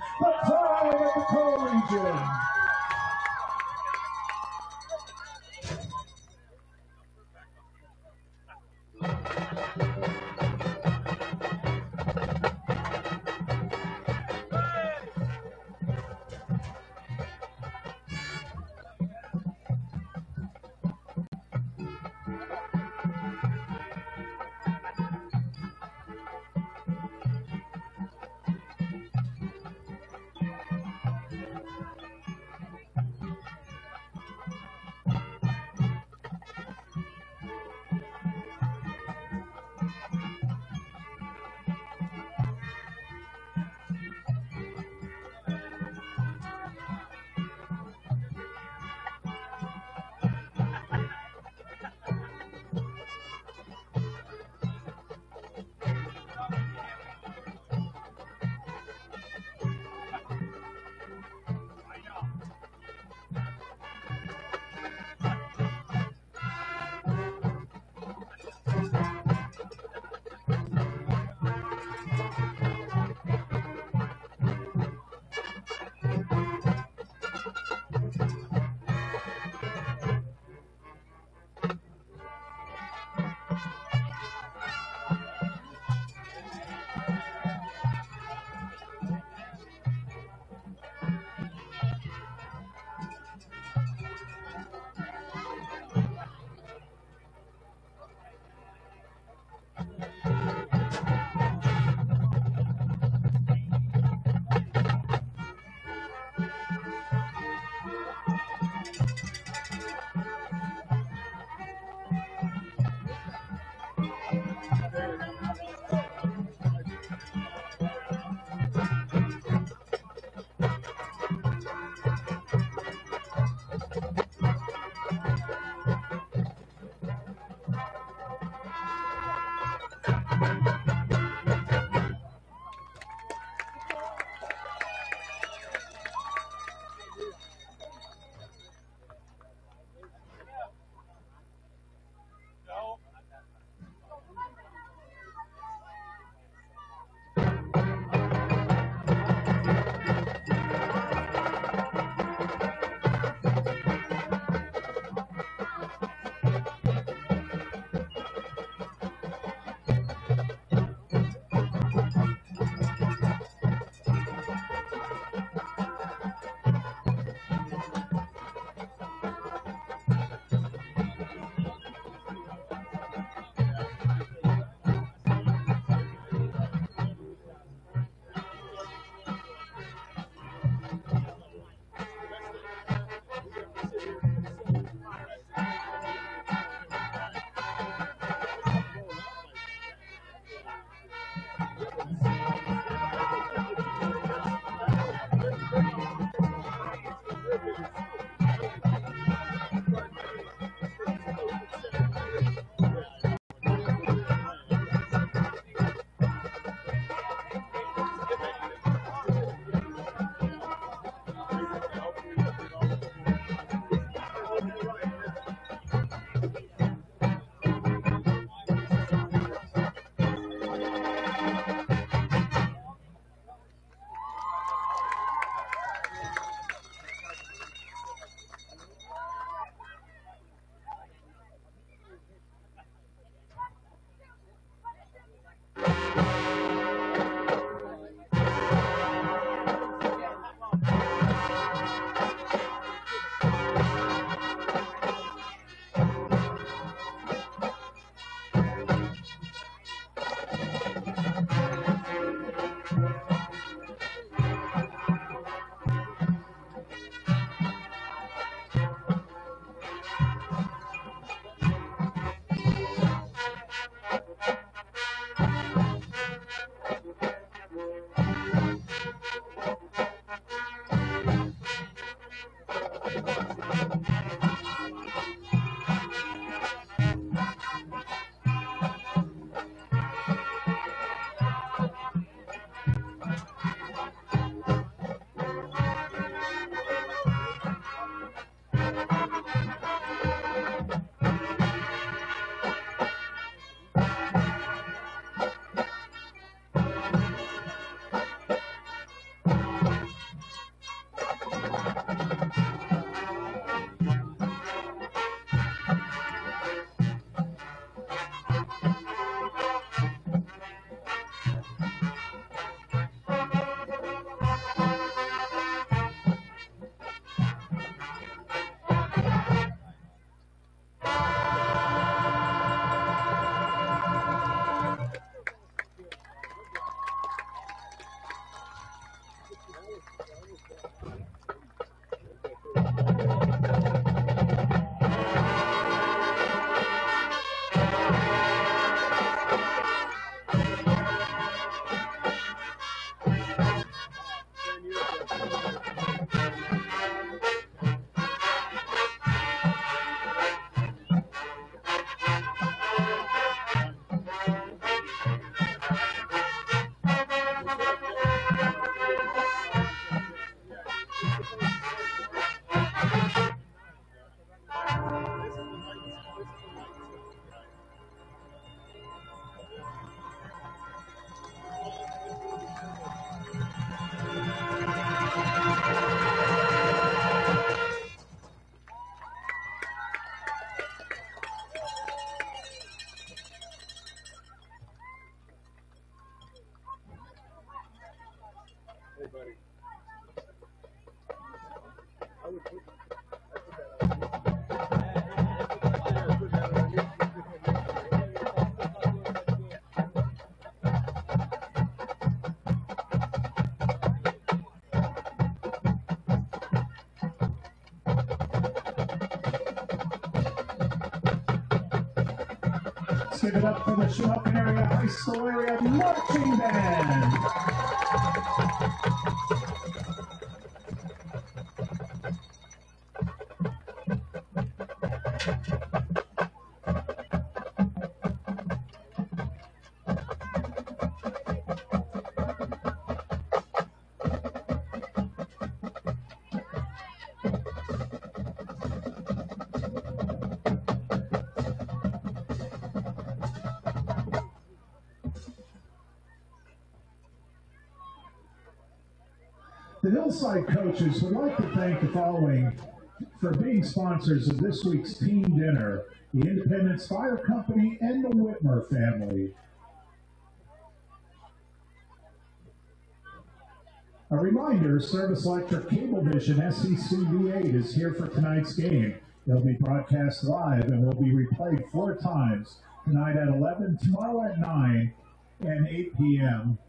the pride of the co-region. Give it up for the Shamokin Area High School Area Marching Band. The Hillside coaches would like to thank the following for being sponsors of this week's team dinner: the Independence Fire Company and the Whitmer family. A reminder, Service Electric Cablevision SECV8 is here for tonight's game. It'll be broadcast live and will be replayed 4 times, tonight at 11, tomorrow at 9, and 8 p.m.,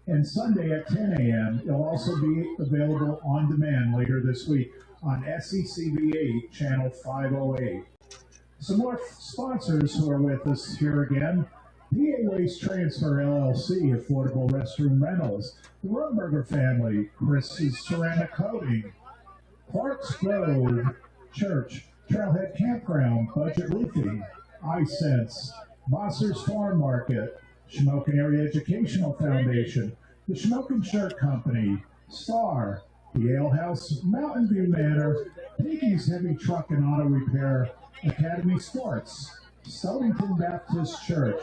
and Sunday at 10 a.m. It'll also be available on demand later this week on SECV8 Channel 508. Some more sponsors who are with us here again: PA Waste Transfer LLC, Affordable Restroom Rentals, the Rumberger family, Chris's Ceramic Coating, Clark's Grove Church, Trailhead Campground, Budget Roofing, iSense, Mosser's Farm Market, Shamokin Area Educational Foundation, the Shamokin Shirt Company, Star, the Ale House, Mountain View Manor, Piggy's Heavy Truck and Auto Repair, Academy Sports, Stonington Baptist Church,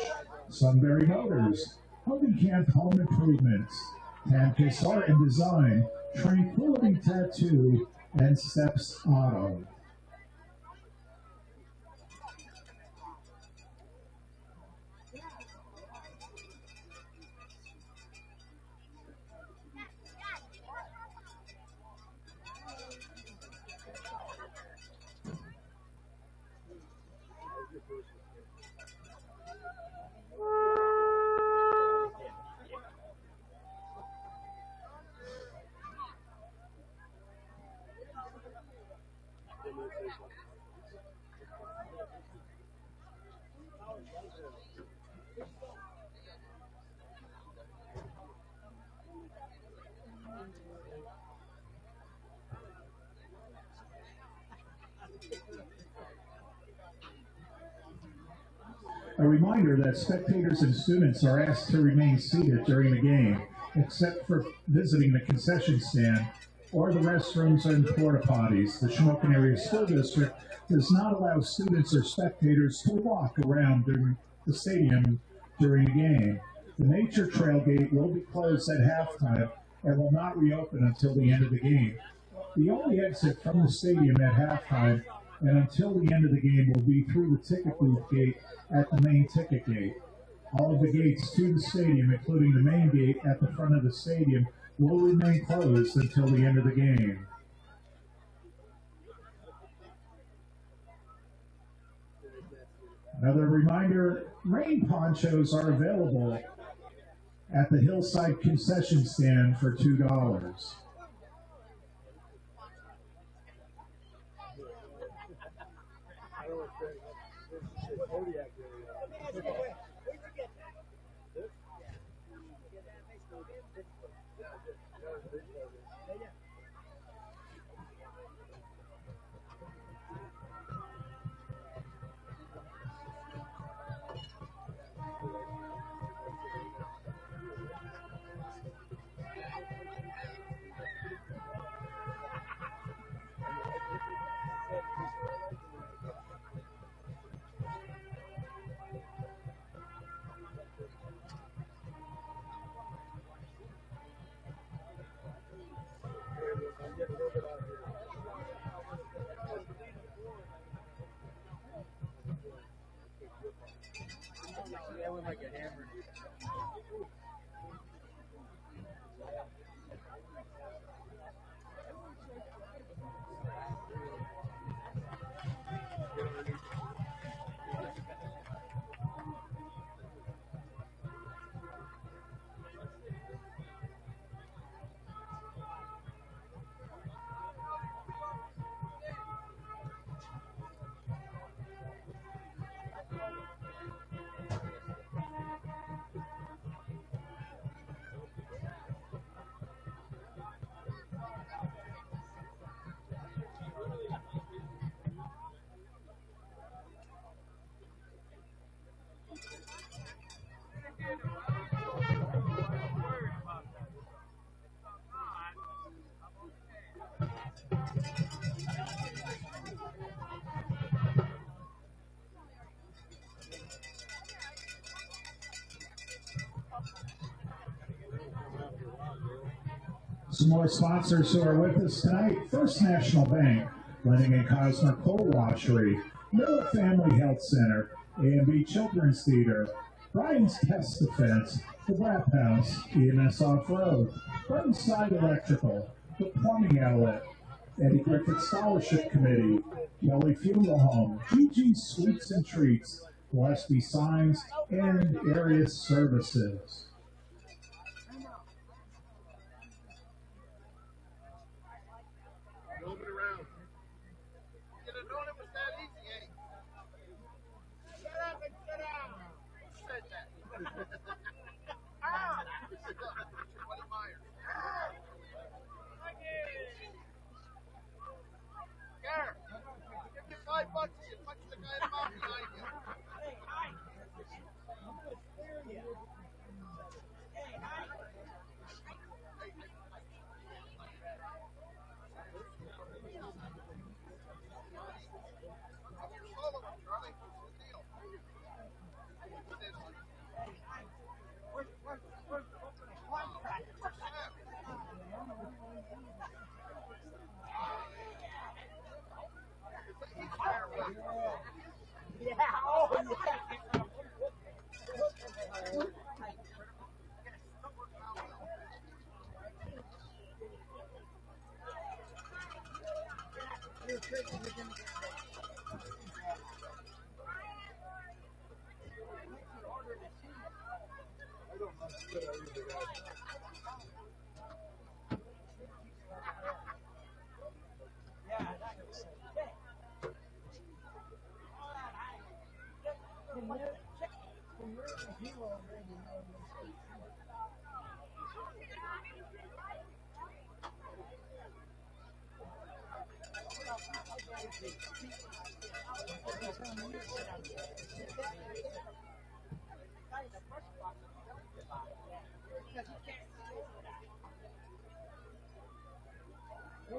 Sunbury Motors, Home Camp Home Improvements, Tamkis Art and Design, Tranquility Tattoo, and Steps Auto. A reminder that spectators and students are asked to remain seated during the game, except for visiting the concession stand or the restrooms and porta potties. The Shamokin Area School District does not allow students or spectators to walk around during the stadium during the game. The nature trail gate will be closed at halftime and will not reopen until the end of the game. The only exit from the stadium at halftime and until the end of the game will be through the ticket booth gate at the main ticket gate. All of the gates to the stadium, including the main gate at the front of the stadium, will remain closed until the end of the game. Another reminder, rain ponchos are available at the Hillside concession stand for $2. Some more sponsors who are with us tonight. First National Bank, Lenning and Cosner Coal Washery, Miller Family Health Center, A&B Children's Theater, Brian's Pest Defense, The Wrap House, EMS Off-Road, Burnside Electrical, The Plumbing Outlet, Eddie Griffith Scholarship Committee, Kelly Funeral Home, GG's Sweets and Treats, Gillespie Signs, and Area Services.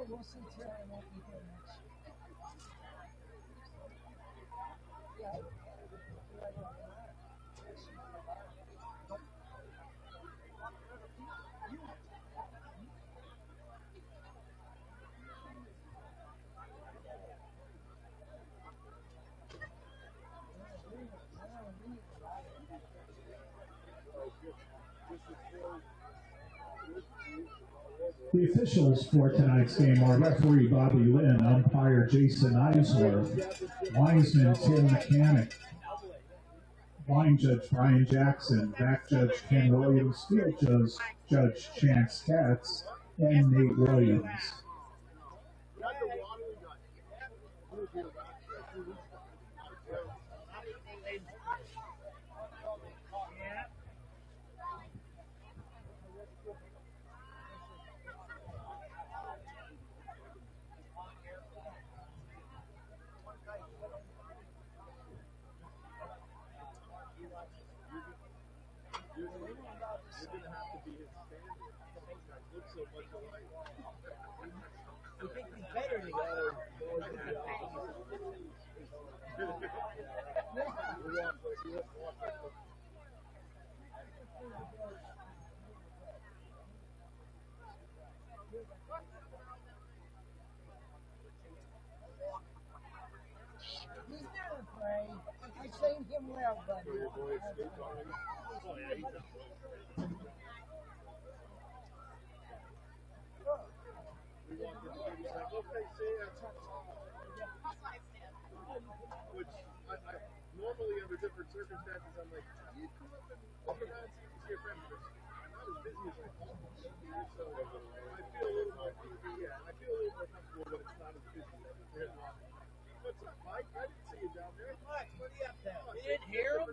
We'll see Terry won't be here next year. Yeah. The officials for tonight's game are referee Bobby Lynn, umpire Jason Eisworth, linesman Tim Mechanic, line judge Brian Jackson, back judge Ken Williams, field judge Chance Katz, and Nate Williams. He's not afraid. I've seen him well, buddy. Which normally under different circumstances, I'm like, can you come up and walk around and see your friends? But I'm not as busy as I thought. So I feel a little more comfortable that it's not as busy. What's up, Mike? I didn't see you down there. Mike, what are you up there? You didn't hear him?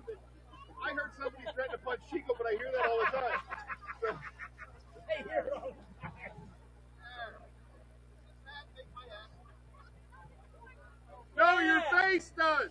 I heard somebody threaten to punch Chico, but I hear that all the time. So. I hear it all the time. No, your face does.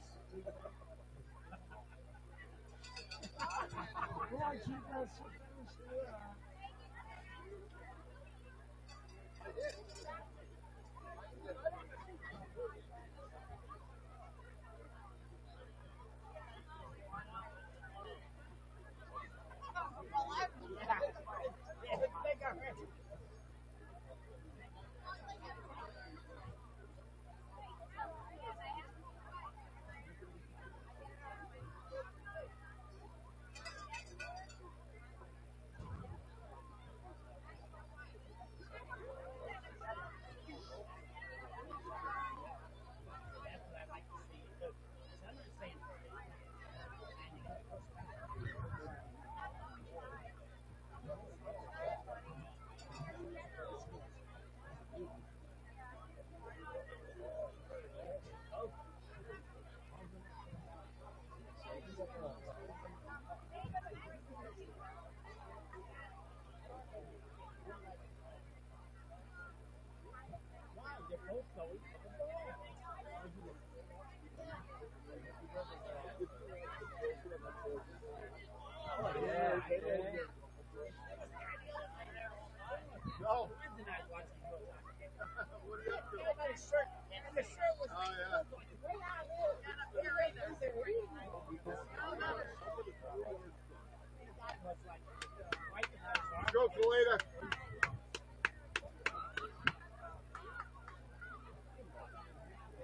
Go, Kaleda.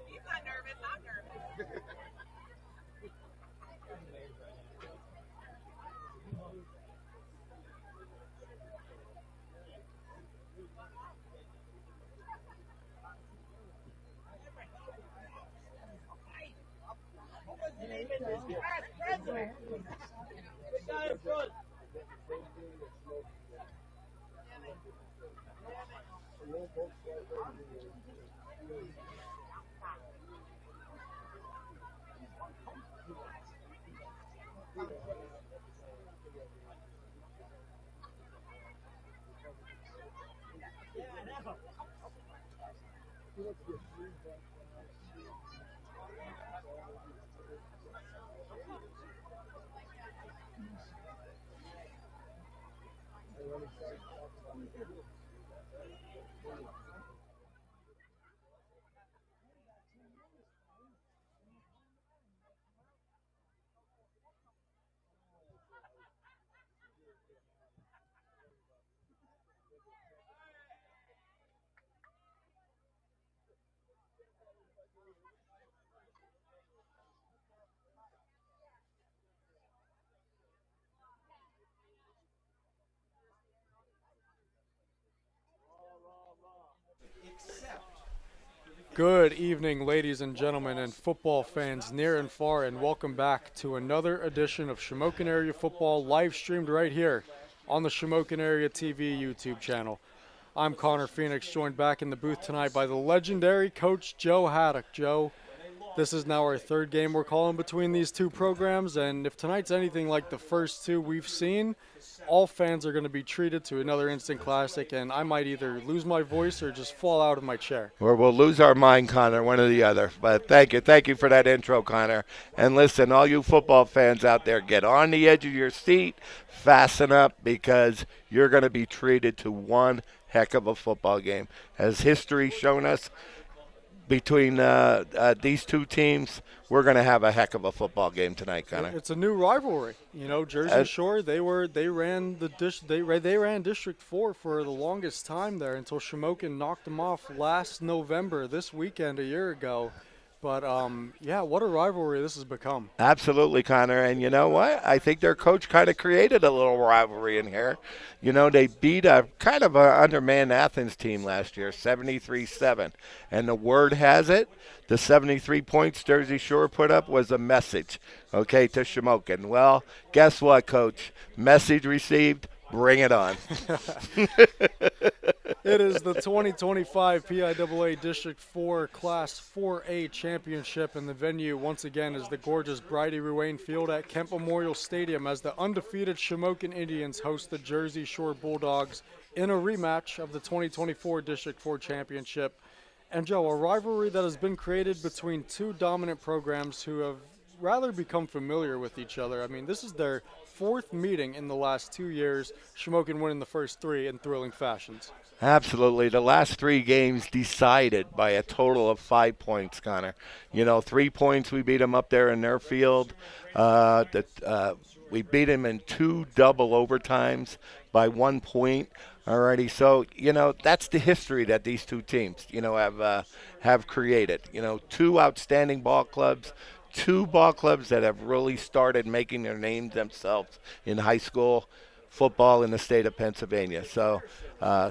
He's not nervous. I'm nervous. President. The guy in front. Good evening, ladies and gentlemen, and football fans near and far, and welcome back to another edition of Shamokin Area Football, live streamed right here on the Shamokin Area TV YouTube channel. I'm Connor Phoenix, joined back in the booth tonight by the legendary Coach Joe Haddock. Joe, this is now our third game we're calling between these two programs, and if tonight's anything like the first two we've seen, all fans are going to be treated to another instant classic, and I might either lose my voice or just fall out of my chair. Or we'll lose our mind, Connor, one or the other. But thank you for that intro, Connor. And listen, all you football fans out there, get on the edge of your seat, fasten up, because you're going to be treated to one heck of a football game. As history's shown us, between these two teams, we're going to have a heck of a football game tonight, Connor. It's a new rivalry. You know, Jersey Shore, they ran District 4 for the longest time there until Shamokin knocked them off last November, this weekend a year ago. But, yeah, what a rivalry this has become. Absolutely, Connor. And you know what? I think their coach kind of created a little rivalry in here. You know, they beat a kind of a undermanned Athens team last year, 73-7. And the word has it, the 73 points Jersey Shore put up was a message, okay, to Shamokin. Well, guess what, Coach? Message received. Bring it on. It is the 2025 PIAA District 4 Class 4A Championship, and the venue once again is the gorgeous Bridie Ruane Field at Kemp Memorial Stadium as the undefeated Shamokin Indians host the Jersey Shore Bulldogs in a rematch of the 2024 District 4 Championship. And Joe, a rivalry that has been created between two dominant programs who have rather become familiar with each other. I mean, this is their fourth meeting in the last 2 years, Shamokin winning the first three in thrilling fashions. Absolutely. The last 3 games decided by a total of 5 points, Connor. You know, 3 points, we beat them up there in their field. We beat them in 2 double overtimes by 1 point already. So, you know, that's the history that these two teams, you know, have created. You know, 2 outstanding ball clubs, 2 ball clubs that have really started making their names themselves in high school football in the state of Pennsylvania. So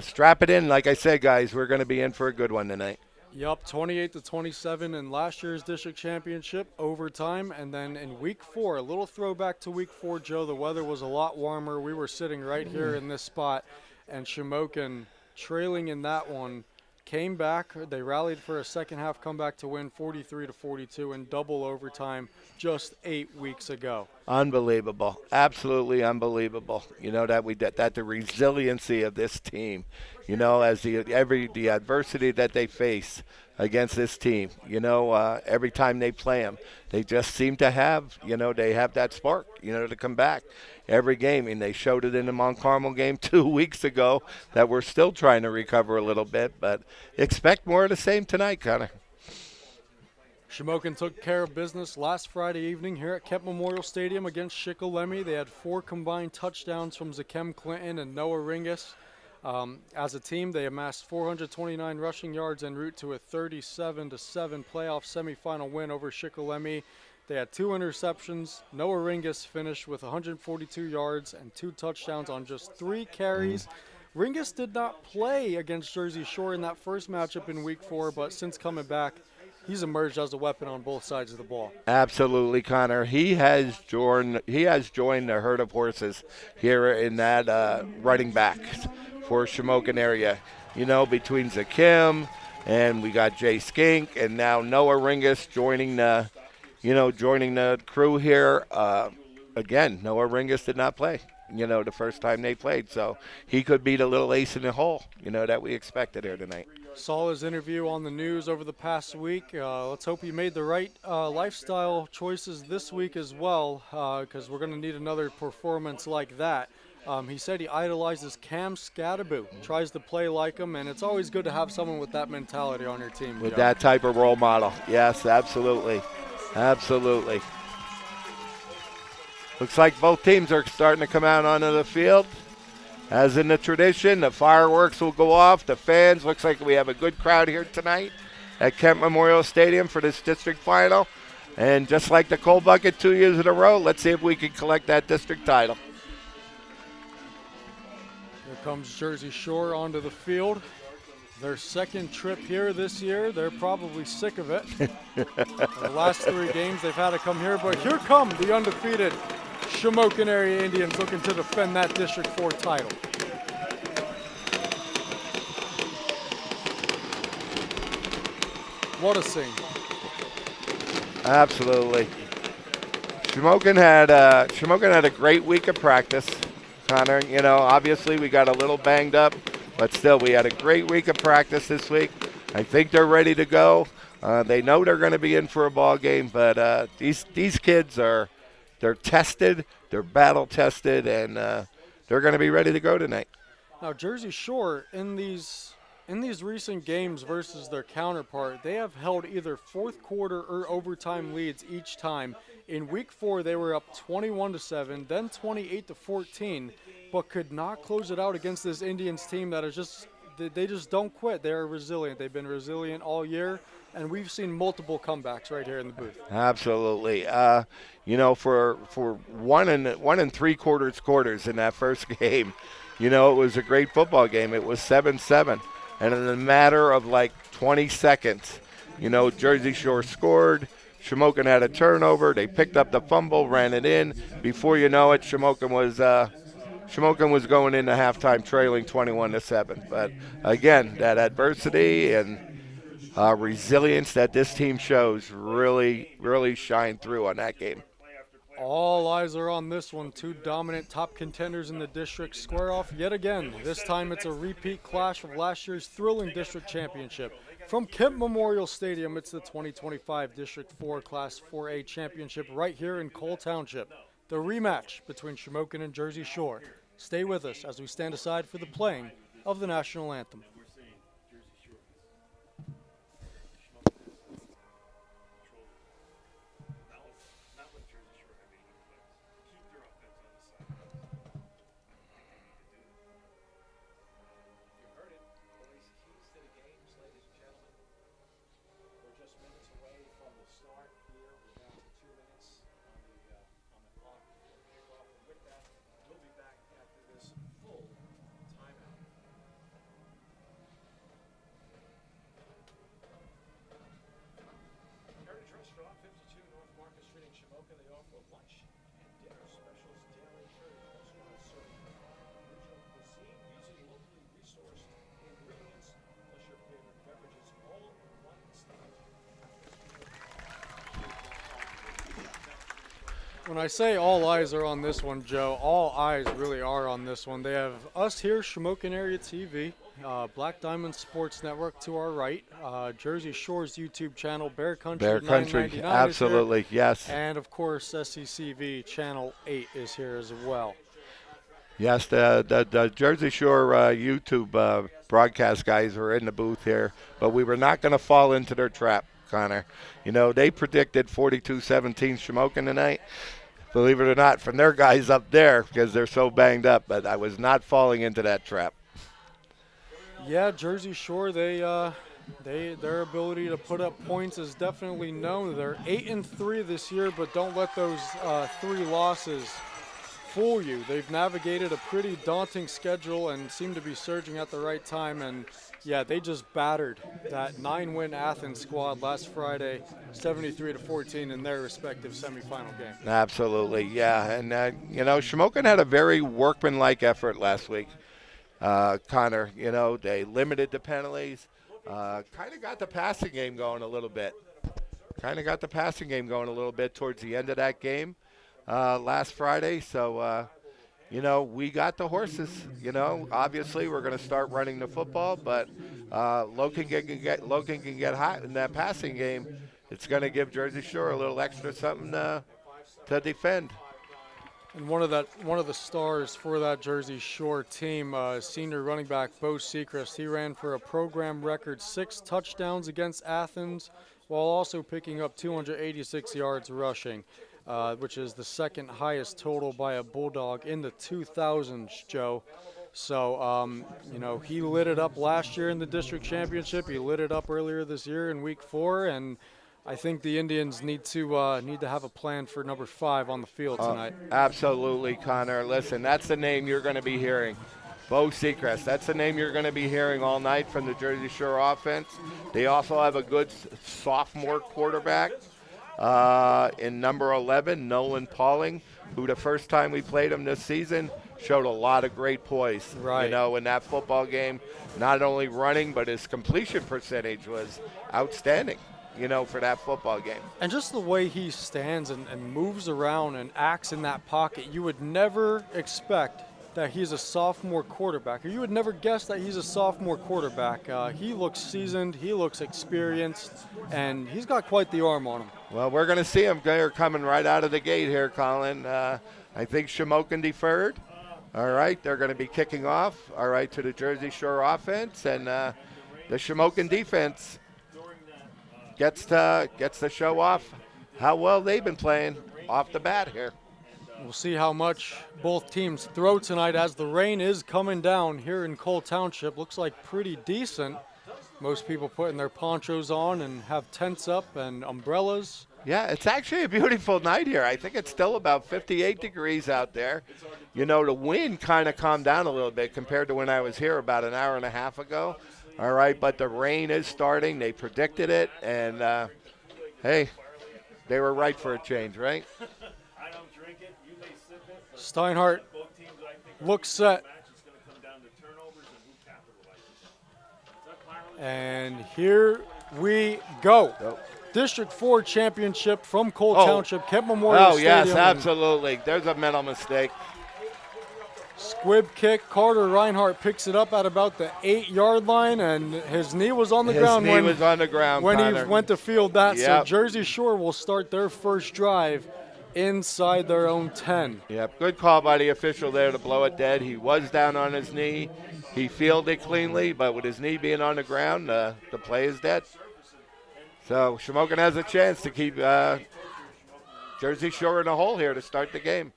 strap it in. Like I said, guys, we're going to be in for a good one tonight. Yup, 28-27 in last year's district championship, overtime. And then in week 4, a little throwback to week 4, Joe, the weather was a lot warmer. We were sitting right here in this spot, and Shamokin trailing in that one came back. They rallied for a second half comeback to win 43-42 in double overtime just 8 weeks ago. Unbelievable. Absolutely unbelievable. You know, that the resiliency of this team, you know, as the adversity that they face against this team, you know, every time they play them, they just seem to have, you know, they have that spark, you know, to come back every game. And they showed it in the Mount Carmel game 2 weeks ago that we're still trying to recover a little bit, but expect more of the same tonight, Connor. Shamokin took care of business last Friday evening here at Kemp Memorial Stadium against Shikellamy. They had 4 combined touchdowns from Zakem Clinton and Noah Ringus. As a team, they amassed 429 rushing yards en route to a 37-7 playoff semifinal win over Shikellamy. They had 2 interceptions. Noah Ringus finished with 142 yards and 2 touchdowns on just 3 carries. Ringus did not play against Jersey Shore in that first matchup in week 4, but since coming back, he's emerged as a weapon on both sides of the ball. Absolutely, Connor. He has joined the herd of horses here in that running back for Shamokin area. You know, between Zakim and we got Jay Skink and now Noah Ringus joining the crew here. Again, Noah Ringus did not play, you know, the first time they played. So he could be the little ace in the hole, you know, that we expected here tonight. Saw his interview on the news over the past week. Let's hope he made the right lifestyle choices this week as well, because we're going to need another performance like that. He said he idolizes Cam Scadaboo, tries to play like him, and it's always good to have someone with that mentality on your team. With that type of role model. Yes, absolutely. Absolutely. Looks like both teams are starting to come out onto the field. As in the tradition, the fireworks will go off. The fans, looks like we have a good crowd here tonight at Kemp Memorial Stadium for this district final. And just like the Coal Bucket 2 years in a row, let's see if we can collect that district title. Here comes Jersey Shore onto the field. Their second trip here this year. They're probably sick of it. The last 3 games they've had to come here, but here come the undefeated Shamokin area Indians looking to defend that District 4 title. What a scene. Absolutely. Shamokin had a great week of practice, Connor. You know, obviously we got a little banged up, but still we had a great week of practice this week. I think they're ready to go. They know they're going to be in for a ball game, but these kids they're tested, they're battle tested, and they're going to be ready to go tonight. Now Jersey Shore in these In these recent games versus their counterpart, they have held either fourth quarter or overtime leads each time. In week 4, they were up 21-7, then 28-14, but could not close it out against this Indians team that is just, they just don't quit. They are resilient. They've been resilient all year, and we've seen multiple comebacks right here in the booth. Absolutely. For 1 3/4 quarters in that first game, it was a great football game. It was 7-7. And in a matter of like 20 seconds, Jersey Shore scored. Shamokin had a turnover. They picked up the fumble, ran it in. Before you know it, Shamokin was going into halftime trailing 21-7. But again, that adversity and resilience that this team shows really, really shine through on that game. All eyes are on this one. 2 dominant top contenders in the district square off yet again. This time it's a repeat clash of last year's thrilling district championship. From Kemp Memorial Stadium, it's the 2025 District 4 Class 4A Championship right here in Cole Township. The rematch between Shamokin and Jersey Shore. Stay with us as we stand aside for the playing of the national anthem. When I say all eyes are on this one, Joe, all eyes really are on this one. They have us here, Shamokin Area TV, Black Diamond Sports Network to our right, Jersey Shore's YouTube channel, Bear Country, absolutely, yes. And, of course, SCCV Channel 8 is here as well. Yes, the Jersey Shore YouTube broadcast guys are in the booth here, but we were not going to fall into their trap, Connor. They predicted 42-17 Shamokin tonight. Believe it or not, from their guys up there because they're so banged up, but I was not falling into that trap. Yeah, Jersey Shore, their ability to put up points is definitely known. They're 8-3 this year, but don't let those 3 losses fool you. They've navigated a pretty daunting schedule and seem to be surging at the right time. And yeah, they just battered that 9-win Athens squad last Friday, 73-14 in their respective semifinal game. Absolutely, yeah. And Shamokin had a very workmanlike effort last week. Connor, they limited the penalties, kind of got the passing game going a little bit. Towards the end of that game last Friday. So, we got the horses. Obviously we're going to start running the football, but Logan can get hot in that passing game. It's going to give Jersey Shore a little extra something to defend. And one of the stars for that Jersey Shore team, senior running back Bo Sechrist, he ran for a program record 6 touchdowns against Athens, while also picking up 286 yards rushing, which is the second highest total by a Bulldog in the 2000s, Joe. So, he lit it up last year in the district championship. He lit it up earlier this year in week 4, and I think the Indians need to have a plan for number 5 on the field tonight. Absolutely, Connor. Listen, that's the name you're going to be hearing. Bo Sechrist. That's the name you're going to be hearing all night from the Jersey Shore offense. They also have a good sophomore quarterback in number 11, Nolan Pauling, who the first time we played him this season showed a lot of great poise. Right. In that football game, not only running, but his completion percentage was outstanding. For that football game. And just the way he stands and moves around and acts in that pocket, you would never expect that he's a sophomore quarterback, or you would never guess that he's a sophomore quarterback. He looks seasoned, he looks experienced, and he's got quite the arm on him. Well, we're going to see him. They're coming right out of the gate here, Colin. I think Shamokin deferred. All right, they're going to be kicking off, all right, to the Jersey Shore offense, and the Shamokin defense gets to show off how well they've been playing off the bat here. We'll see how much both teams throw tonight as the rain is coming down here in Cole Township. Looks like pretty decent. Most people putting their ponchos on and have tents up and umbrellas. Yeah, it's actually a beautiful night here. I think it's still about 58 degrees out there. You know, the wind kind of calmed down a little bit compared to when I was here about an hour and a half ago. All right, but the rain is starting. They predicted it, and hey, they were right for a change, right? Steinhardt looks set. And here we go. District 4 championship from Cole Township, Kent Memorial Stadium. Oh, yes, absolutely. There's a mental mistake. Squib kick. Carter Reinhardt picks it up at about the 8-yard line, and his knee was on the ground when he went to field that. Yep. So Jersey Shore will start their first drive inside their own 10. Yep, good call by the official there to blow it dead. He was down on his knee. He fielded cleanly, but with his knee being on the ground, the play is dead. So Shamokin has a chance to keep Jersey Shore in a hole here to start the game.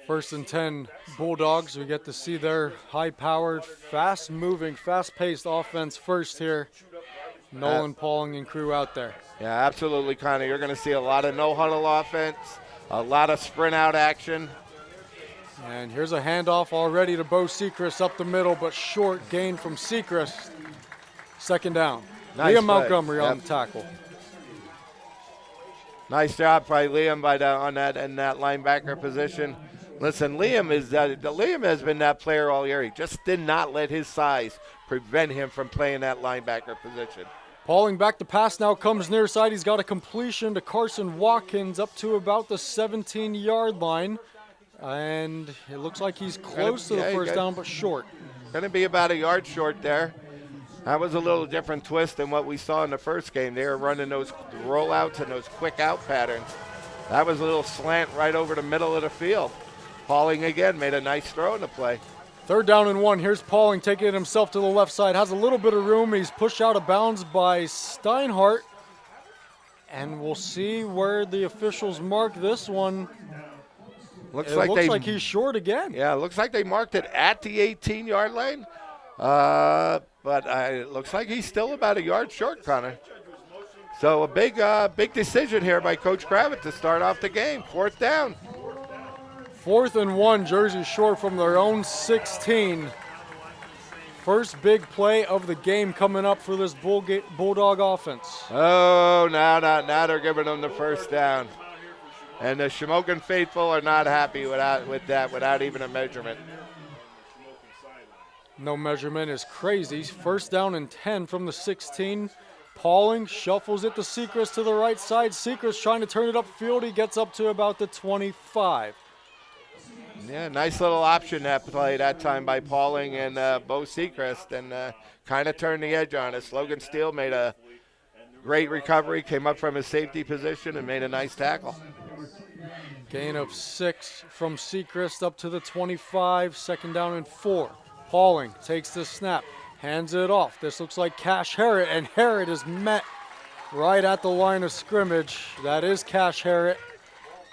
1st and 10 Bulldogs. We get to see their high-powered, fast-moving, fast-paced offense first here. Nolan Pauling and crew out there. Yeah, absolutely, Connor. You're going to see a lot of no-huddle offense, a lot of sprint-out action. And here's a handoff already to Bo Sechrist up the middle, but short gain from Sechrist. 2nd down. Nice Liam play. Montgomery on the tackle. Nice job by Liam in that linebacker position. Listen, Liam has been that player all year. He just did not let his size prevent him from playing that linebacker position. Pauling back to pass now, comes near side. He's got a completion to Carson Watkins up to about the 17-yard line. And it looks like he's close to the first down, but short. Going to be about a yard short there. That was a little different twist than what we saw in the first game. They were running those rollouts and those quick out patterns. That was a little slant right over the middle of the field. Pauling again made a nice throw in the play. 3rd down and 1. Here's Pauling taking it himself to the left side. Has a little bit of room. He's pushed out of bounds by Steinhardt. And we'll see where the officials mark this one. Looks it looks like he's short again. Yeah, looks like they marked it at the 18-yard line. But it looks like he's still about a yard short, Connor. So a big decision here by Coach Kravitz to start off the game. 4th down. 4th and 1, Jersey Shore from their own 16. First big play of the game coming up for this Bulldog offense. Oh, now they're giving them the first down. And the Shamokin faithful are not happy without even a measurement. No measurement is crazy. 1st down and 10 from the 16. Pauling shuffles it to Sechrist to the right side. Sechrist trying to turn it upfield. He gets up to about the 25. Yeah, nice little option that play that time by Pauling and Bo Sechrist, and kind of turned the edge on us. Logan Steele made a great recovery, came up from his safety position and made a nice tackle. Gain of 6 from Sechrist up to the 25. 2nd down and 4. Pauling takes the snap, hands it off. This looks like Cash Harrett, and Harrett is met right at the line of scrimmage. That is Cash Harrett,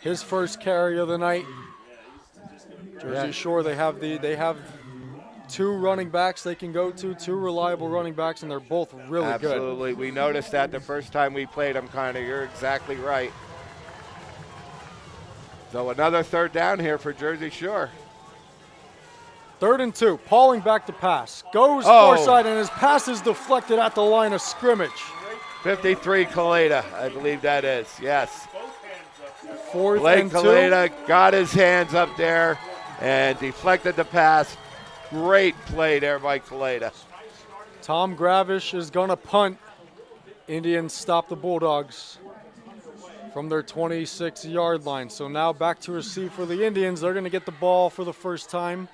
his first carry of the night. Jersey Shore, they have 2 running backs they can go to, 2 reliable running backs, and they're both really good. Absolutely. We noticed that the first time we played them, Connor. You're exactly right. So another 3rd down here for Jersey Shore. 3rd and 2. Pauling back to pass. Goes far side, and his pass is deflected at the line of scrimmage. 53 Kaleda, I believe that is. Yes. 4th Blake and 2. Kaleda got his hands up there and deflected the pass. Great play there by Kaleda. Tom Gravish is going to punt. Indians stop the Bulldogs from their 26-yard line. So now back to receive for the Indians. They're going to get the ball for the first time.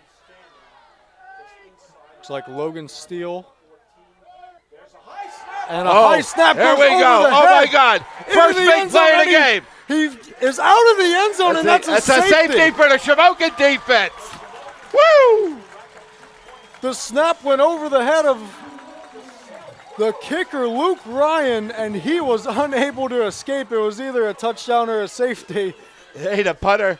Looks like Logan Steele. And a high snap there goes we over go. the Oh, head my God. into First the big end zone, play of the and game. He is out of the end zone, and that's a safety for the Shamokin defense. Woo! The snap went over the head of the kicker, Luke Ryan, and he was unable to escape. It was either a touchdown or a safety. Hey, the punter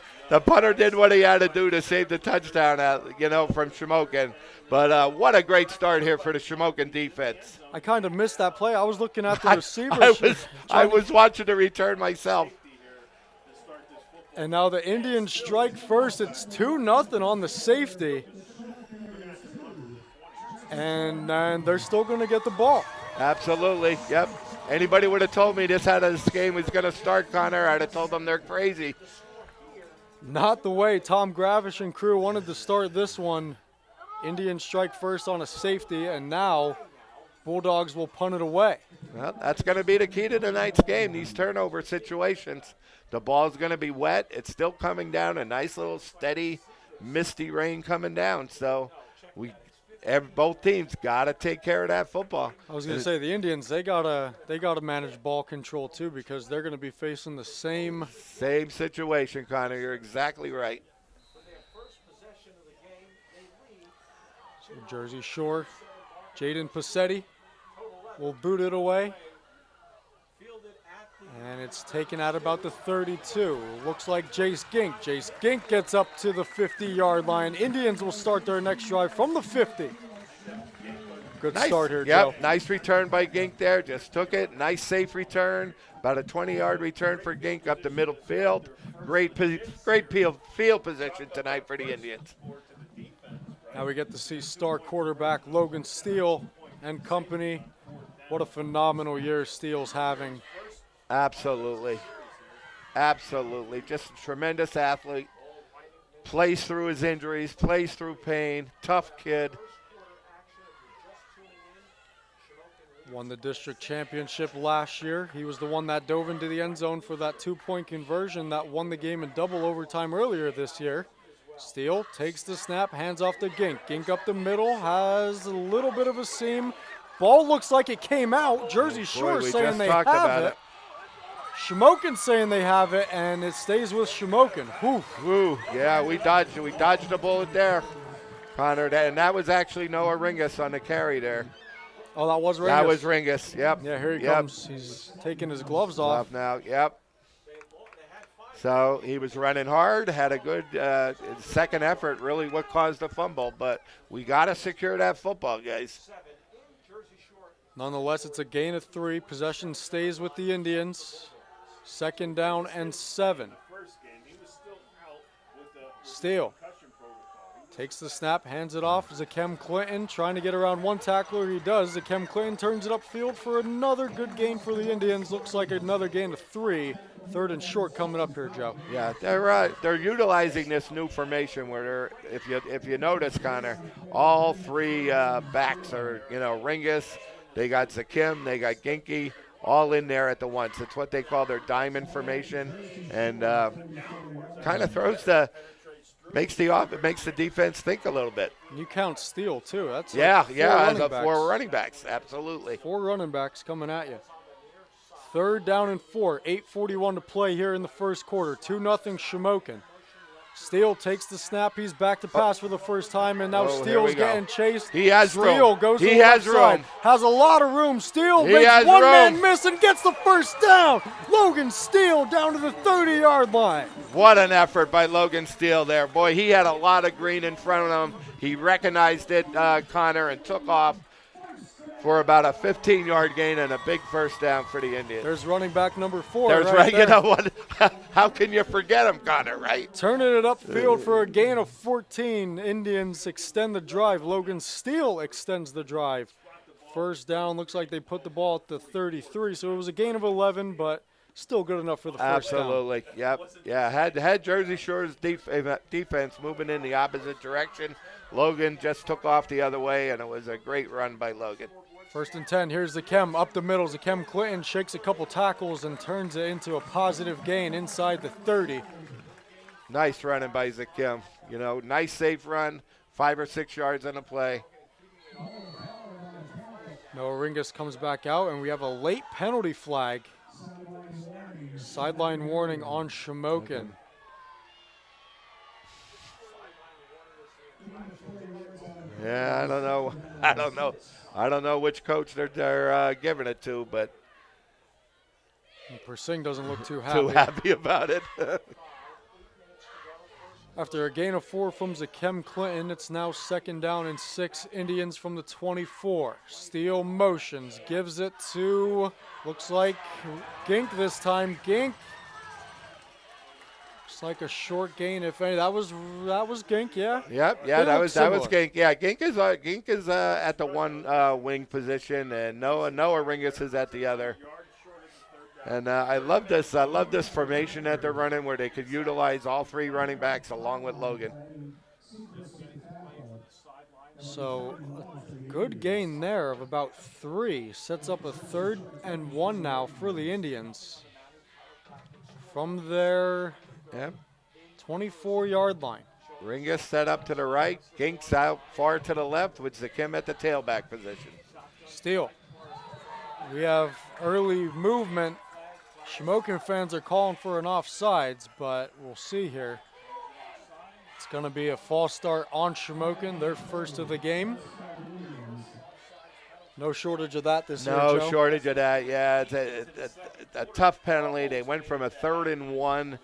did what he had to do to save the touchdown, from Shamokin. But what a great start here for the Shamokin defense. I kind of missed that play. I was looking at the receiver. I was watching the return myself. And now the Indians strike first. It's 2-0 on the safety. And they're still going to get the ball. Absolutely, yep. Anybody would have told me this game was going to start, Connor, I'd have told them they're crazy. Not the way Tom Gravish and crew wanted to start this one. Indians strike first on a safety, and now Bulldogs will punt it away. Well, that's going to be the key to tonight's game, these turnover situations. The ball's going to be wet. It's still coming down, a nice little steady, misty rain coming down. So both teams got to take care of that football. I was going to say the Indians, they gotta manage ball control too, because they're going to be facing the same situation, Connor. You're exactly right. Jersey Shore, Jaden Passetti will boot it away. And it's taken at about the 32. Looks like Jace Gink. Jace Gink gets up to the 50-yard line. Indians will start their next drive from the 50. Good start here, Joe. Nice return by Gink there. Just took it. Nice safe return. About a 20-yard return for Gink up the middle field. Great field position tonight for the Indians. Now we get to see star quarterback Logan Steele and company. What a phenomenal year Steele's having. Absolutely. Just a tremendous athlete. Plays through his injuries, plays through pain. Tough kid. Won the district championship last year. He was the one that dove into the end zone for that 2-point conversion that won the game in double overtime earlier this year. Steele takes the snap, hands off to Gink. Gink up the middle, has a little bit of a seam. Ball looks like it came out. Jersey Shore saying they have it. Shamokin saying they have it, and it stays with Shamokin. Woo. Yeah, we dodged the bullet there, Connor. And that was actually Noah Ringus on the carry there. Oh, that was Ringus? That was Ringus, yep. Yeah, here he comes. He's taking his gloves off. Now, yep. So he was running hard, had a good second effort, really what caused the fumble. But we got to secure that football, guys. Nonetheless, it's a gain of 3. Possession stays with the Indians. 2nd down and 7. Steele takes the snap, hands it off. Zakem Clinton trying to get around one tackler. He does. Zakem Clinton turns it upfield for another good gain for the Indians. Looks like another gain of 3. 3rd and short coming up here, Joe. Yeah, they're utilizing this new formation where if you notice, Connor, all 3 backs are Ringus. They got Zakim, they got Ginky, all in there at the once. It's what they call their diamond formation, and kind of makes the defense think a little bit. You count Steele too. That's 4 running backs, absolutely. 4 running backs coming at you. 3rd down and 4, 8:41 to play here in the first quarter. 2-0 Shamokin. Steele takes the snap. He's back to pass for the first time, and now Steele's getting chased. He has room. Steele goes to the left side. Has a lot of room. Steele makes one man miss and gets the first down. Logan Steele down to the 30-yard line. What an effort by Logan Steele there. Boy, he had a lot of green in front of him. He recognized it, Connor, and took off for about a 15-yard gain and a big first down for the Indians. There's running back number 4. You know what? How can you forget him, Connor, right? Turning it upfield for a gain of 14. Indians extend the drive. Logan Steele extends the drive. First down, looks like they put the ball at the 33, so it was a gain of 11, but still good enough for the first down. Absolutely, yep. Yeah, had Jersey Shore's defense moving in the opposite direction. Logan just took off the other way, and it was a great run by Logan. 1st and 10, here's Zakem up the middle. Zakem Clinton shakes a couple tackles and turns it into a positive gain inside the 30. Nice running by Zakem. Nice safe run, 5 or 6 yards on the play. Noah Ringus comes back out, and we have a late penalty flag. Sideline warning on Yeah, I don't know. I don't know. I don't know which coach they're giving it to, but Persing doesn't look too too happy. happy about it. After a gain of 4 from Zakem Clinton, it's now 2nd down and 6. Indians from the 24. Steele motions, gives it to, looks like Gink this time. Gink. Looks like a short gain, if any. That was Gink, yeah. Yep, yeah, They that look was similar. Gink. Yeah, Gink is at the one wing position, and Noah Ringus is at the other. And I love this formation that they're running, where they could utilize all 3 running backs along with Logan. So a good gain there of about 3. Sets up a 3rd and 1 now for the Indians. From their Yeah, 24-yard line. Ringus set up to the right, Gink's out far to the left, with Zakim at the tailback position. Steele. We have early movement. Shamokin fans are calling for an offsides, but we'll see here. It's going to be a false start on Shamokin, their first of the game. No shortage of that this year, No Joe. shortage of that. Yeah, it's a tough penalty. They went from a 3rd and 1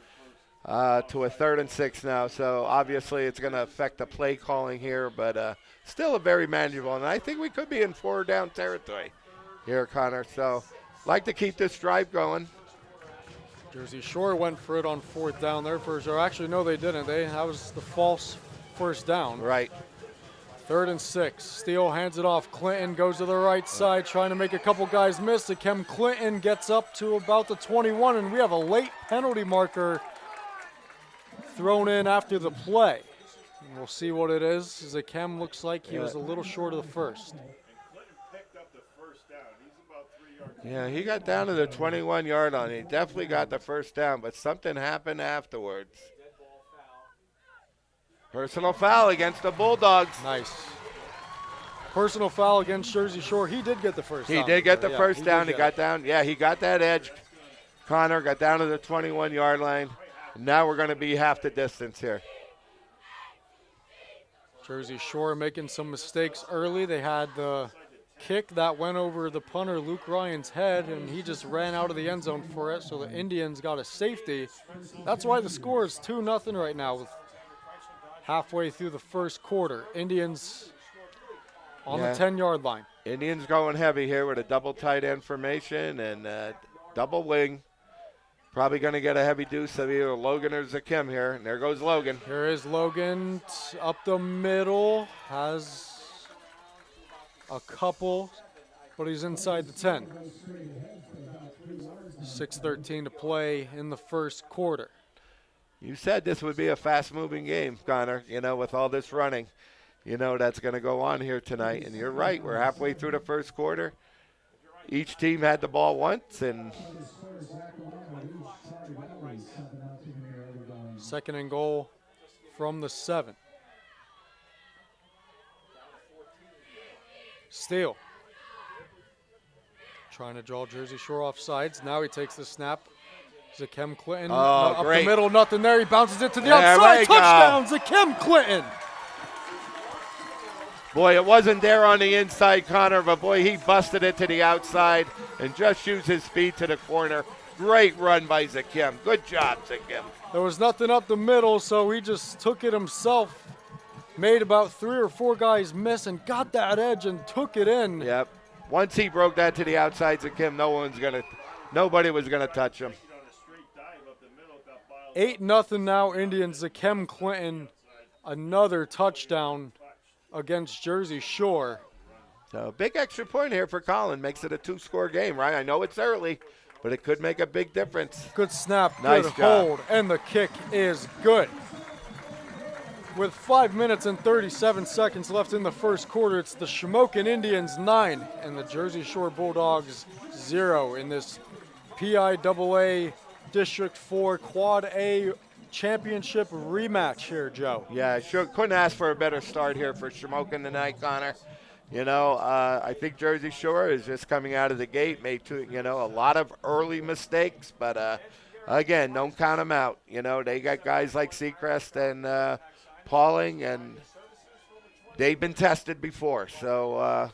to a 3rd and 6 now. So obviously it's going to affect the play calling here, but still a very manageable. And I think we could be in 4 down territory here, Connor. So like to keep this drive going. Jersey Shore went for it on 4th down there first. Or actually, no, they didn't. That was the false first down. Right. 3rd and 6. Steele hands it off. Clinton goes to the right side, trying to make a couple guys miss. Zakem Clinton gets up to about the 21, and we have a late penalty marker thrown in after the play. And we'll see what it is. Zakem looks like he was a little short of the first. Yeah, he got down to the 21-yard line. He definitely got the first down, but something happened afterwards. Personal foul against the Bulldogs. Nice. Personal foul against Jersey Shore. He did get the first down. He did get the Yeah, first down. did He get got down. Yeah, he got that edge. Connor got down to the 21-yard line. Now we're going to be half the distance here. Jersey Shore making some mistakes early. They had the kick that went over the punter Luke Ryan's head, and he just ran out of the end zone for it, so the Indians got a safety. That's why the score is 2-0 right now with halfway through the first quarter. Indians on the 10-yard line. Indians going heavy here with a double tight end formation and double wing. Probably going to get a heavy deuce of either Logan or Zakim here. And there goes Logan. Here is Logan up the middle. Has a couple, but he's inside the 10. 6:13 to play in the first quarter. You said this would be a fast-moving game, Connor, with all this running, that's going to go on here tonight. And you're right. We're halfway through the first quarter. Each team had the ball once, and 2nd and goal from the 7. Steele trying to draw Jersey Shore off sides. Now he takes the snap. Zakem Clinton up great. the middle, nothing there. He bounces it to the There outside. we go. Touchdown, Zakem Clinton. boy, it wasn't there on the inside, Connor, but boy, he busted it to the outside and just used his speed to the corner. Great run by Zakim. Good job, Zakim. There was nothing up the middle, so he just took it himself. Made about 3 or 4 guys miss and got that edge and took it in. Yep. Once he broke that to the outside, Zakim, nobody was gonna touch him. 8-0 now, Indians. Zakem Clinton, another touchdown against Jersey Shore. So big extra point here for Colin. Makes it a 2-score game, right? I know it's early, but it could make a big difference. Good snap, Nice good job. hold, and the kick is good. With 5 minutes and 37 seconds left in the first quarter, it's the Shamokin Indians 9 and the Jersey Shore Bulldogs 0 in this PIAA District 4 Quad A Championship rematch here, Joe. Yeah, sure. Couldn't ask for a better start here for Shamokin tonight, Connor. I think Jersey Shore is just coming out of the gate, made a lot of early mistakes, but again, don't count them out. They got guys like Seacrest and Pauling, and they've been tested before. So a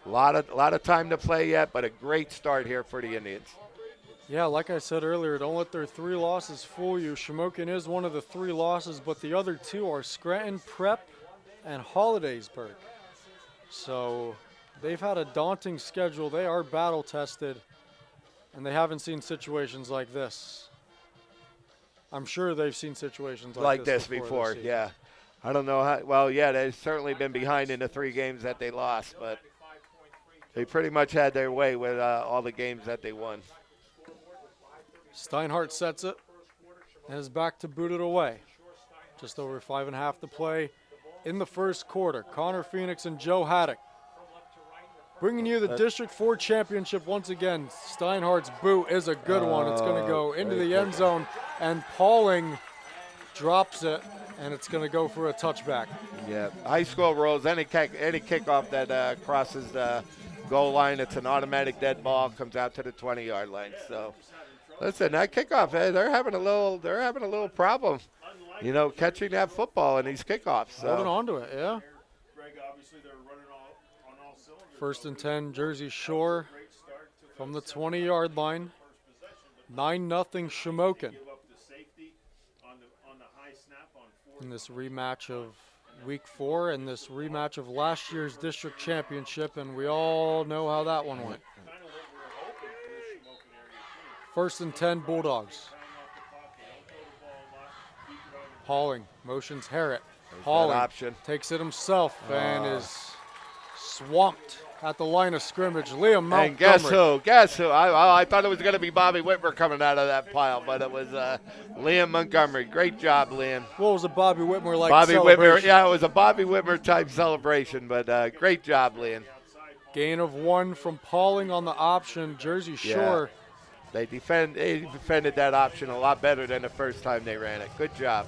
lot of time to play yet, but a great start here for the Indians. Yeah, like I said earlier, don't let their 3 losses fool you. Shamokin is one of the 3 losses, but the other 2 are Scranton Prep and Hollidaysburg. So they've had a daunting schedule. They are battle tested, and they haven't seen situations like this. I'm sure they've seen situations like this before. Yeah. I don't know how. Well, yeah, they've certainly been behind in the 3 games that they lost, but they pretty much had their way with all the games that they won. Steinhardt sets it and is back to boot it away. Just over 5.5 to play in the first quarter. Connor Phoenix and Joe Haddock bringing you the District 4 championship once again. Steinhardt's boot is a good one. It's going to go into the end zone, and Pauling drops it, and it's going to go for a touchback. Yeah, high school rules, any kickoff that crosses the goal line, it's an automatic dead ball, comes out to the 20-yard line. So, listen, that kickoff, they're having a little problem, catching that football in these kickoffs. So. Holding on to it, yeah. First and 10, Jersey Shore from the 20-yard line. 9-0 Shamokin. In this rematch of Week 4 and this rematch of last year's district championship, and we all know how that one went. First and 10, Bulldogs. Pauling motions Harrett. Pauling takes it himself and is swamped at the line of scrimmage. Liam Montgomery. And guess who? I thought it was going to be Bobby Whitmer coming out of that pile, but it was Liam Montgomery. Great job, Liam. What was a Bobby Whitmer like Bobby celebration? Whitmer, yeah, it was a Bobby Whitmer type celebration, but great job, Liam. Gain of 1 from Pauling on the option. Jersey Shore. Yeah. They defended that option a lot better than the first time they ran it. Good job.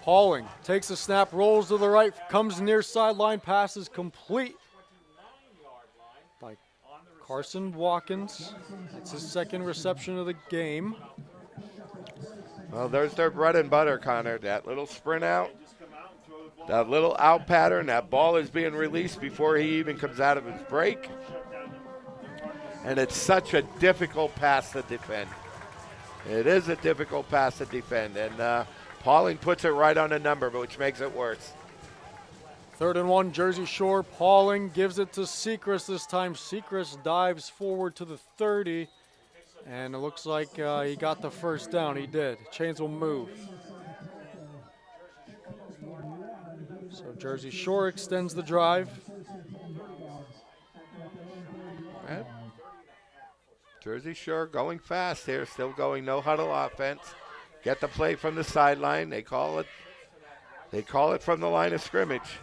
Pauling takes a snap, rolls to the right, comes near sideline, passes complete by Carson Watkins. That's his 2nd reception of the game. Well, there's their bread and butter, Connor. That little sprint out, that little out pattern, that ball is being released before he even comes out of his break. And it's such a difficult pass to defend. It is a difficult pass to defend. And Pauling puts it right on the number, which makes it worse. 3rd and 1, Jersey Shore. Pauling gives it to Sechrist this time. Sechrist dives forward to the 30, and it looks like he got the first down. He did. Chains will move. So Jersey Shore extends the drive. Right. Jersey Shore going fast here, still going no huddle offense. Get the play from the sideline. They call it from the line of scrimmage.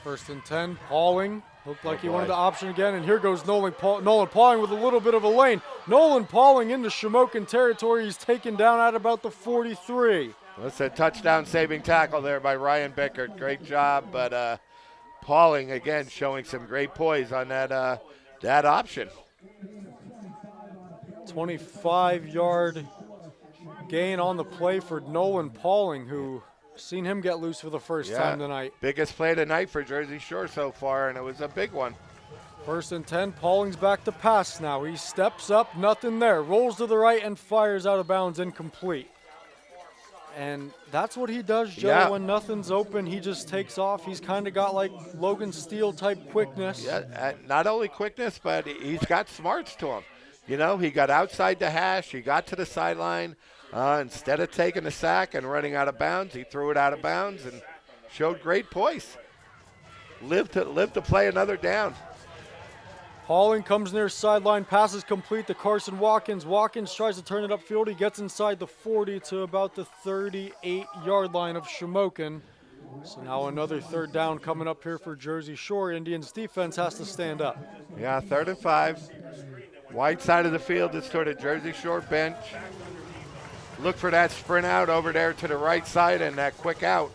1st and 10, Pauling. Looked like he wanted the option again, and here goes Nolan Pauling with a little bit of a lane. Nolan Pauling into Shamokin territory. He's taken down at about the 43. That's a touchdown saving tackle there by Ryan Bickert. Great job, but Pauling again showing some great poise on that option. 25-yard gain on the play for Nolan Pauling, who seen him get loose for the first time tonight. Biggest play tonight for Jersey Shore so far, and it was a big one. 1st and 10, Pauling's back to pass now. He steps up, nothing there. Rolls to the right and fires out of bounds, incomplete. And that's what he does, Joe, when nothing's open. He just takes off. He's kind of got like Logan Steele type quickness. Yeah, not only quickness, but he's got smarts to him. He got outside the hash. He got to the sideline. Instead of taking the sack and running out of bounds, he threw it out of bounds and showed great poise. Lived to play another down. Pauling comes near sideline, passes complete to Carson Watkins. Watkins tries to turn it upfield. He gets inside the 40 to about the 38-yard line of Shamokin. So now another 3rd down coming up here for Jersey Shore. Indians defense has to stand up. Yeah, 3rd and 5. Wide side of the field is toward the Jersey Shore bench. Look for that sprint out over there to the right side and that quick out.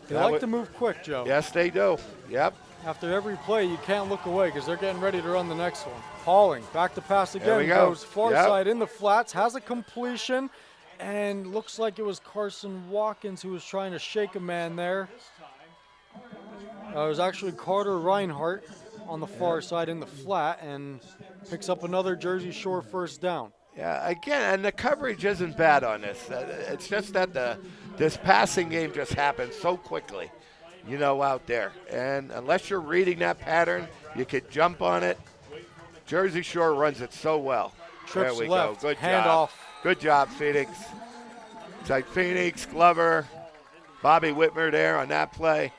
They like to move quick, Joe. Yes, they do. Yep. After every play, you can't look away because they're getting ready to run the next one. Pauling, back to pass again, goes far side in the flats, has a completion, And looks like it was Carson Watkins who was trying to shake a man there. It was actually Carter Reinhardt on the far side in the flat and picks up another Jersey Shore first down. Yeah, again, and the coverage isn't bad on this. It's just that this passing game just happens so quickly, out there. And unless you're reading that pattern, you could jump on it. Jersey Shore runs it so well. Trips there we left, go. Good handoff. job. Good job, Phoenix. It's like Phoenix, Glover, Bobby Whitmer there on that play.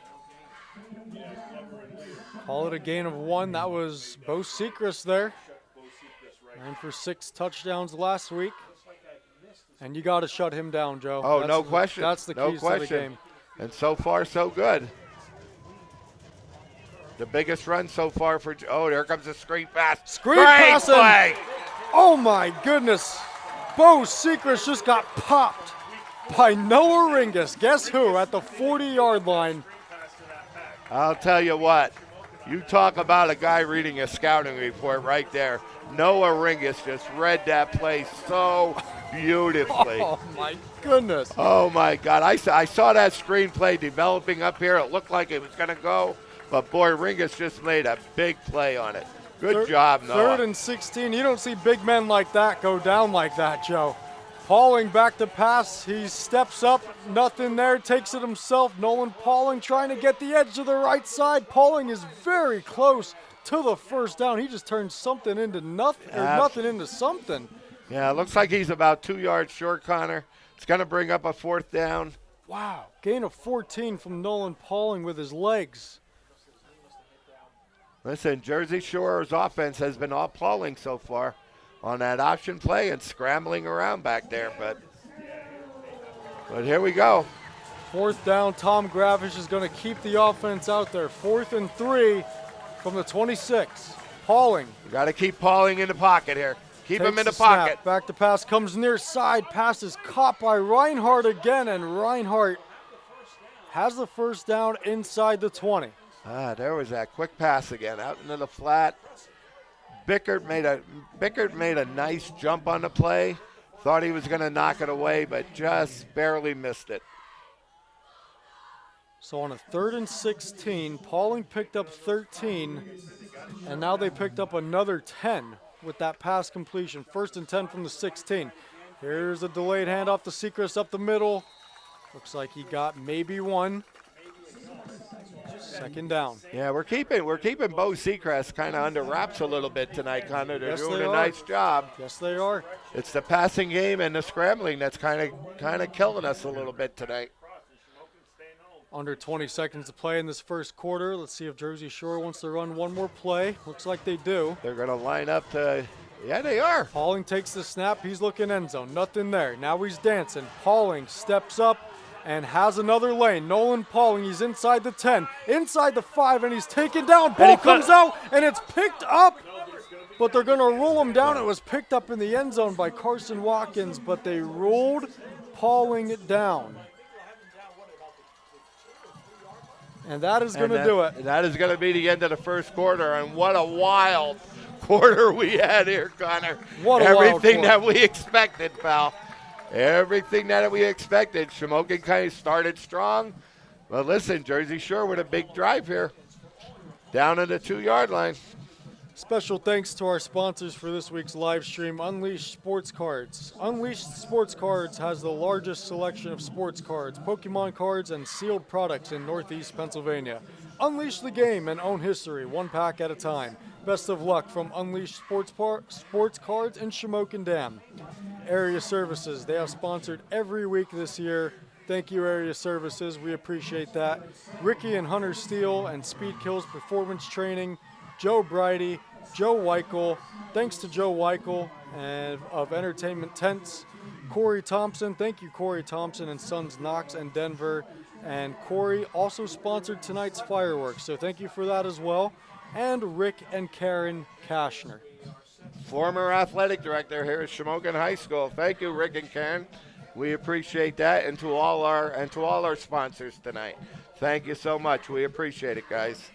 Call it a gain of 1. That was Bo Sechrist there. Ran for 6 touchdowns last week. And you got to shut him down, Joe. Oh, That's no question. That's the keys to the game. And so far, so good. The biggest run so far for – oh, there comes a screen pass. Screen Great pass. play. Oh, my goodness. Bo Sechrist just got popped by Noah Ringus. Guess who? At the 40-yard line. I'll tell you what. You talk about a guy reading a scouting report right there. Noah Ringus just read that play so beautifully. Oh, my goodness. Oh, my God. I saw that screenplay developing up here. It looked like it was going to go, but, boy, Ringus just made a big play on it. Good job, Noah. 3rd and 16. You don't see big men like that go down like that, Joe. Pauling back to pass. He steps up. Nothing there. Takes it himself. Nolan Pauling trying to get the edge to the right side. Pauling is very close to the first down. He just turned something into nothing, or nothing into something. Yeah, it looks like he's about 2 yards short, Connor. It's going to bring up a 4th down. Wow. Gain of 14 from Nolan Pauling with his legs. Listen, Jersey Shore's offense has been all Pauling so far on that option play and scrambling around back there. But here we go. 4th down. Tom Gravish is going to keep the offense out there. 4th and 3 from the 26. Pauling. You got to keep Pauling in the pocket here. Keep him in the snap. pocket. Back to pass. Comes near side. Pass is caught by Reinhardt again. And Reinhardt has the first down inside the 20. There was that quick pass again out into the flat. Bickert made a nice jump on the play. Thought he was going to knock it away, but just barely missed it. So on a 3rd and 16, Pauling picked up 13, and now they picked up another 10 with that pass completion. 1st and 10 from the 16. Here's a delayed handoff to Sechrist up the middle. Looks like he got maybe 1. 2nd down. Yeah, we're keeping Bo Sechrist kind of under wraps a little bit tonight, Connor. They're doing a nice job. Yes, they are. It's the passing game and the scrambling that's kind of killing us a little bit tonight. Under 20 seconds to play in this first quarter. Let's see if Jersey Shore wants to run one more play. Looks like they do. They're going to line up to – yeah, they are. Pauling takes the snap. He's looking end zone. Nothing there. Now he's dancing. Pauling steps up and has another lane. Nolan Pauling, he's inside the 10, inside the 5, and he's taken down. Ball comes out, and it's picked up, but they're going to rule him down. It was picked up in the end zone by Carson Watkins, but they ruled Pauling down. And that is going to do it. That is going to be the end of the first quarter, and what a wild quarter we had here, Connor. What a wild Everything quarter. that we expected, pal. Everything that we expected. Shamokin kind of started strong. But listen, Jersey Shore with a big drive here. Down at the 2-yard line. Special thanks to our sponsors for this week's live stream, Unleashed Sports Cards. Unleashed Sports Cards has the largest selection of sports cards, Pokemon cards, and sealed products in Northeast Pennsylvania. Unleash the game and own history, 1 pack at a time. Best of luck from Unleashed Sports Cards in Shamokin Dam. Area Services, they have sponsored every week this year. Thank you, Area Services. We appreciate that. Ricky and Hunter Steele and Speed Kills Performance Training, Joe Bridey, Joe Weichel. Thanks to Joe Weichel and of Entertainment Tents. Corey Thompson. Thank you, Corey Thompson and Sons Knox and Denver. And Corey also sponsored tonight's fireworks, so thank you for that as well. And Rick and Karen Kashner. Former athletic director here at Shamokin High School. Thank you, Rick and Karen. We appreciate that, and to all our sponsors tonight. Thank you so much. We appreciate it, guys.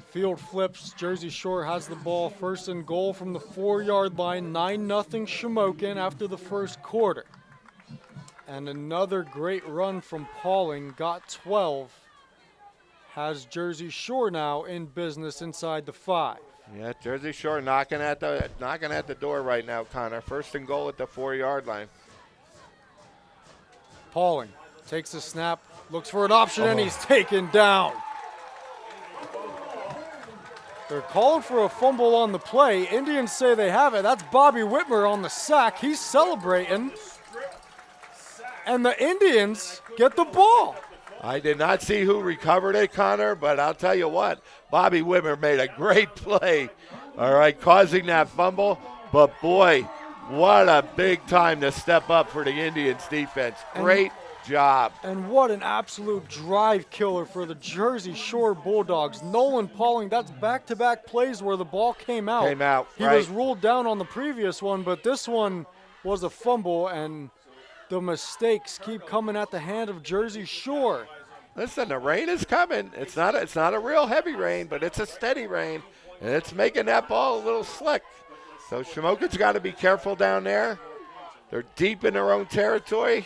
Field flips. Jersey Shore has the ball. 1st and goal from the 4-yard line. 9-0 Shamokin after the first quarter. And another great run from Pauling, got 12. Has Jersey Shore now in business inside the 5. Yeah, Jersey Shore knocking at the door right now, Connor. First and goal at the 4-yard line. Pauling takes a snap, looks for an option, and he's taken down. They're calling for a fumble on the play. Indians say they have it. That's Bobby Whitmer on the sack. He's celebrating. And the Indians get the ball. I did not see who recovered it, Connor, but I'll tell you what, Bobby Whitmer made a great play, all right, causing that fumble. But, boy, what a big time to step up for the Indians defense. Great job. And what an absolute drive killer for the Jersey Shore Bulldogs. Nolan Pauling, that's back-to-back plays where the ball came out. He was ruled down on the previous one, but this one was a fumble, and the mistakes keep coming at the hand of Jersey Shore. Listen, the rain is coming. It's not a real heavy rain, but it's a steady rain, and it's making that ball a little slick. So Shamokin's got to be careful down there. They're deep in their own territory.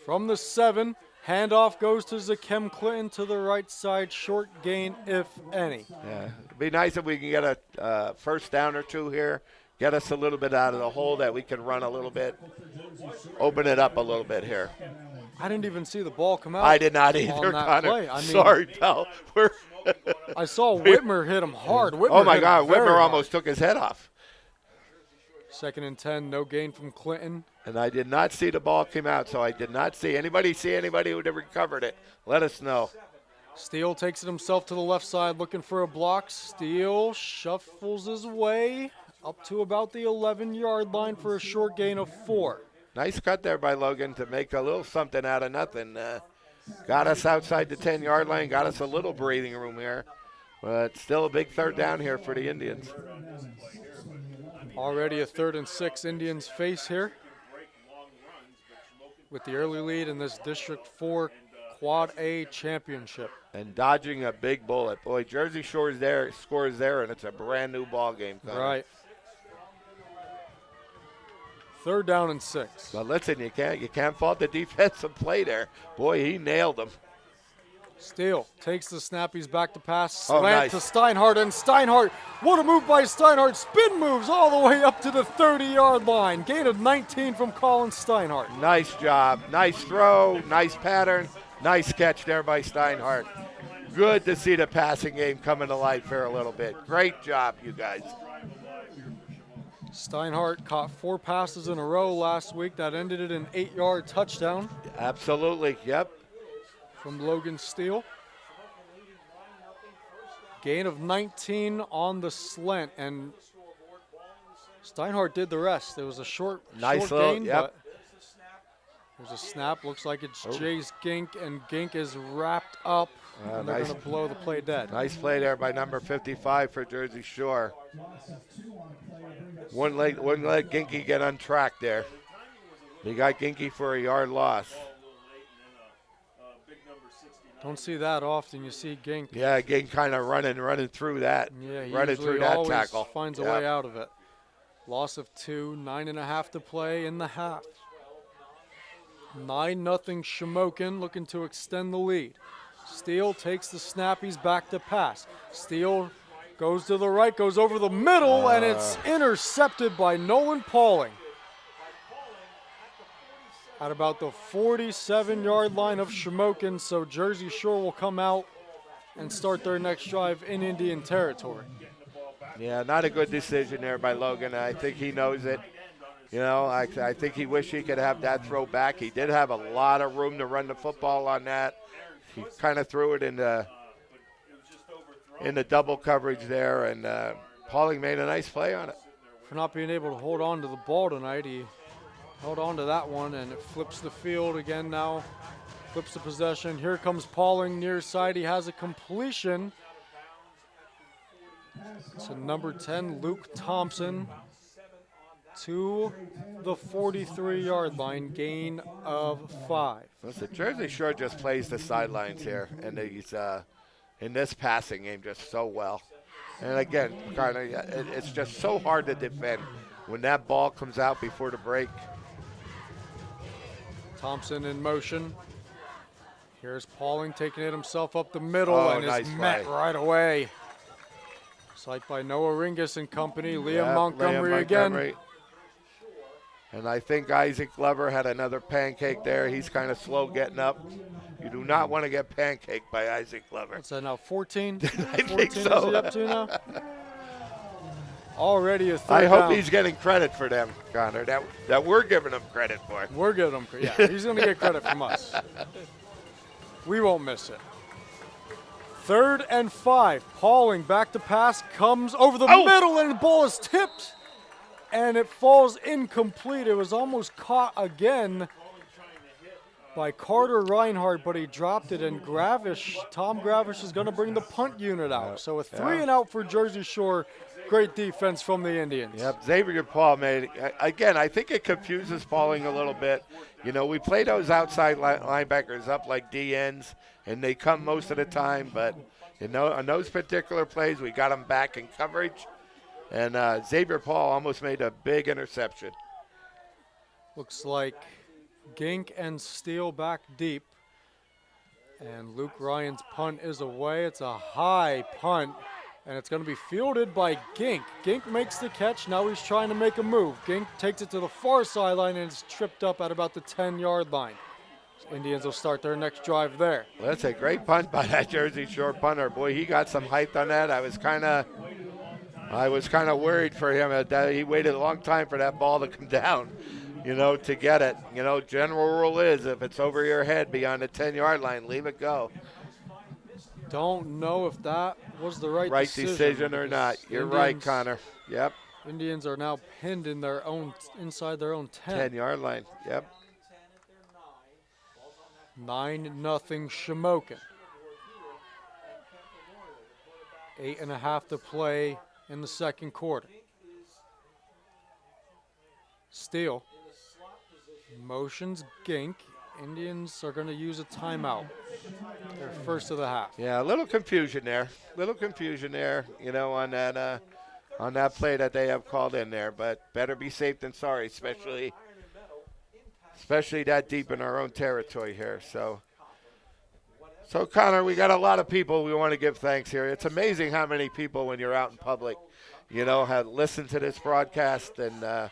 From the 7, handoff goes to Zakem Clinton to the right side. Short gain, if any. Yeah, it'd be nice if we can get a first down or two here. Get us a little bit out of the hole that we can run a little bit. Open it up a little bit here. I didn't even see the ball come out. I did not either, Connor. Sorry, pal. I saw Whitmer hit him hard. Oh, my God. Whitmer almost took his head off. 2nd and 10, no gain from Clinton. And I did not see the ball come out, so I did not see anybody who would have recovered it. Let us know. Steele takes it himself to the left side looking for a block. Steele shuffles his way up to about the 11-yard line for a short gain of 4. Nice cut there by Logan to make a little something out of nothing. Got us outside the 10-yard line, got us a little breathing room here. But still a big third down here for the Indians. Already a 3rd and 6 Indians face here with the early lead in this District 4 Quad A championship. And dodging a big bullet. Boy, Jersey Shore scores there, and it's a brand new ball game. Right. 3rd down and 6. But listen, you can't fault the defensive play there. Boy, he nailed them. Steele takes the snap. He's back to pass. Slant to Steinhardt. And Steinhardt, what a move by Steinhardt. Spin moves all the way up to the 30-yard line. Gain of 19 from Colin Steinhardt. Nice job. Nice throw. Nice pattern. Nice catch there by Steinhardt. Good to see the passing game coming to life here a little bit. Great job, you guys. Steinhardt caught 4 passes in a row last week. That ended in an 8-yard touchdown. Absolutely, yep. From Logan Steele. Gain of 19 on the slant, and Steinhardt did the rest. There was a short gain, but there's a snap. Looks like it's Jay's Gink, and Gink is wrapped up. And they're going to blow the play dead. Nice play there by number 55 for Jersey Shore. Wouldn't let Ginky get untracked there. He got Ginky for a yard loss. Don't see that often. You see Gink. Yeah, Gink kind of running through that. Yeah, he running through that tackle. Finds a way out of it. Loss of 2, 9.5 to play in the half. 9-0 Shamokin looking to extend the lead. Steele takes the snap. He's back to pass. Steele goes to the right, goes over the middle, and it's intercepted by Nolan Pauling. At about the 47-yard line of Shamokin, so Jersey Shore will come out and start their next drive in Indian territory. Yeah, not a good decision there by Logan. I think he knows it. You know, I think he wished he could have that throw back. He did have a lot of room to run the football on that. He kind of threw it in the double coverage there, and Pauling made a nice play on it. For not being able to hold on to the ball tonight, he held on to that one, and it flips the field again now. Flips the possession. Here comes Pauling near side. He has a completion to number 10, Luke Thompson, to the 43-yard line, gain of 5. Listen, Jersey Shore just plays the sidelines here, and he's in this passing game just so well. And again, it's just so hard to defend when that ball comes out before the break. Thompson in motion. Here's Pauling taking it himself up the middle and nice is met play. right away. Psyched by Noah Ringus and company. Liam Yep, Montgomery Liam again. Montgomery. And I think Isaac Glover had another pancake there. He's kind of slow getting up. You do not want to get pancaked by Isaac Glover. What's that now, 14? I 14 think so. Is he up to now? Already a third I hope down. he's getting credit for them, Connor, that we're giving him credit for. We're giving him credit. Yeah, he's going to get credit from us. We won't miss it. 3rd and 5. Pauling back to pass, comes over the middle, and the ball is tipped. And it falls incomplete. It was almost caught again by Carter Reinhardt, but he dropped it, and Tom Gravish is going to bring the punt unit out. So a 3 and out for Jersey Shore. Great defense from the Indians. Yep, Xavier Paul made it. Again, I think it confuses Pauling a little bit. You know, we play those outside linebackers up like DNs, and they come most of the time. But, you know, on those particular plays, we got them back in coverage. And Xavier Paul almost made a big interception. Looks like Gink and Steele back deep. And Luke Ryan's punt is away. It's a high punt. And it's going to be fielded by Gink. Gink makes the catch. Now he's trying to make a move. Gink takes it to the far sideline and is tripped up at about the 10-yard line. Indians will start their next drive there. Well, that's a great punt by that Jersey Shore punter. Boy, he got some height on that. I was kind of worried for him. He waited a long time for that ball to come down, you know, to get it. You know, general rule is if it's over your head beyond the 10-yard line, leave it go. Don't know if that was the right decision or not. You're right, Connor. Yep. Indians are now pinned in their own inside their own 10. 10-yard line. Yep. 9-0 Shamokin. 8.5 to play in the second quarter. Steele motions Gink. Indians are going to use a timeout. Their first of the half. Yeah, a little confusion there. You know, on that play that they have called in there. But better be safe than sorry, especially that deep in our own territory here. So Connor, we got a lot of people we want to give thanks here. It's amazing how many people, when you're out in public, you know, have listened to this broadcast and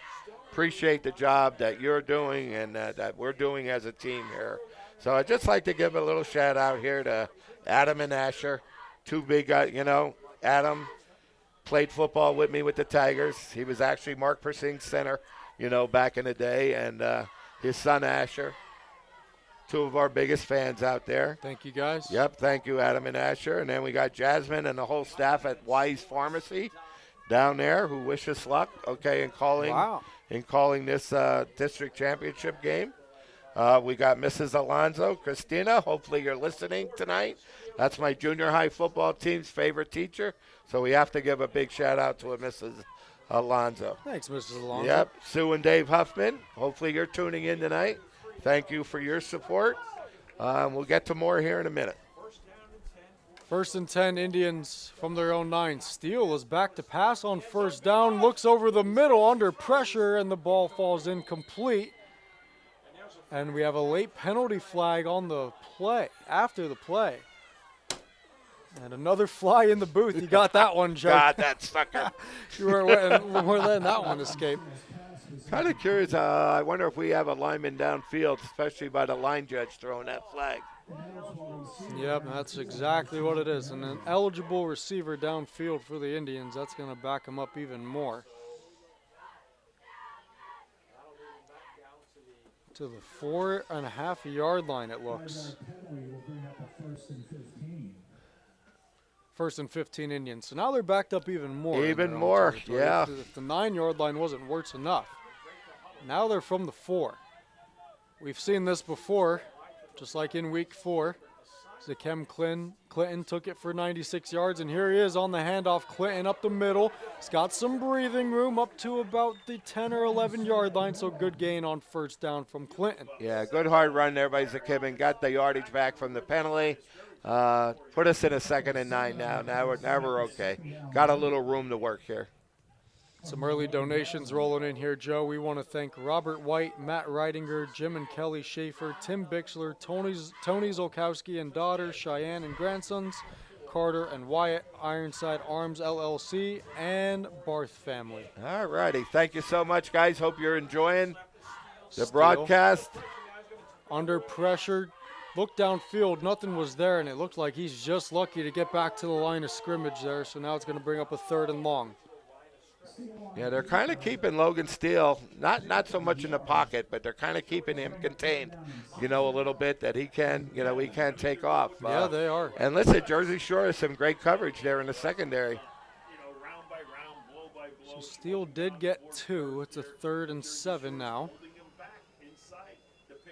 appreciate the job that you're doing and that we're doing as a team here. So I'd just like to give a little shout out here to Adam and Asher, two big guys. You know, Adam played football with me with the Tigers. He was actually Mark Persing's center, you know, back in the day, and his son Asher, two of our biggest fans out there. Thank you, guys. Yep, thank you, Adam and Asher. And then we got Jasmine and the whole staff at Wise Pharmacy down there who wish us luck, okay, in calling this district championship game. We got Mrs. Alonzo, Christina. Hopefully you're listening tonight. That's my junior high football team's favorite teacher. So we have to give a big shout out to Mrs. Alonzo. Thanks, Mrs. Alonzo. Yep, Sue and Dave Huffman. Hopefully you're tuning in tonight. Thank you for your support. We'll get to more here in a minute. 1st and 10, Indians from their own 9. Steele is back to pass on 1st down, looks over the middle under pressure, and the ball falls incomplete. And we have a late penalty flag on the play, after the play. And another fly in the booth. You got that one, Joe. God, that sucker. You weren't letting that one escape. Kind of curious. I wonder if we have a lineman downfield, especially by the line judge throwing that flag. Yep, that's exactly what it is. And an eligible receiver downfield for the Indians, that's going to back them up even more. To the 4.5-yard line, it looks. 1st and 15 Indians. So now they're backed up even more. Even more, yeah. If the 9-yard line wasn't worse enough. Now they're from the 4. We've seen this before, just like in week 4. Zakem Clinton took it for 96 yards, and here he is on the handoff. Clinton up the middle. He's got some breathing room up to about the 10 or 11-yard line, so good gain on 1st down from Clinton. Yeah, good hard run there by Zakem, got the yardage back from the penalty. Put us in a 2nd and 9 now. Now we're okay. Got a little room to work here. Some early donations rolling in here, Joe. We want to thank Robert White, Matt Reidinger, Jim and Kelly Schaefer, Tim Bixler, Tony Zolkowski and daughter, Cheyenne and grandsons, Carter and Wyatt, Ironside Arms LLC, and Barth family. All righty. Thank you so much, guys. Hope you're enjoying the Steele. broadcast. Under pressure, looked downfield, nothing was there, and it looked like he's just lucky to get back to the line of scrimmage there, so now it's going to bring up a 3rd and long. Yeah, they're kind of keeping Logan Steele, not so much in the pocket, but they're kind of keeping him contained, a little bit that he can take off. Yeah, they are. And listen, Jersey Shore has some great coverage there in the secondary. So Steele did get 2. It's a 3rd and 7 now.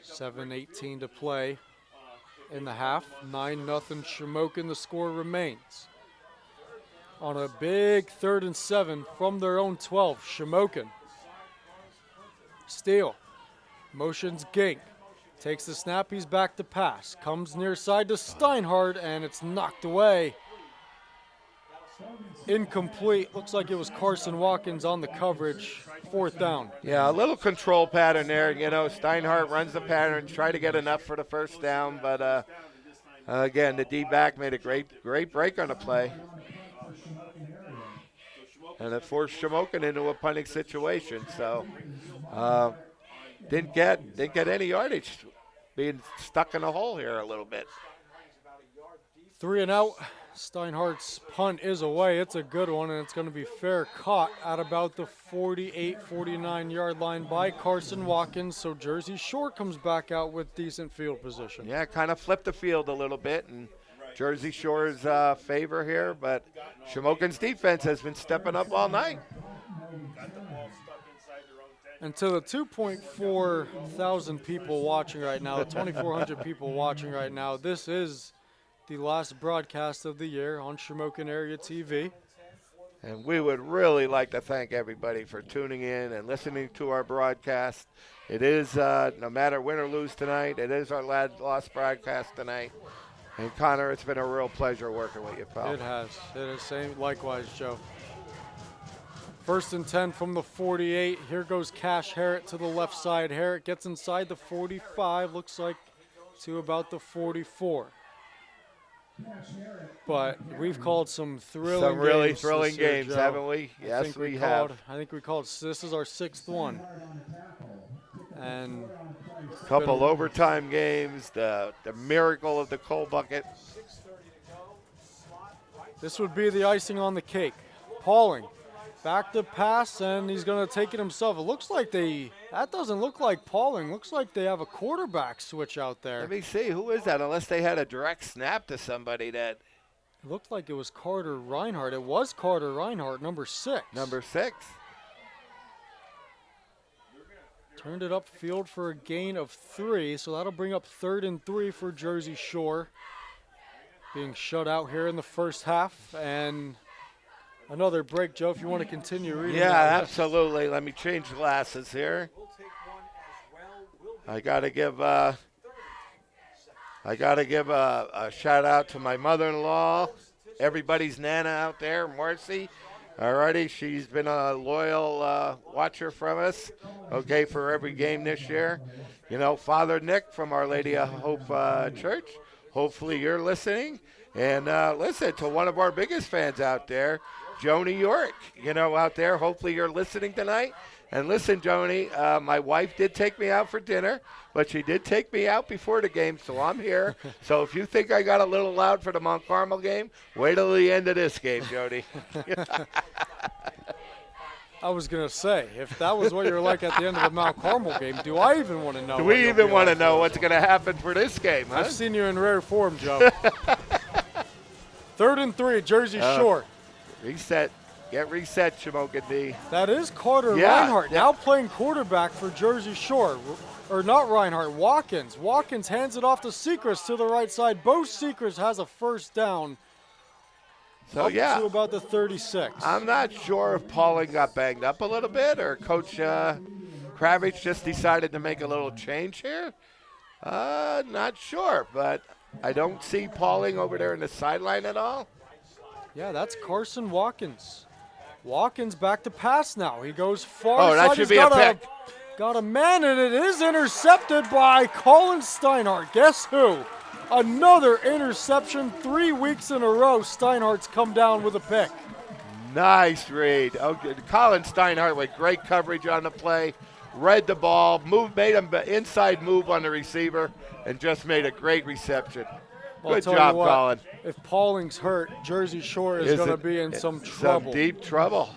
7:18 to play in the half. 9-0 Shamokin. The score remains. On a big 3rd and 7 from their own 12, Shamokin. Steele motions Gink. Takes the snap, he's back to pass. Comes near side to Steinhardt, and it's knocked away. Incomplete. Looks like it was Carson Watkins on the coverage. 4th down. Yeah, a little control pattern there. Steinhardt runs the pattern, try to get enough for the 1st down, but again, the D-back made a great break on the play. And it forced Shamokin into a punting situation. So didn't get any yardage, being stuck in a hole here a little bit. 3 and out. Steinhardt's punt is away. It's a good one, and it's going to be fair caught at about the 48, 49-yard line by Carson Watkins. So Jersey Shore comes back out with decent field position. Yeah, kind of flipped the field a little bit, and Jersey Shore's favor here, but Shamokin's defense has been stepping up all night. And to the 2.4 thousand people watching right now, the 2,400 people watching right now, this is the last broadcast of the year on Shamokin Area TV. And we would really like to thank everybody for tuning in and listening to our broadcast. It is, no matter win or lose tonight, it is our last broadcast tonight. And Connor, it's been a real pleasure working with you, pal. It has. It is. Same. Likewise, Joe. 1st and 10 from the 48. Here goes Cash Harrett to the left side. Harrett gets inside the 45. Looks like to about the 44. But we've called some thrilling really games thrilling this year, games, Joe. haven't we? Yes, we have. I think we called. This is our 6th one. And couple overtime games, the miracle of the coal bucket. This would be the icing on the cake. Pauling back to pass, and he's going to take it himself. It looks like that doesn't look like Pauling. Looks like they have a quarterback switch out there. Let me see, who is that? Unless they had a direct snap to somebody that. It looked like it was Carter Reinhardt. It was Carter Reinhardt, number 6. Number 6. Turned it upfield for a gain of 3, so that'll bring up 3rd and 3 for Jersey Shore. Being shut out here in the first half, and another break, Joe, if you want to continue reading. Yeah, absolutely. Let me change glasses here. I gotta give a shout out to my mother-in-law, everybody's Nana out there, Marcy. Alrighty, she's been a loyal watcher from us, okay, for every game this year. Father Nick from Our Lady of Hope Church, hopefully you're listening. And listen to one of our biggest fans out there, Joni York, out there. Hopefully you're listening tonight. And listen, Joni, my wife did take me out for dinner, but she did take me out before the game, so I'm here. So if you think I got a little loud for the Mount Carmel game, wait till the end of this game, Joni. I was going to say, if that was what you're like at the end of the Mount Carmel game, do I even want to know? Do we even want to know what's going to happen for this game, huh? I've seen you in rare form, Joe. 3rd and 3, Jersey Shore. Reset. Get reset, Shamokin D. That is Carter Reinhardt, now playing quarterback for Jersey Shore. Or not Reinhardt, Watkins. Watkins hands it off to Sechrist to the right side. Bo Sechrist has a 1st down. So, to about the 36. I'm not sure if Pauling got banged up a little bit or Coach Kravitz just decided to make a little change here. Not sure, but I don't see Pauling over there in the sideline at all. Yeah, that's Carson Watkins. Watkins back to pass now. He goes far. Oh, that side. should He's be a pick. Got a man, and it is intercepted by Colin Steinhardt. Guess who? Another interception 3 weeks in a row. Steinhardt's come down with a pick. Nice read. Okay, Colin Steinhardt with great coverage on the play. Read the ball, made him inside move on the receiver, and just made a great reception. Well, Good job, what, Colin. If Pauling's hurt, Jersey Shore is going to be in some trouble. Some deep trouble.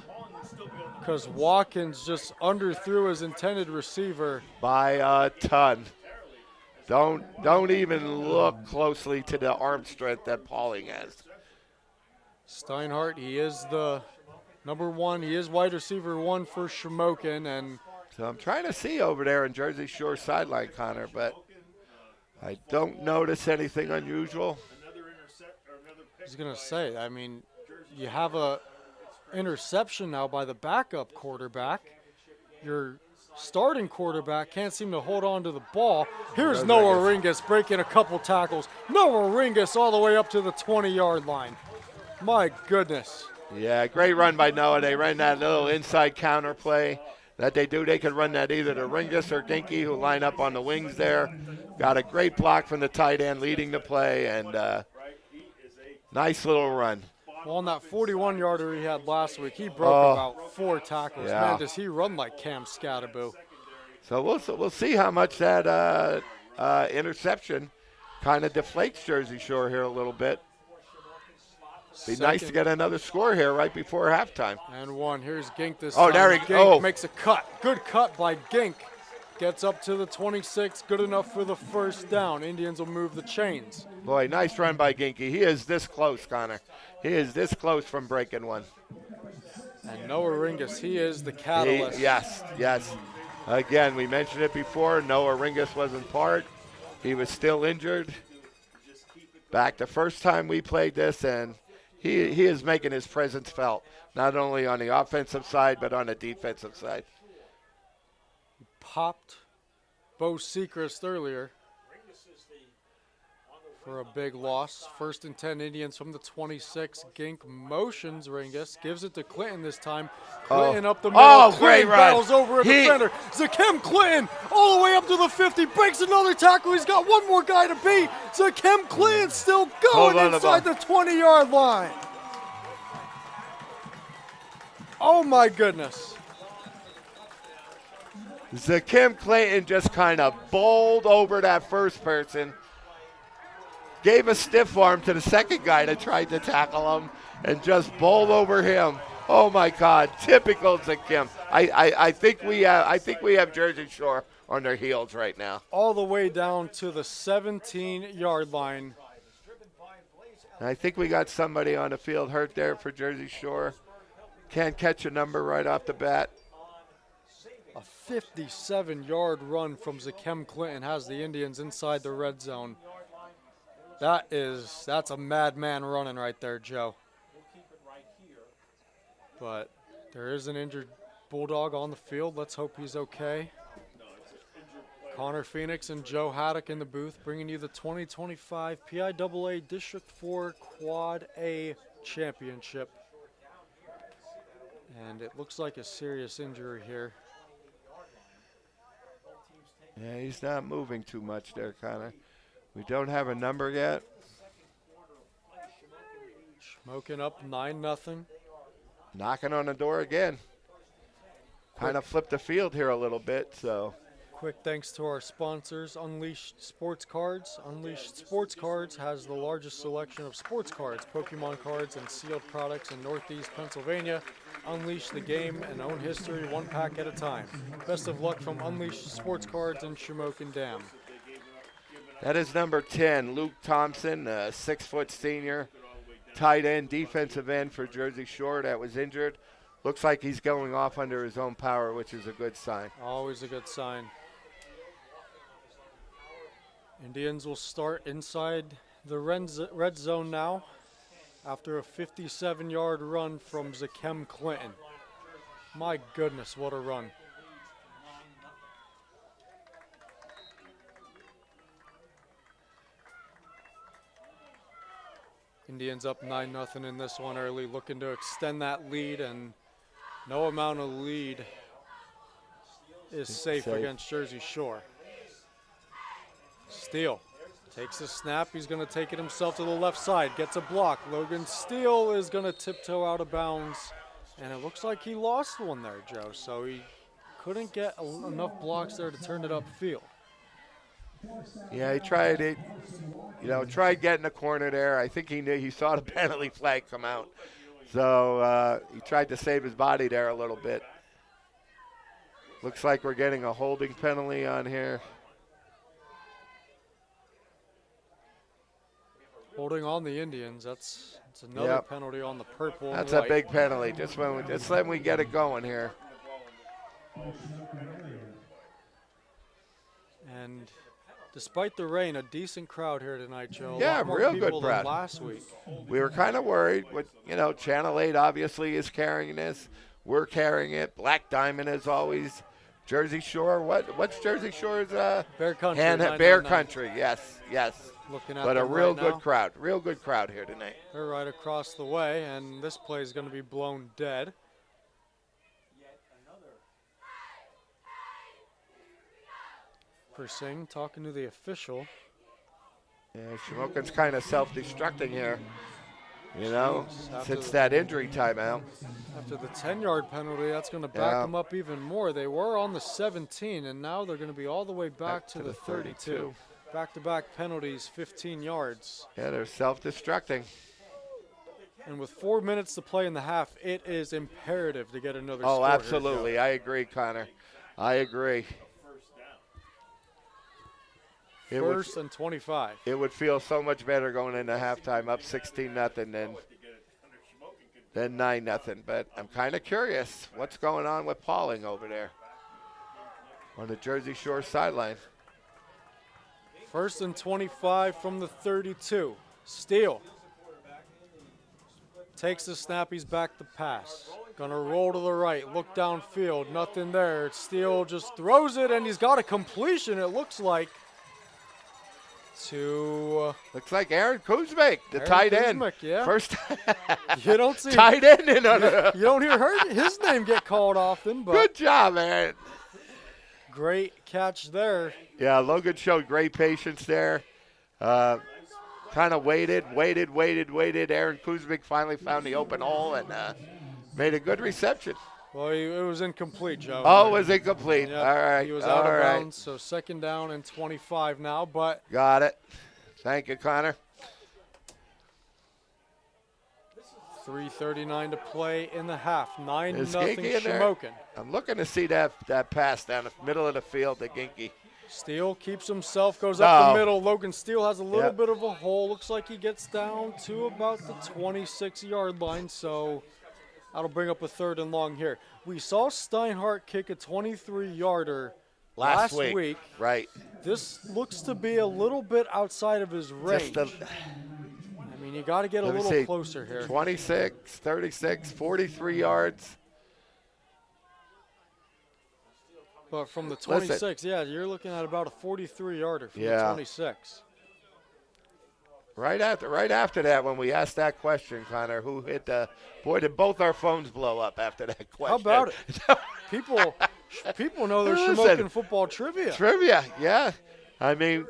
Because Watkins just underthrew his intended receiver. By a ton. Don't even look closely to the arm strength that Pauling has. Steinhardt, he is the number one. He is wide receiver 1 for Shamokin. And so I'm trying to see over there in Jersey Shore sideline, Connor, but I don't notice anything unusual. I was going to say, I mean, you have a interception now by the backup quarterback. Your starting quarterback can't seem to hold on to the ball. Here's Noah Ringus breaking a couple tackles. Noah Ringus all the way up to the 20-yard line. My goodness. Yeah, great run by Noah. They ran that little inside counter play that they do. They could run that either to Ringus or Dinky, who line up on the wings there. Got a great block from the tight end leading the play, and nice little run. Well, on that 41-yarder he had last week, he broke about 4 tackles. Yeah. Man, does he run like Cam Scattaboo. So we'll see how much that interception kind of deflates Jersey Shore here a little bit. Be nice to get another score here right before halftime. And 1. Here's Gink this time. time. There he Gink makes a cut. Good cut by Gink. Gets up to the 26. Good enough for the first down. Indians will move the chains. Boy, nice run by Ginky. He is this close, Connor. He is this close from breaking one. And Noah Ringus, he is the catalyst. Yes. Again, we mentioned it before. Noah Ringus wasn't part. He was still injured. Back the first time we played this, and he is making his presence felt, not only on the offensive side, but on the defensive side. Popped Bo Sechrist earlier for a big loss. 1st and 10 Indians from the 26. Gink motions Ringus, gives it to Clinton this time. Clinton up the middle. Oh, Clinton great battles run. over a defender. Zakem Clinton all the way up to the 50. Breaks another tackle. He's got one more guy to beat. Zakem Clinton still going inside the 20-yard line. Oh, my goodness. Zakem Clayton just kind of bowled over that first person, gave a stiff arm to the second guy that tried to tackle him, and just bowled over him. Oh my God, typical Zakem. I think we have Jersey Shore on their heels right now. All the way down to the 17-yard line. And I think we got somebody on the field hurt there for Jersey Shore. Can't catch a number right off the bat. A 57-yard run from Zakem Clinton has the Indians inside the red zone. That's a madman running right there, Joe. But there is an injured Bulldog on the field. Let's hope he's okay. Connor Phoenix and Joe Haddock in the booth, bringing you the 2025 PIAA District 4 Quad A Championship. And it looks like a serious injury here. Yeah, he's not moving too much there, Connor. We don't have a number yet. Shamokin up 9-0. Knocking on the door again. Kind of flipped the field here a little bit, so. Quick thanks to our sponsors, Unleashed Sports Cards. Unleashed Sports Cards has the largest selection of sports cards, Pokemon cards, and sealed products in Northeast Pennsylvania. Unleash the game and own history 1 pack at a time. Best of luck from Unleashed Sports Cards and Shamokin Dam. That is number 10, Luke Thompson, a 6-foot senior, tight end, defensive end for Jersey Shore that was injured. Looks like he's going off under his own power, which is a good sign. Always a good sign. Indians will start inside the red zone now after a 57-yard run from Zakem Clinton. My goodness, what a run. Indians up 9-0 in this one early, looking to extend that lead and No amount of lead is safe against Jersey Shore. Steele takes a snap. He's going to take it himself to the left side. Gets a block. Logan Steele is going to tiptoe out of bounds. And it looks like he lost one there, Joe. So he couldn't get enough blocks there to turn it upfield. Yeah, he tried it. Tried getting the corner there. I think he saw the penalty flag come out. So he tried to save his body there a little bit. Looks like we're getting a holding penalty on here. Holding on the Indians. That's another penalty on the purple. That's and a big penalty. Just when we get it going here. And despite the rain, a decent crowd here tonight, Joe. Yeah, a lot more real people good crowd. than last week. We were kind of worried, but Channel 8 obviously is carrying this. We're carrying it. Black Diamond is always. Jersey Shore. What's Jersey Shore's? Bear Country. Bear Country. Yes. Looking at But a them real right good now. crowd. Real good crowd here tonight. They're right across the way, and this play is going to be blown dead. Persing talking to the official. Yeah, Shamokin's kind of self-destructing here. After Since that injury timeout. After the 10-yard penalty, that's going to back them up even more. They were on the 17, and now they're going to be all the way back to the 32. Back-to-back penalties, 15 yards. Yeah, they're self-destructing. And with 4 minutes to play in the half, it is imperative to get another score. Oh, absolutely. Here, I agree, Connor. I agree. First and 25. It would feel so much better going into halftime up 16-0 than 9-0. But I'm kind of curious what's going on with Pauling over there on the Jersey Shore sideline. First and 25 from the 32. Steele takes the snap. He's back to pass. Gonna roll to the right. Look downfield. Nothing there. Steele just throws it, and he's got a completion, it looks like. Looks like Aaron Kuzmic, the tight end. Yeah. First you don't see tight end in you don't hear his name get called often, but good job, Aaron. Great catch there. Yeah, Logan showed great patience there. Kind of waited. Aaron Kuzmic finally found the open hole and made a good reception. Well, it was incomplete, Joe. Oh, it was incomplete. Yep. All right. He was out of bounds, so second down and 25 now. But got it. Thank you, Connor. 3:39 to play in the half. 9-0 Ginky Shamokin. I'm looking to see that pass down the middle of the field to Ginky. Steele keeps himself, goes up the middle. Logan Steele has a little bit of a hole. Looks like he gets down to about the 26-yard line, so that'll bring up a third and long here. We saw Steinhardt kick a 23-yarder last week. Right. This looks to be a little bit outside of his range. I mean, you got to get a little closer here. 26, 36, 43 yards. But from the 26, you're looking at about a 43-yarder from the 26. Right after that, when we asked that question, Connor, who hit the – boy, did both our phones blow up after that question. How about it? People know their Shamokin football trivia. Trivia, yeah. I mean,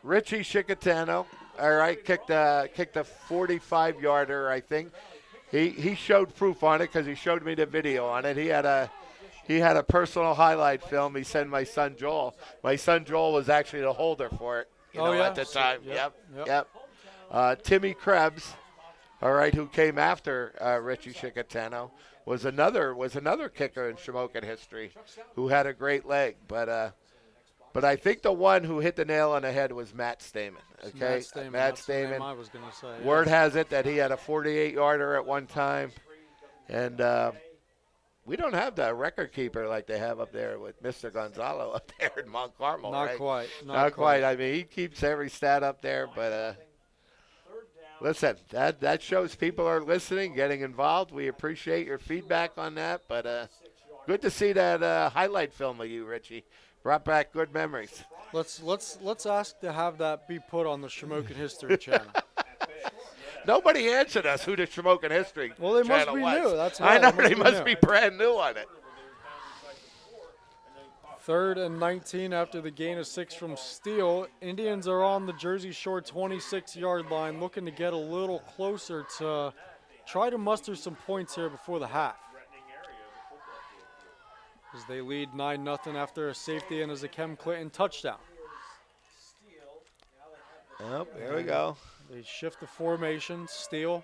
Richie Shikatano, all right, kicked a 45-yarder, I think. He showed proof on it because he showed me the video on it. He had a personal highlight film. He sent my son Joel. My son Joel was actually the holder for it. At the time. Yep. Timmy Krebs, all right, who came after Richie Shikatano, was another kicker in Shamokin history who had a great leg. But I think the one who hit the nail on the head was Matt Stamen. Okay, Matt Stamen. I was gonna say. Word has it that he had a 48-yarder at one time, and we don't have that record keeper like they have up there with Mr. Gonzalo up there in Mount Carmel, Not right? quite. Not quite. I mean, he keeps every stat up there, but listen, that shows people are listening, getting involved. We appreciate your feedback on that, but good to see that highlight film of you, Richie. Brought back good memories. Let's ask to have that be put on the Shamokin History channel. nobody answered us who the Shamokin History Well, they must channel be was. new. That's why I know they they must must be be brand new on it. 3rd and 19 after the gain of 6 from Steele. Indians are on the Jersey Shore 26-yard line, looking to get a little closer to try to muster some points here before the half. As they lead 9-0 after a safety and a Zakem Clinton touchdown. Oh, there we go. They shift the formation. Steele.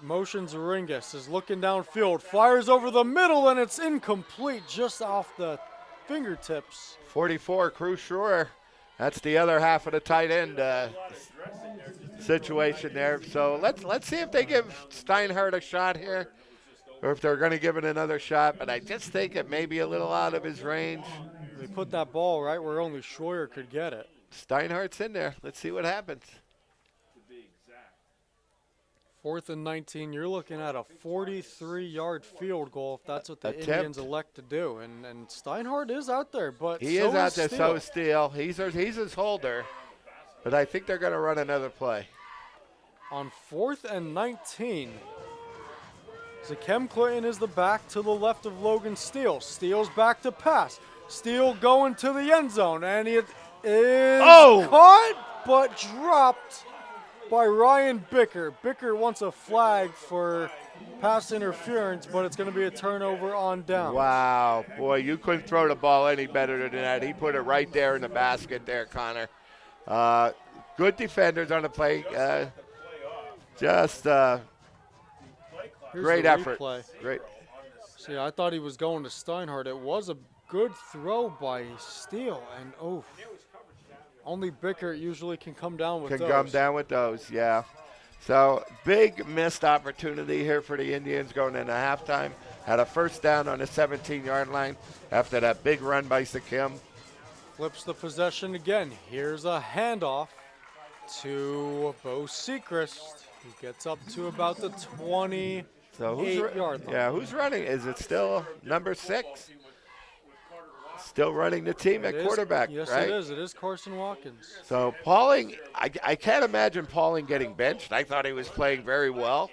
Motions Ringus is looking downfield, fires over the middle, and it's incomplete just off the fingertips. 44, Cruz Shore. That's the other half of the tight end situation there. So let's see if they give Steinhardt a shot here, or if they're going to give it another shot. But I just think it may be a little out of his range. They put that ball right where only Schroyer could get it. Steinhardt's in there. Let's see what happens. 4th and 19, you're looking at a 43-yard field goal if that's what the Attempt. Indians elect to do. And Steinhardt is out there, but He so is out there, Steele. so is Steele. He's his holder. But I think they're going to run another play. On 4th and 19, Zakem Clinton is the back to the left of Logan Steele. Steele's back to pass. Steele going to the end zone, and it is caught but dropped by Ryan Bicker. Bicker wants a flag for pass interference, but it's going to be a turnover on down. Wow, boy, you couldn't throw the ball any better than that. He put it right there in the basket there, Connor. Good defenders on the play. Great effort. Great. See, I thought he was going to Steinhardt. It was a good throw by Steele, and only Bicker usually can come down with those. Can come down with those, yeah. So big missed opportunity here for the Indians going into halftime. Had a first down on the 17-yard line after that big run by Zakem. Flips the possession again. Here's a handoff to Bo Sechrist. He gets up to about the 28-yard line. Yeah, who's running? Is it still number 6? Still running the team at quarterback, yes, right? Yes, it is. It is Carson Watkins. So Pauling, I can't imagine Pauling getting benched. I thought he was playing very well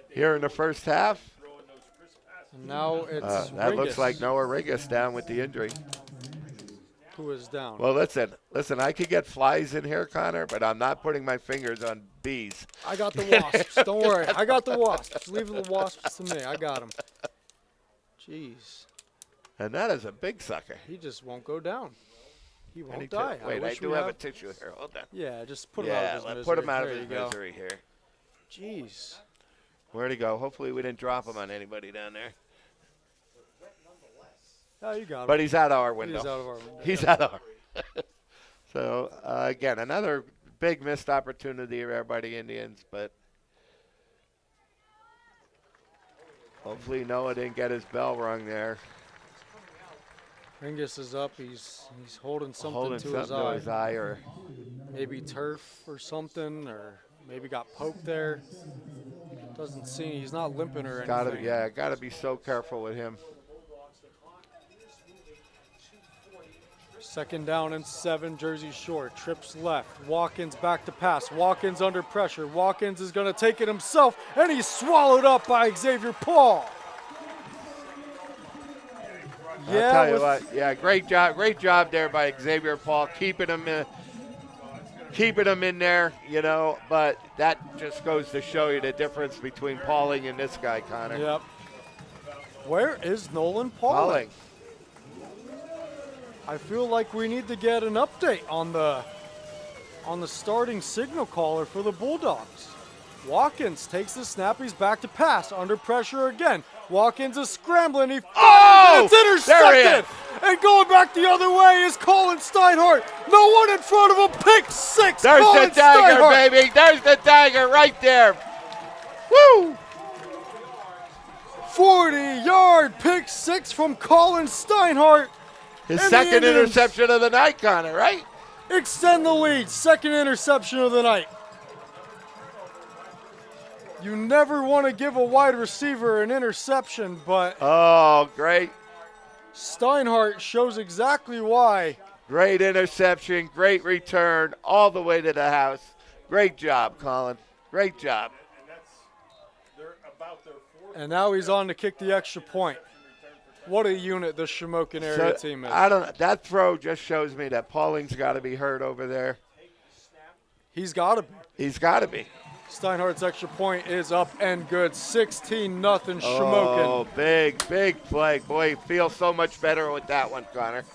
here in the first half. And now it's that Ringus. looks like Noah Ringus down with the injury. Who is down? Well, listen, I could get flies in here, Connor, but I'm not putting my fingers on bees. I got the wasps. Don't worry. I got the wasps. Leave the wasps to me. I got them. Jeez. And that is a big sucker. He just won't go down. He won't die. Wait, I do have a tissue here. Hold on. Yeah, just put him out of his misery. Put him out of there his misery here. Jeez. Where'd he go? Hopefully we didn't drop him on anybody down there. Oh, you got him. But he's out of our window. He's out of our window. He's out of our So, again, another big missed opportunity here by the Indians, but hopefully Noah didn't get his bell rung there. Ringus is up. He's holding something to his eye. Or maybe turf or something, or maybe got poked there. Doesn't seem he's not limping or anything. Gotta be so careful with him. 2nd down and 7, Jersey Shore. Trips left. Watkins back to pass. Watkins under pressure. Watkins is going to take it himself, and he's swallowed up by Xavier Paul. I'll tell you what. Yeah, great job there by Xavier Paul, keeping him in there, but that just goes to show you the difference between Pauling and this guy, Connor. Yep. Where is Nolan Pauling? I feel like we need to get an update on the starting signal caller for the Bulldogs. Watkins takes the snap. He's back to pass. Under pressure again. Watkins is scrambling. He fires. It's intercepted. And going back the other way is Colin Steinhardt. No one in front of him. Pick 6. There's Colin the dagger, Steinhardt. baby. There's the dagger right there. Woo! 40-yard pick 6 from Colin Steinhardt. His second interception of the night, Connor, right? Extend the lead. 2nd interception of the night. You never want to give a wide receiver an interception, but oh, great. Steinhardt shows exactly why Great interception, great return, all the way to the house. Great job, Colin. Great job. And now he's on to kick the extra point. What a unit this Shamokin area team is. That throw just shows me that Pauling's got to be hurt over there. He's got to be. He's got to be. Steinhardt's extra point is up and good. 16-0 Shamokin. Oh, big play. Boy, you feel so much better with that one, Connor.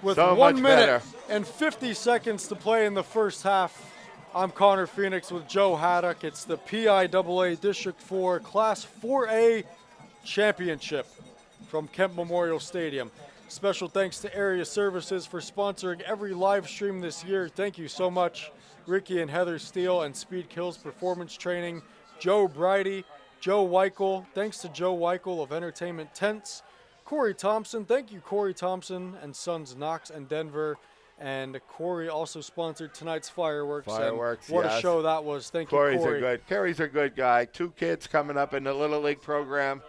With so 1 much minute better. and 50 seconds to play in the first half, I'm Connor Phoenix with Joe Haddock. It's the PIAA District 4 Class 4A Championship from Kemp Memorial Stadium. Special thanks to Area Services for sponsoring every live stream this year. Thank you so much. Ricky and Heather Steele and Speed Kills Performance Training, Joe Bridey, Joe Weichel. Thanks to Joe Weichel of Entertainment Tents. Corey Thompson, thank you Corey Thompson and Sons Knox and Denver. And Corey also sponsored tonight's fireworks. Fireworks, and what yes. a show that was. Thank you, Corey. Corey's a good guy. 2 kids coming up in the Little League program.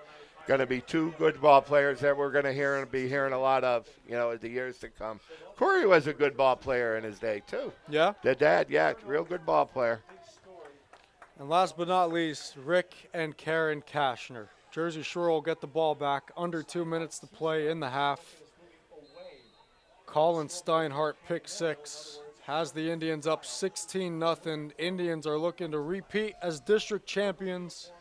Going to be 2 good ball players that we're going to be hearing a lot of, in the years to come. Corey was a good ball player in his day, too. Yeah? The dad, yeah, real good ball player. And last but not least, Rick and Karen Kashner. Jersey Shore will get the ball back. Under 2 minutes to play in the half. Colin Steinhardt, pick 6, has the Indians up 16-0. Indians are looking to repeat as district champions.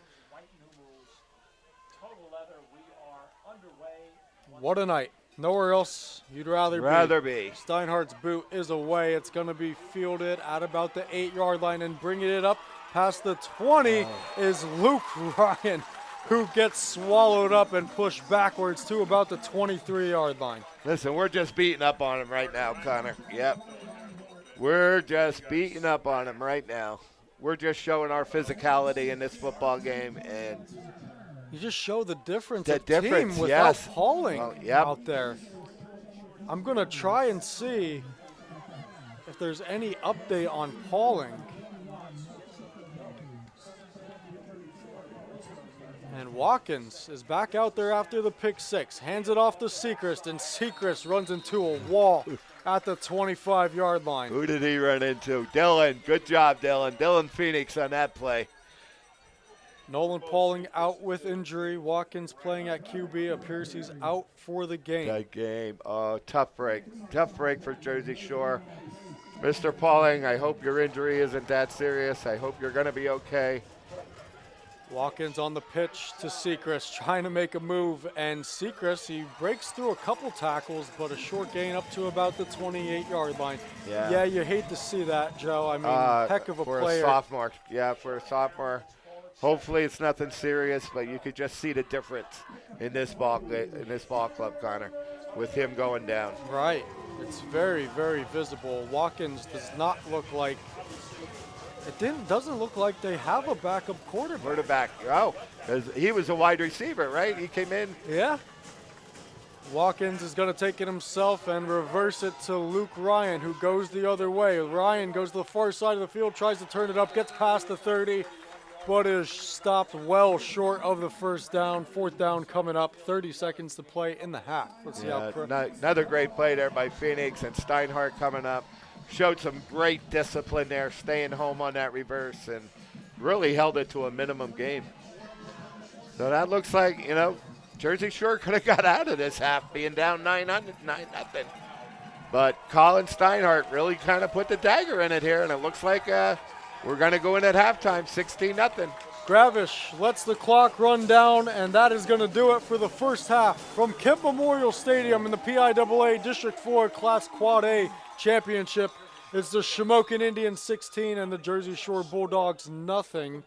What a night. Nowhere else you'd rather be. Steinhardt's boot is away. It's going to be fielded at about the 8-yard line, and bringing it up past the 20 is Luke Ryan, who gets swallowed up and pushed backwards to about the 23-yard line. Listen, we're just beating up on him right now, Connor. Yep. We're just beating up on him right now. We're just showing our physicality in this football game, and you just show the difference the of difference, team without yes. Pauling Yep. out there. I'm going to try and see if there's any update on Pauling. And Watkins is back out there after the pick 6. Hands it off to Sechrist, and Sechrist runs into a wall at the 25-yard line. Who did he run into? Dylan. Good job, Dylan. Dylan Phoenix on that play. Nolan Pauling out with injury. Watkins playing at QB. Appears he's out for the game. That game. Oh, tough break. Tough break for Jersey Shore. Mr. Pauling, I hope your injury isn't that serious. I hope you're going to be okay. Watkins on the pitch to Sechrist, trying to make a move, and Sechrist, he breaks through a couple tackles, but a short gain up to about the 28-yard line. Yeah, you hate to see that, Joe. I mean, heck of a for player. For a sophomore. Yeah, for a sophomore. Hopefully it's nothing serious, but you could just see the difference in this ball club, Connor, with him going down. Right. It's very, very visible. Watkins does not look like doesn't look like they have a backup quarterback. Oh, 'cause he was a wide receiver, right? He came in. Yeah. Watkins is going to take it himself and reverse it to Luke Ryan, who goes the other way. Ryan goes to the far side of the field, tries to turn it up, gets past the 30, but is stopped well short of the first down. 4th down coming up, 30 seconds to play in the half. Let's see how another great play there by Phoenix, and Steinhardt coming up. Showed some great discipline there, staying home on that reverse, and really held it to a minimum game. So that looks like, Jersey Shore could have got out of this half being down 9-0. But Colin Steinhardt really kind of put the dagger in it here, and it looks like we're going to go in at halftime, 16-0. Gravish lets the clock run down, and that is going to do it for the first half. From Kemp Memorial Stadium in the PIAA District 4 Class Quad A Championship, it's the Shamokin Indians 16 and the Jersey Shore Bulldogs nothing.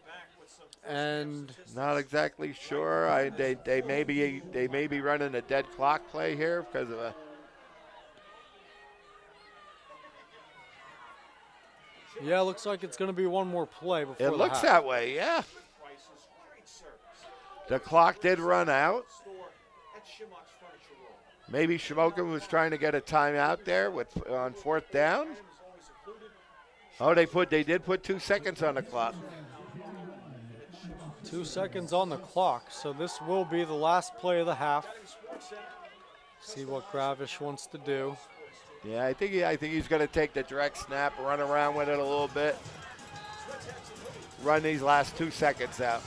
And not exactly sure. They may be running a dead clock play here because of a. Yeah, looks like it's going to be one more play before it looks half. That way, yeah. The clock did run out. Maybe Shamokin was trying to get a timeout there on 4th down. Oh, they did put 2 seconds on the clock. 2 seconds on the clock, so this will be the last play of the half. See what Gravish wants to do. Yeah, I think he's going to take the direct snap, run around with it a little bit, run these last 2 seconds out.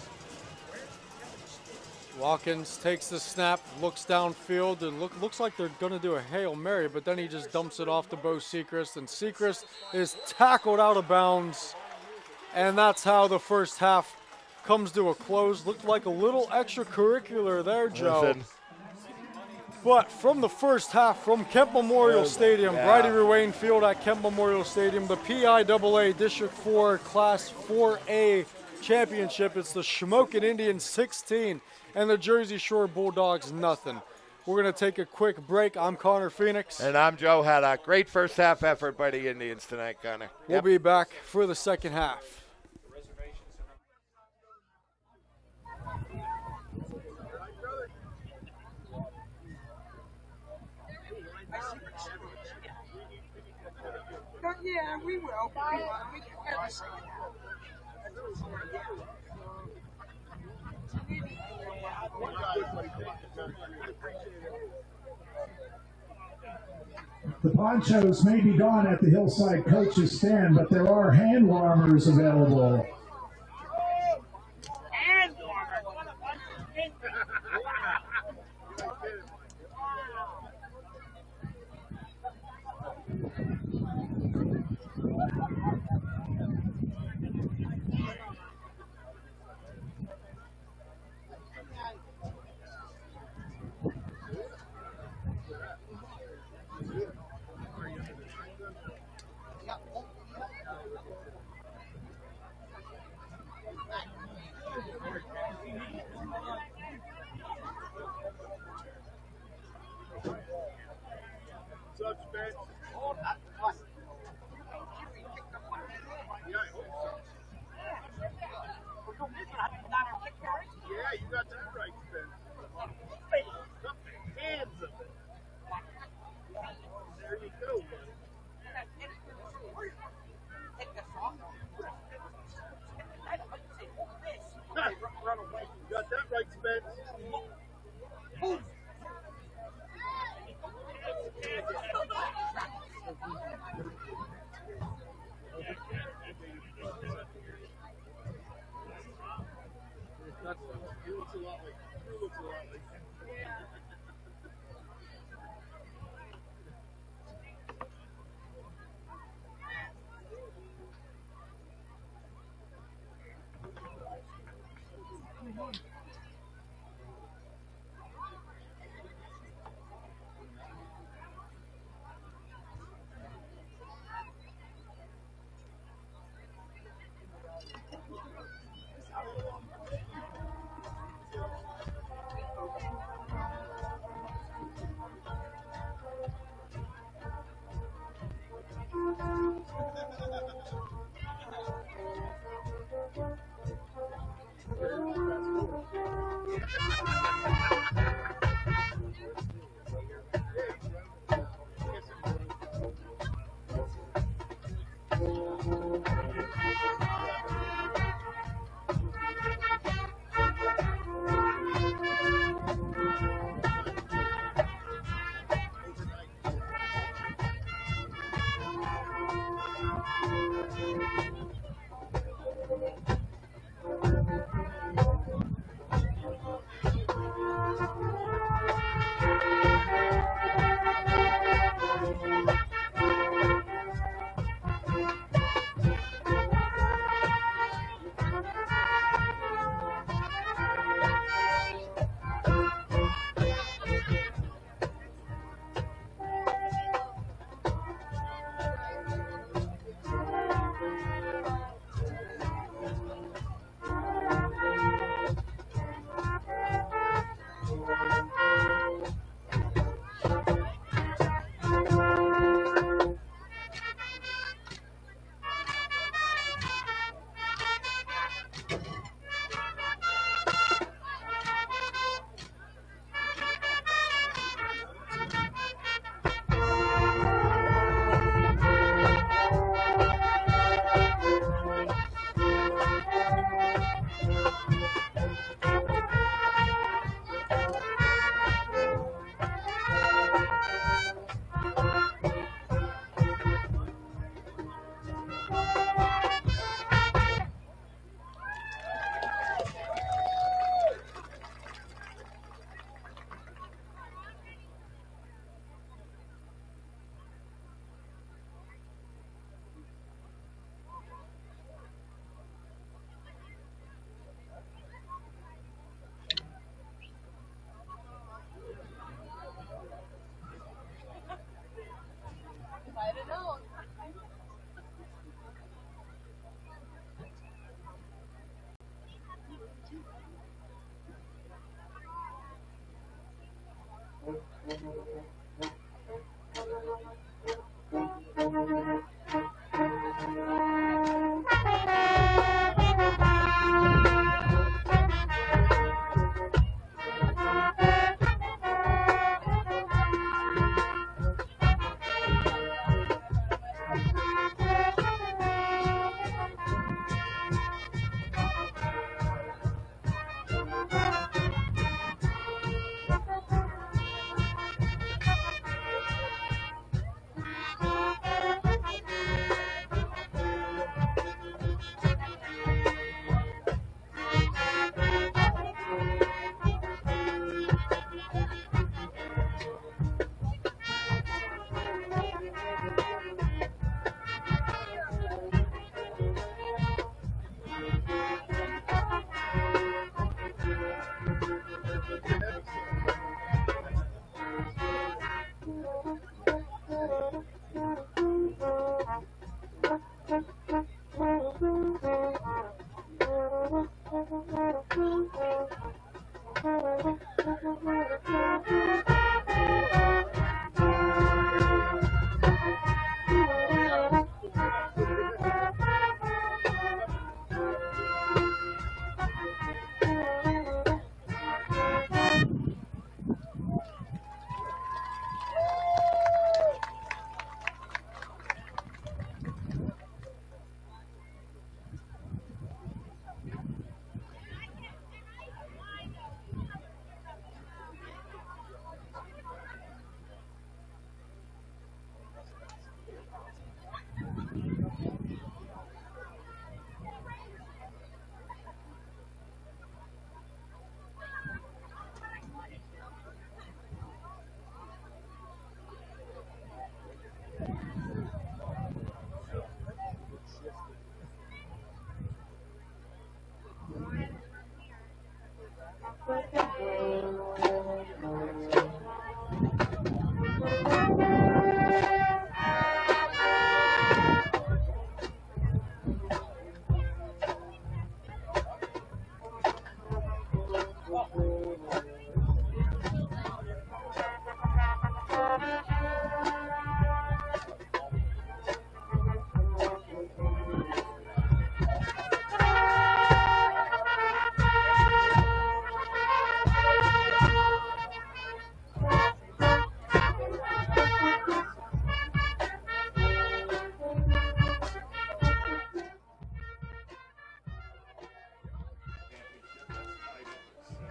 Watkins takes the snap, looks downfield, and looks like they're going to do a Hail Mary, but then he just dumps it off to Bo Sechrist, and Sechrist is tackled out of bounds, and that's how the first half comes to a close. Looked like a little extracurricular there, Joe. Listen. But from the first half, from Kemp Memorial Stadium, yeah. Bridie Ruane Field at Kemp Memorial Stadium, the PIAA District 4 Class 4A Championship, it's the Shamokin Indians 16 and the Jersey Shore Bulldogs nothing. We're going to take a quick break. I'm Connor Phoenix. And I'm Joe Haddock. Great first half effort by the Indians tonight, Connor. We'll be back for the second half. Yeah, we will. We can have a second. The ponchos may be gone at the Hillside coaches stand, but there are hand warmers available. And water. What's up, Spence? Yeah, I hope so. Yeah, you got that right, Spence. Up the hands of it. There you go, buddy. You got that right, Spence. He looks a lot like.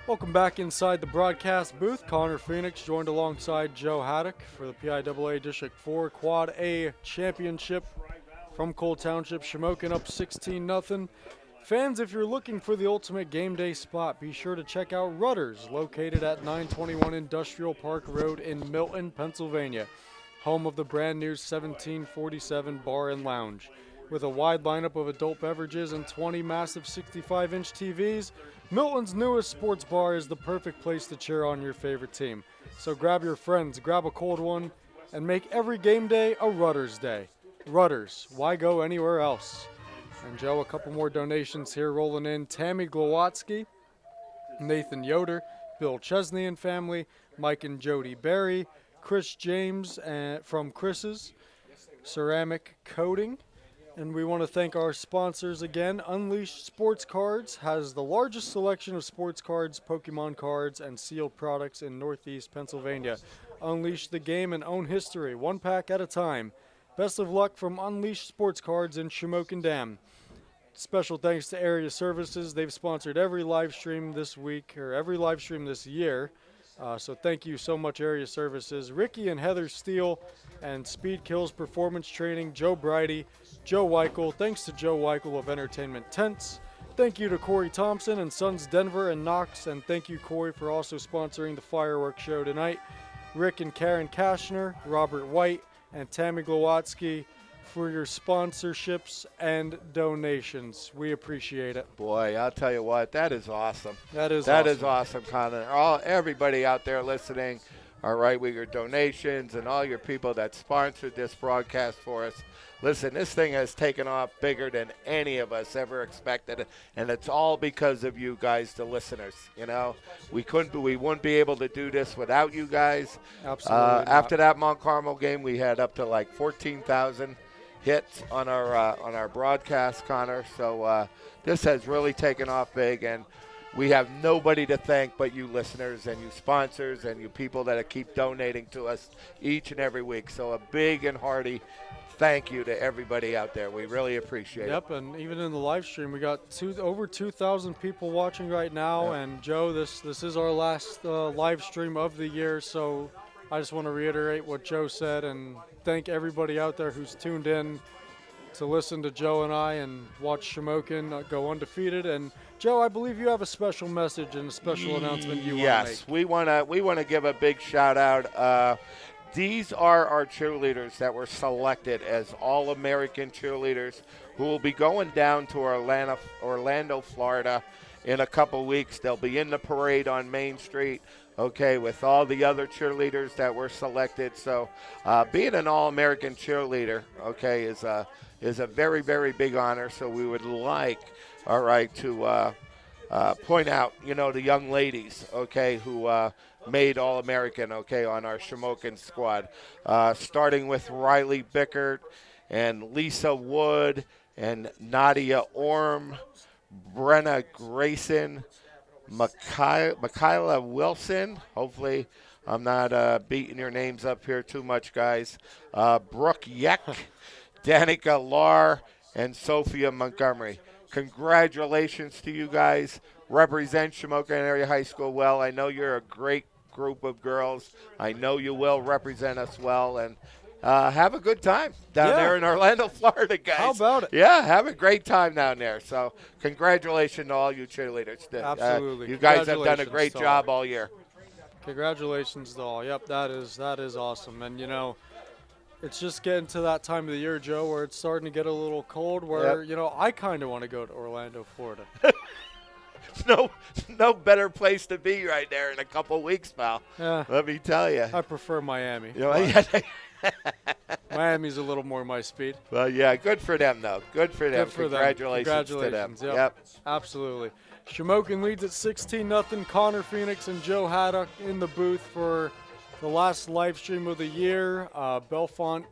Welcome back inside the broadcast booth. Connor Phoenix joined alongside Joe Haddock for the PIAA District 4 Quad A Championship from Cole Township. Shamokin up 16-0. Fans, if you're looking for the ultimate game day spot, be sure to check out Rutter's, located at 921 Industrial Park Road in Milton, Pennsylvania, home of the brand new 1747 Bar and Lounge. With a wide lineup of adult beverages and 20 massive 65-inch TVs, Milton's newest sports bar is the perfect place to cheer on your favorite team. So grab your friends, grab a cold one, and make every game day a Rutter's day. Rutter's, why go anywhere else? And Joe, a couple more donations here rolling in. Tammy Glowatsky, Nathan Yoder, Bill Chesney and family, Mike and Jody Berry, Chris James from Chris's, Ceramic Coating. And we want to thank our sponsors again. Unleashed Sports Cards has the largest selection of sports cards, Pokemon cards, and sealed products in Northeast Pennsylvania. Unleash the game and own history, one pack at a time. Best of luck from Unleashed Sports Cards in Shamokin Dam. Special thanks to Area Services. They've sponsored every live stream this week, or every live stream this year. So thank you so much, Area Services. Ricky and Heather Steele and Speed Kills Performance Training, Joe Bridey, Joe Weichel. Thanks to Joe Weichel of Entertainment Tents. Thank you to Corey Thompson and Sons Denver and Knox. And thank you, Corey, for also sponsoring the fireworks show tonight. Rick and Karen Kashner, Robert White, and Tammy Glowatsky for your sponsorships and donations. We appreciate it. Boy, I'll tell you what, that is awesome. That is awesome, Connor. Everybody out there listening, all right, with your donations and all your people that sponsored this broadcast for us. Listen, this thing has taken off bigger than any of us ever expected, and it's all because of you guys, the listeners. You know, we wouldn't be able to do this without you guys. Absolutely. After that Mount Carmel game, we had up to like 14,000 hits on our broadcast, Connor. So this has really taken off big, and we have nobody to thank but you listeners and you sponsors and you people that keep donating to us each and every week. So a big and hearty thank you to everybody out there. We really appreciate it. Yep, and even in the live stream, we got over 2,000 people watching right now. Yep. And Joe, this is our last live stream of the year, so I just want to reiterate what Joe said and thank everybody out there who's tuned in to listen to Joe and I and watch Shamokin go undefeated. And Joe, I believe you have a special message and a special announcement you want to make. Yes, we want to give a big shout out. These are our cheerleaders that were selected as All-American cheerleaders who will be going down to Orlando, Florida in a couple weeks. They'll be in the parade on Main Street, okay, with all the other cheerleaders that were selected. So being an All-American cheerleader, okay, is a very, very big honor. So we would like, all right, point out, the young ladies, okay, who made All-American, okay, on our Shamokin squad, starting with Riley Bickert and Lisa Wood and Nadia Orm, Brenna Grayson, Michaela Wilson. Hopefully, I'm not beating your names up here too much, guys. Brooke Yeck, Danica Lar, and Sophia Montgomery. Congratulations to you guys. Represent Shamokin Area High School well. I know you're a great group of girls. I know you will represent us well. And have a good time down there in Orlando, Florida, guys. How about it? Yeah, have a great time down there. So congratulations to all you cheerleaders. Absolutely. You guys have done a great job all year. Congratulations to all. Yep, that is awesome. And, it's just getting to that time of the year, Joe, where it's starting to get a little cold, where, I kind of want to go to Orlando, Florida. No better place to be right there in a couple weeks, pal. Yeah. Let me tell you. I prefer Miami. Miami's a little more my speed. Well, yeah, good for them, though. Good for them. Congratulations to them. Yep. Absolutely. Shamokin leads at 16-0. Connor Phoenix and Joe Haddock in the booth for the last live stream of the year. Belfont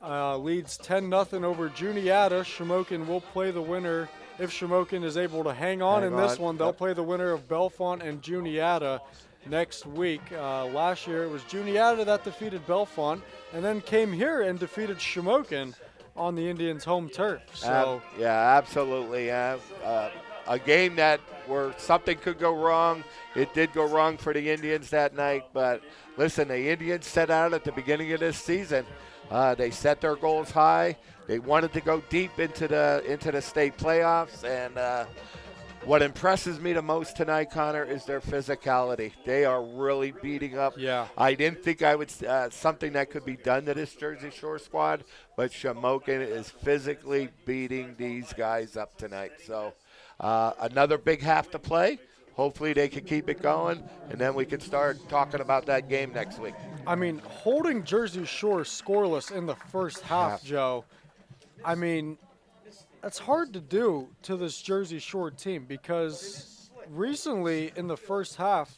leads 10-0 over Juniata. Shamokin will play the winner. If Shamokin is able to hang on in this one, they'll play the winner of Belfont and Juniata next week. Last year it was Juniata that defeated Belfont and then came here and defeated Shamokin on the Indians' home turf. So yeah, absolutely. A game where something could go wrong. It did go wrong for the Indians that night, but listen, the Indians set out at the beginning of this season. They set their goals high. They wanted to go deep into the state playoffs, and what impresses me the most tonight, Connor, is their physicality. They are really beating up. Yeah. I didn't think I would something that could be done to this Jersey Shore squad, but Shamokin is physically beating these guys up tonight. So another big half to play. Hopefully they can keep it going, and then we can start talking about that game next week. I mean, holding Jersey Shore scoreless in the first half, Joe, I mean, that's hard to do to this Jersey Shore team because recently in the first half,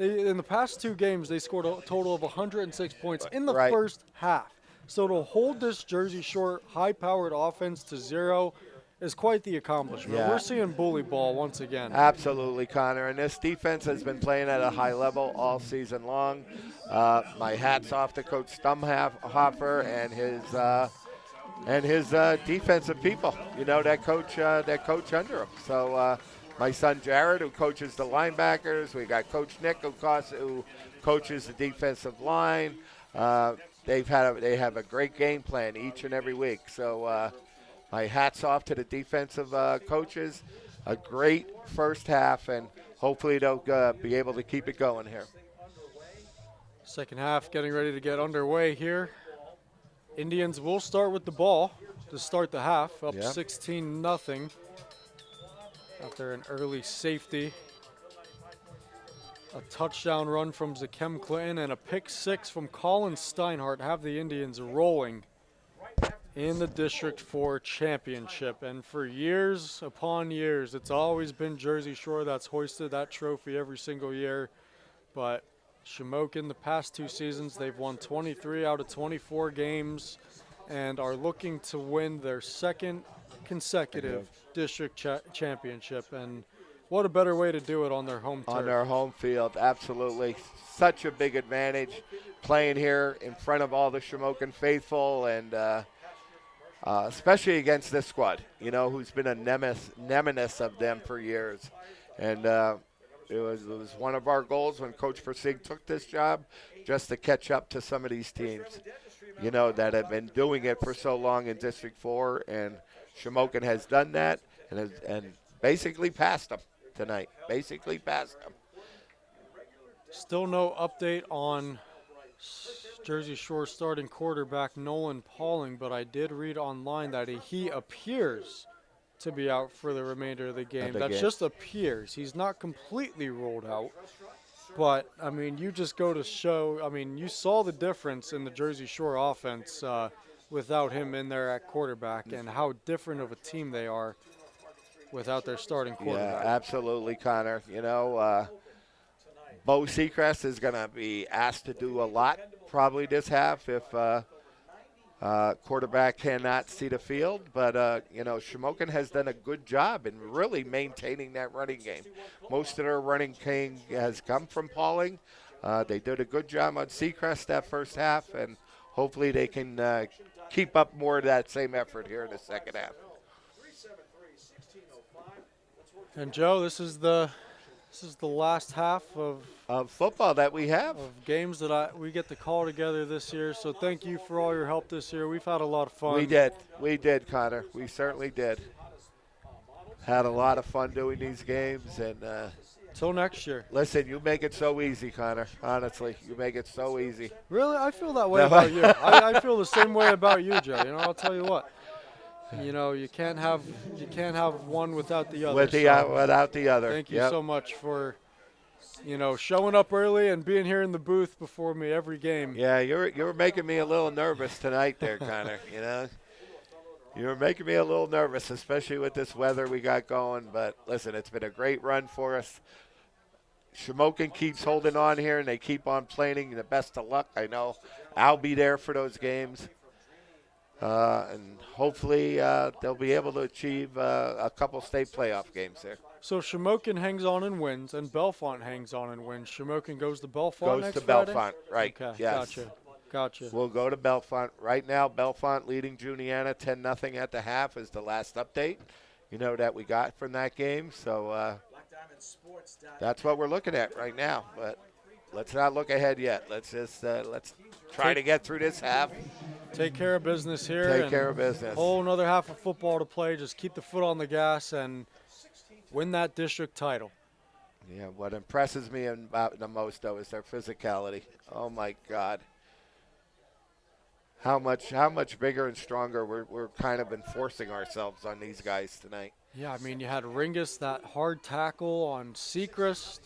in the past two games, they scored a total of 106 points in the first half. So to hold this Jersey Shore high-powered offense to 0 is quite the accomplishment. Yeah. We're seeing bully ball once again. Absolutely, Connor. And this defense has been playing at a high level all season long. My hat's off to Coach Stumhofer and his defensive people. That coach under him. So my son Jared, who coaches the linebackers. We got Coach Nick, who coaches the defensive line. They have a great game plan each and every week. So. My hat's off to the defensive coaches. A great first half, and hopefully they'll be able to keep it going here. Second half getting ready to get underway here. Indians will start with the ball to start the half, up 16-0 after an early safety. A touchdown run from Zakem Clinton and a pick six from Colin Steinhardt have the Indians rolling in the District 4 championship. And for years upon years, it's always been Jersey Shore that's hoisted that trophy every single year. But Shamokin, the past two seasons, they've won 23 out of 24 games and are looking to win their second consecutive district championship. And what a better way to do it on their home turf. On their home field, absolutely. Such a big advantage playing here in front of all the Shamokin faithful, and especially against this squad, who's been a nemesis of them for years. And it was one of our goals when Coach Persig took this job, just to catch up to some of these teams, that have been doing it for so long in District 4. And Shamokin has done that and basically passed them tonight. Basically passed them. Still no update on Jersey Shore starting quarterback Nolan Pauling, but I did read online that he appears to be out for the remainder of the game. Just appears. He's not completely ruled out. But, I mean, you just go to show, you saw the difference in the Jersey Shore offense without him in there at quarterback and how different of a team they are. without their starting quarterback. Yeah, absolutely, Connor. Bo Seacrest is going to be asked to do a lot probably this half if quarterback cannot see the field. But, Shamokin has done a good job in really maintaining that running game. Most of their running game has come from Pauling. They did a good job on Seacrest that first half, and hopefully they can keep up more of that same effort here in the second half. And Joe, this is the last half of football that we have. Of games that we get to call together this year. So thank you for all your help this year. We've had a lot of fun. We did, Connor. We certainly did. Had a lot of fun doing these games, and till next year. Listen, you make it so easy, Connor. Honestly, you make it so easy. Really, I feel that way about you. I feel the same way about you, Joe. I'll tell you what. You can't have one without the other. Without the other. Thank you so much for, showing up early and being here in the booth before me every game. Yeah, you're making me a little nervous tonight there, Connor. You're making me a little nervous, especially with this weather we got going. But listen, it's been a great run for us. Shamokin keeps holding on here, and they keep on playing. The best of luck. I know I'll be there for those games. And hopefully they'll be able to achieve a couple state playoff games there. So Shamokin hangs on and wins, and Bellefonte hangs on and wins. Shamokin goes to Bellefonte next Friday? Bellefonte, right. Okay, yes. Gotcha. We'll go to Bellefonte. Right now, Bellefonte leading Juniana 10-0 at the half is the last update, that we got from that game. So that's what we're looking at right now. But let's not look ahead yet. Let's just let's try to get through this half. Take care of business here. Take care of business. Whole another half of football to play. Just keep the foot on the gas and win that district title. Yeah, what impresses me about the most, though, is their physicality. Oh, my God. How much bigger and stronger we're kind of enforcing ourselves on these guys tonight. Yeah, you had Ringus, that hard tackle on Seacrest.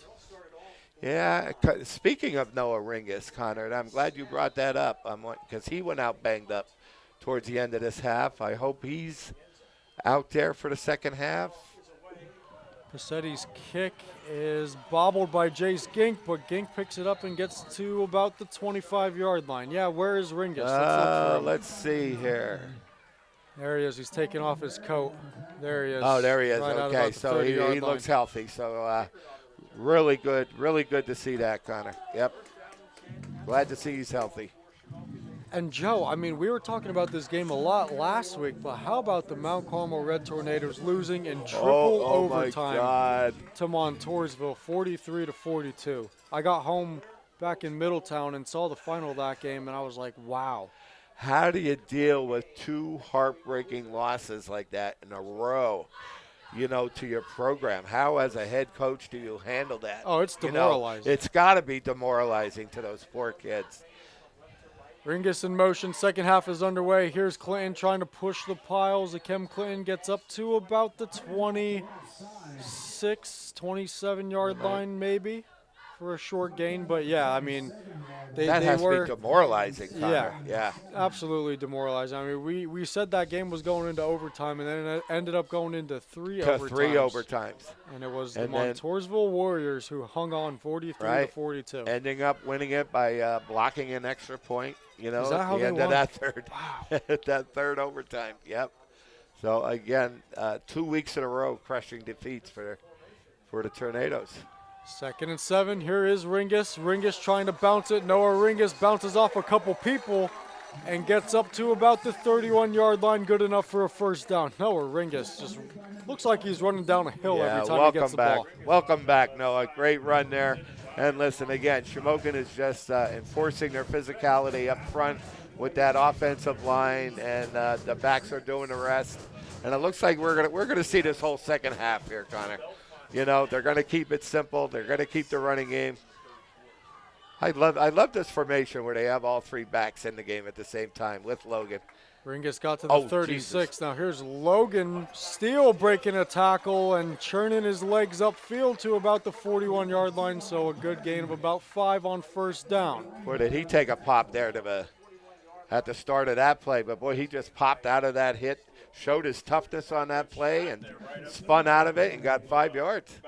Yeah, speaking of Noah Ringus, Connor, and I'm glad you brought that up because he went out banged up towards the end of this half. I hope he's out there for the second half. Passetti's kick is bobbled by Jace Gink, but Gink picks it up and gets to about the 25-yard line. Yeah, where is Ringus? Let's see here. There he is. He's taking off his coat. There he is. Oh, there he is. Right okay, so he looks healthy. So really good to see that, Connor. Yep. Glad to see he's healthy. And Joe, we were talking about this game a lot last week, but how about the Mount Carmel Red Tornadoes losing in triple overtime to Montoursville, 43-42. I got home back in Middletown and saw the final of that game, and I was like, wow. How do you deal with two heartbreaking losses like that in a row, to your program? How, as a head coach, do you handle that? Oh, it's demoralizing. It's got to be demoralizing to those poor kids. Ringus in motion. Second half is underway. Here's Clinton trying to push the piles. Akem Clinton gets up to about the 26, 27-yard line maybe for a short gain. But, yeah, they has were to be demoralizing, Connor. Yeah, absolutely demoralizing. We said that game was going into overtime, and then it ended up going into three overtimes. And it was the Montoursville Warriors who hung on 43-42. Ending up winning it by blocking an extra point, Is that how the end won? of that third. Wow. That third overtime, yep. So, again, 2 weeks in a row crushing defeats for the Tornadoes. 2nd and 7. Here is Ringus. Ringus trying to bounce it. Noah Ringus bounces off a couple people and gets up to about the 31-yard line. Good enough for a first down. Noah Ringus just looks like he's running down a hill every time he gets the ball. Welcome back, Noah. Great run there. And listen, again, Shamokin is just enforcing their physicality up front with that offensive line, and the backs are doing the rest. And it looks like we're gonna see this whole second half here, Connor. They're going to keep it simple. They're going to keep the running game. I love this formation where they have all three backs in the game at the same time with Logan. Ringus got to the 36. Jesus. Now here's Logan Steele breaking a tackle and churning his legs upfield to about the 41-yard line, so a good gain of about 5 on first down. Boy, did he take a pop there at the start of that play, but boy, he just popped out of that hit showed his toughness on that play and spun out of it and got 5 yards.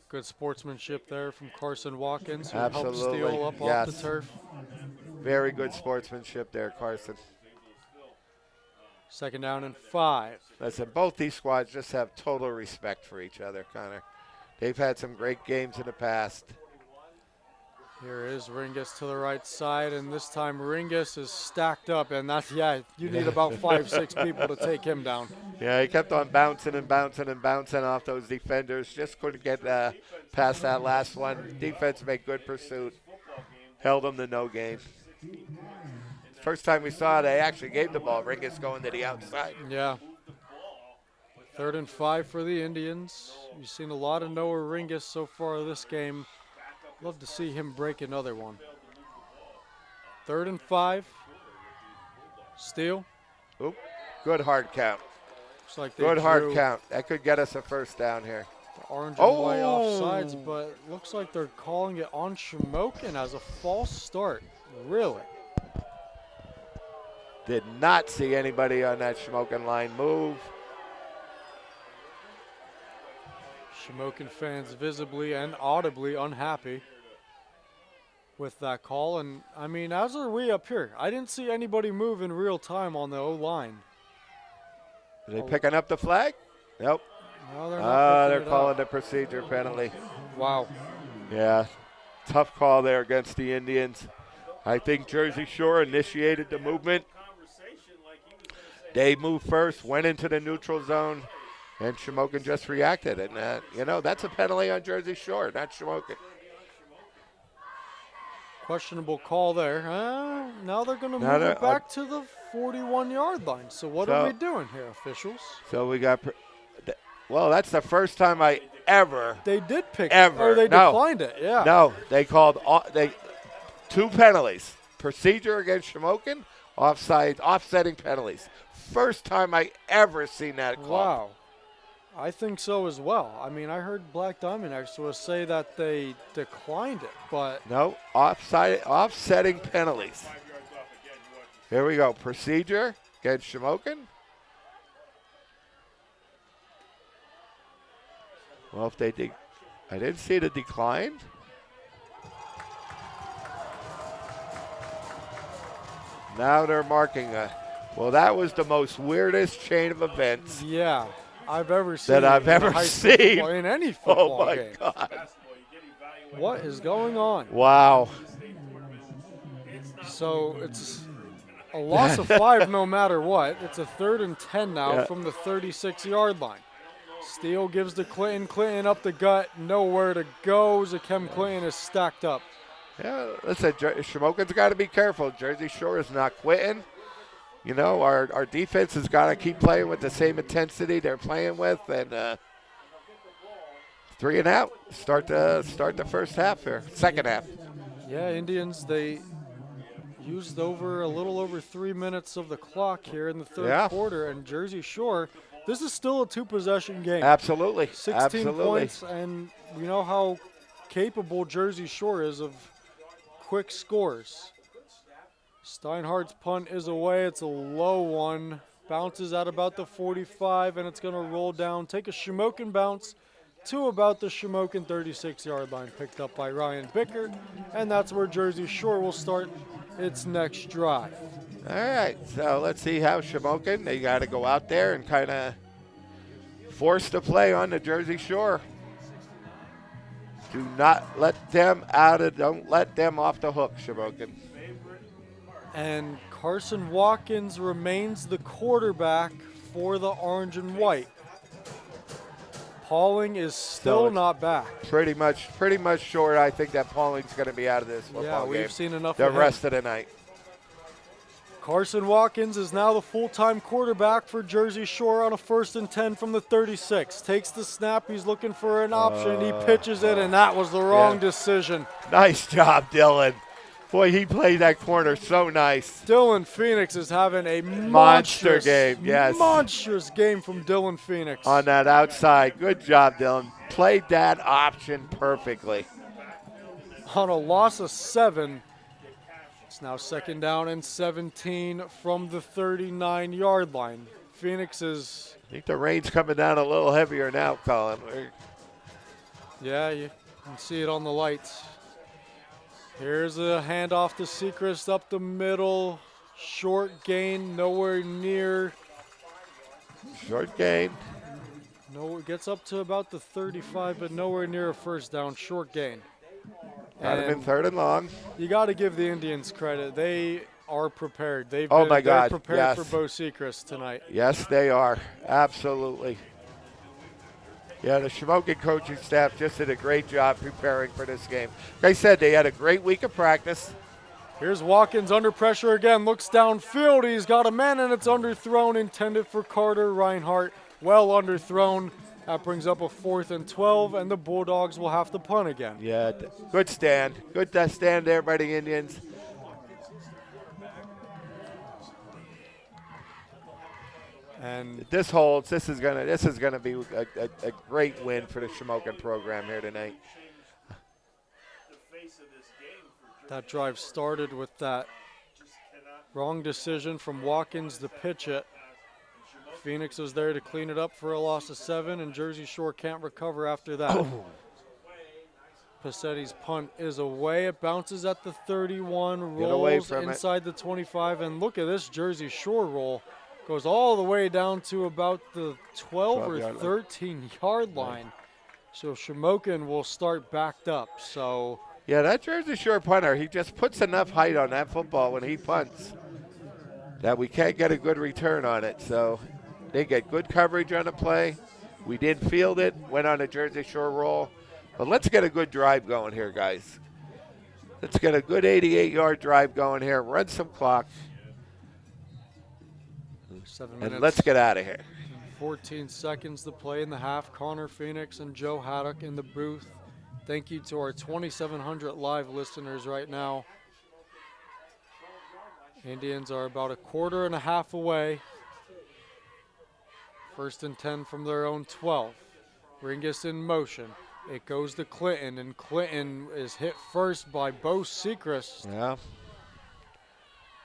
Good sportsmanship there from Carson Watkins, who Absolutely, helped steal up off yes. the turf. Very good sportsmanship there, Carson. 2nd down and 5. Listen, both these squads just have total respect for each other, Connor. They've had some great games in the past. Here is Ringus to the right side, and this time Ringus is stacked up, and that's, you need about 5-6 people to take him down. Yeah, he kept on bouncing and bouncing and bouncing off those defenders. Just couldn't get past that last one. Defense made good pursuit. Held him to no gain. First time we saw it, they actually gave the ball. Ringus going to the outside. Yeah. 3rd and 5 for the Indians. You've seen a lot of Noah Ringus so far this game. Love to see him break another one. 3rd and 5. Steal. Oop. Good hard count. Looks like they Good hard drew count. That could get us a first down here. the orange and white offsides, but looks like they're calling it on Shamokin as a false start. Really? Did not see anybody on that Shamokin line move. Shamokin fans visibly and audibly unhappy with that call. And, I mean, as are we up here. I didn't see anybody move in real time on the O-line. Are they picking up the flag? Nope. No, they're not They're picking it calling up. the procedure penalty. Wow. Yeah, tough call there against the Indians. I think Jersey Shore initiated the movement. They moved first, went into the neutral zone, and Shamokin just reacted. And, that's a penalty on Jersey Shore, not Shamokin. Questionable call there. Now they're going to Now move they're- it back to the 41-yard line. So what are we doing here, officials? So we got well, that's the first time I ever. They did pick Ever. Or they No. declined it, yeah. No, they called two penalties. Procedure against Shamokin, offsetting penalties. First time I ever seen that call. Wow. I think so as well. I mean, I heard Black Diamond actually say that they declined it, but No, offsetting penalties. Here we go. Procedure against Shamokin. Well, if they did, I didn't see the decline. Now they're marking well, that was the most weirdest chain of events yeah, I've ever seen that I've in ever high school seen. football, in any football Oh my game. God! What is going on? Wow. So it's a loss of 5 no matter what. It's a 3rd and 10 now Yeah. from the 36-yard line. Steele gives to Clinton. Clinton up the gut. Nowhere to go. Zakem Clinton is stacked up. Yeah, listen, Shamokin's got to be careful. Jersey Shore is not quitting. You know, our defense has got to keep playing with the same intensity they're playing with, and 3 and out. Start the first half here, second half. Yeah, Indians, they used a little over 3 minutes of the clock here in the third quarter, and Jersey Shore, this is still a 2-possession game. Absolutely, 16 absolutely. points, and you know how capable Jersey Shore is of quick scores. Steinhardt's punt is away. It's a low one. Bounces at about the 45, and it's going to roll down. Take a Shamokin bounce to about the Shamokin 36-yard line, picked up by Ryan Bickert, and that's where Jersey Shore will start its next drive. All right, so let's see how Shamokin, they got to go out there and kind of force the play on the Jersey Shore. Do not let them don't let them off the hook, Shamokin. And Carson Watkins remains the quarterback for the orange and white. Pauling is still not back. Pretty much sure I think that Pauling's going to be out of this football game. Yeah, we've seen enough the of him. rest of the night. Carson Watkins is now the full-time quarterback for Jersey Shore on a 1st and 10 from the 36. Takes the snap. He's looking for an option. He pitches it, and that was the wrong decision. Nice job, Dylan. Boy, he played that corner so nice. Dylan Phoenix is having a Monster game, yes. monstrous game from Dylan Phoenix. On that outside. Good job, Dylan. Played that option perfectly. On a loss of 7, it's now 2nd down and 17 from the 39-yard line Phoenix is. I think the rain's coming down a little heavier now, Colin. Yeah, you can see it on the lights. Here's a handoff to Sechrist up the middle. Short gain, nowhere near. Short gain. No, it gets up to about the 35, but nowhere near a first down. Short gain. Got him in 3rd and long. You got to give the Indians credit. They are prepared. They've Oh been, my God, they're prepared yes. for Bo Sechrist tonight. Yes, they are. Absolutely. Yeah, the Shamokin coaching staff just did a great job preparing for this game. Like I said, they had a great week of practice. Here's Watkins under pressure again. Looks downfield. He's got a man, and it's underthrown, intended for Carter Reinhardt. Well underthrown. That brings up a 4th and 12, and the Bulldogs will have to punt again. Yeah, good stand. Good stand there by the Indians. And This holds. This is gonna be a great win for the Shamokin program here tonight. that drive started with that wrong decision from Watkins to pitch it. Phoenix was there to clean it up for a loss of 7, and Jersey Shore can't recover after that. Passetti's punt is away. It bounces at the 31, rolls inside the 25, and look at this Jersey Shore roll. Goes all the way down to about the 12 or 13 yard line. So Shamokin will start backed up. So yeah, that Jersey Shore punter, he just puts enough height on that football when he punts that we can't get a good return on it. So they get good coverage on the play. We did field it, went on a Jersey Shore roll. But let's get a good drive going here, guys. Let's get a good 88-yard drive going here, run some clock, 7 minutes. and let's get out of here. 14 seconds to play in the half. Connor Phoenix and Joe Haddock in the booth. Thank you to our 2,700 live listeners right now. Indians are about a quarter and a half away. 1st and 10 from their own 12. Ringus in motion. It goes to Clinton, and Clinton is hit first by Bo Sechrist. Yeah.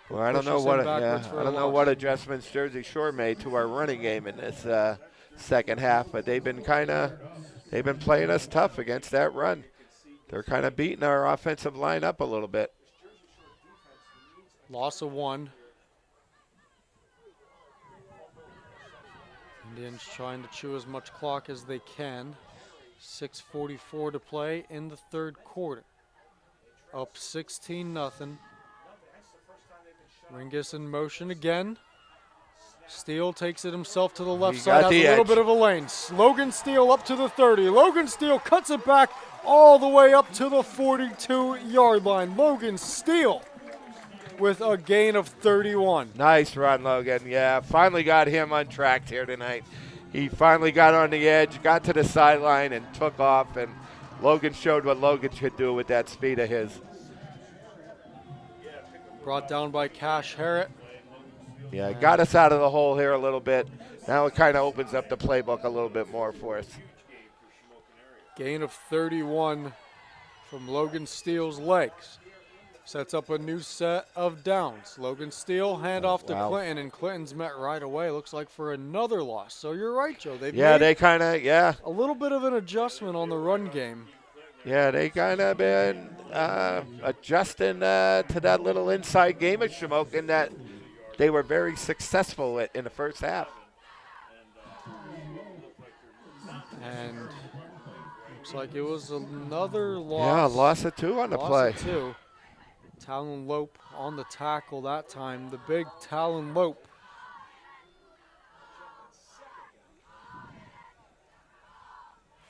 Well, I don't know what adjustments Jersey Shore made to our running game in this second half, but they've been playing us tough against that run. They're kind of beating our offensive line up a little bit. Loss of 1. Indians trying to chew as much clock as they can. 6:44 to play in the 3rd quarter. Up 16-0. Ringus in motion again. Steele takes it himself to the left side, has a little bit of a lane. Logan Steele up to the 30. Logan Steele cuts it back all the way up to the 42-yard line. Logan Steele with a gain of 31. Nice run, Logan. Yeah, finally got him untracked here tonight. He finally got on the edge, got to the sideline, and took off, and Logan showed what Logan should do with that speed of his. Brought down by Cash Harrett. Yeah, got us out of the hole here a little bit. Now it kind of opens up the playbook a little bit more for us. Gain of 31 from Logan Steele's legs. Sets up a new set of downs. Logan Steele, handoff to Clinton, and Clinton's met right away. Looks like for another loss. So you're right, Joe. They've made a little bit of an adjustment on the run game. Yeah, they kind of been adjusting to that little inside game of Shamokin that they were very successful at in the first half. And looks like it was another loss. Yeah, loss of 2 on the play. Loss of 2. Talon Lope on the tackle that time. The big Talon Lope.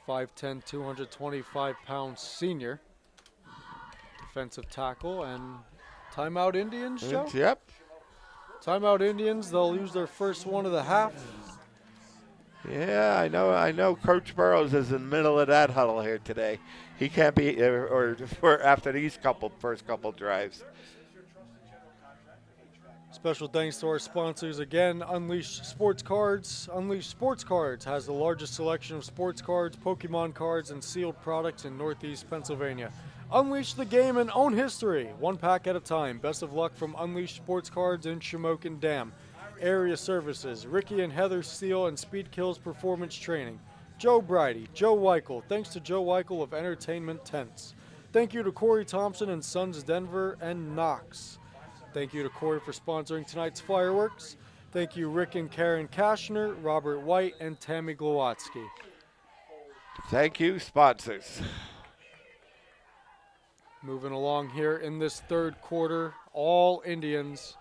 .5'10", 225-pound senior. Defensive tackle, and timeout Indians, Joe? Yep. Timeout Indians, they'll use their first one of the half. Yeah, I know Coach Burrows is in the middle of that huddle here today. He can't be, or after these first couple drives. Special thanks to our sponsors again, Unleash Sports Cards. Unleash Sports Cards has the largest selection of sports cards, Pokemon cards, and sealed products in Northeast Pennsylvania. Unleash the game and own history, 1 pack at a time. Best of luck from Unleash Sports Cards in Shamokin Dam. Area Services, Ricky and Heather Steele and Speed Kills Performance Training, Joe Bridie, Joe Weichel, thanks to Joe Weichel of Entertainment Tents. Thank you to Corey Thompson and Sons Denver and Knox. Thank you to Corey for sponsoring tonight's fireworks. Thank you Rick and Karen Kashner, Robert White, and Tammy Glowatsky. Thank you, sponsors. Moving along here in this third quarter, all Indians.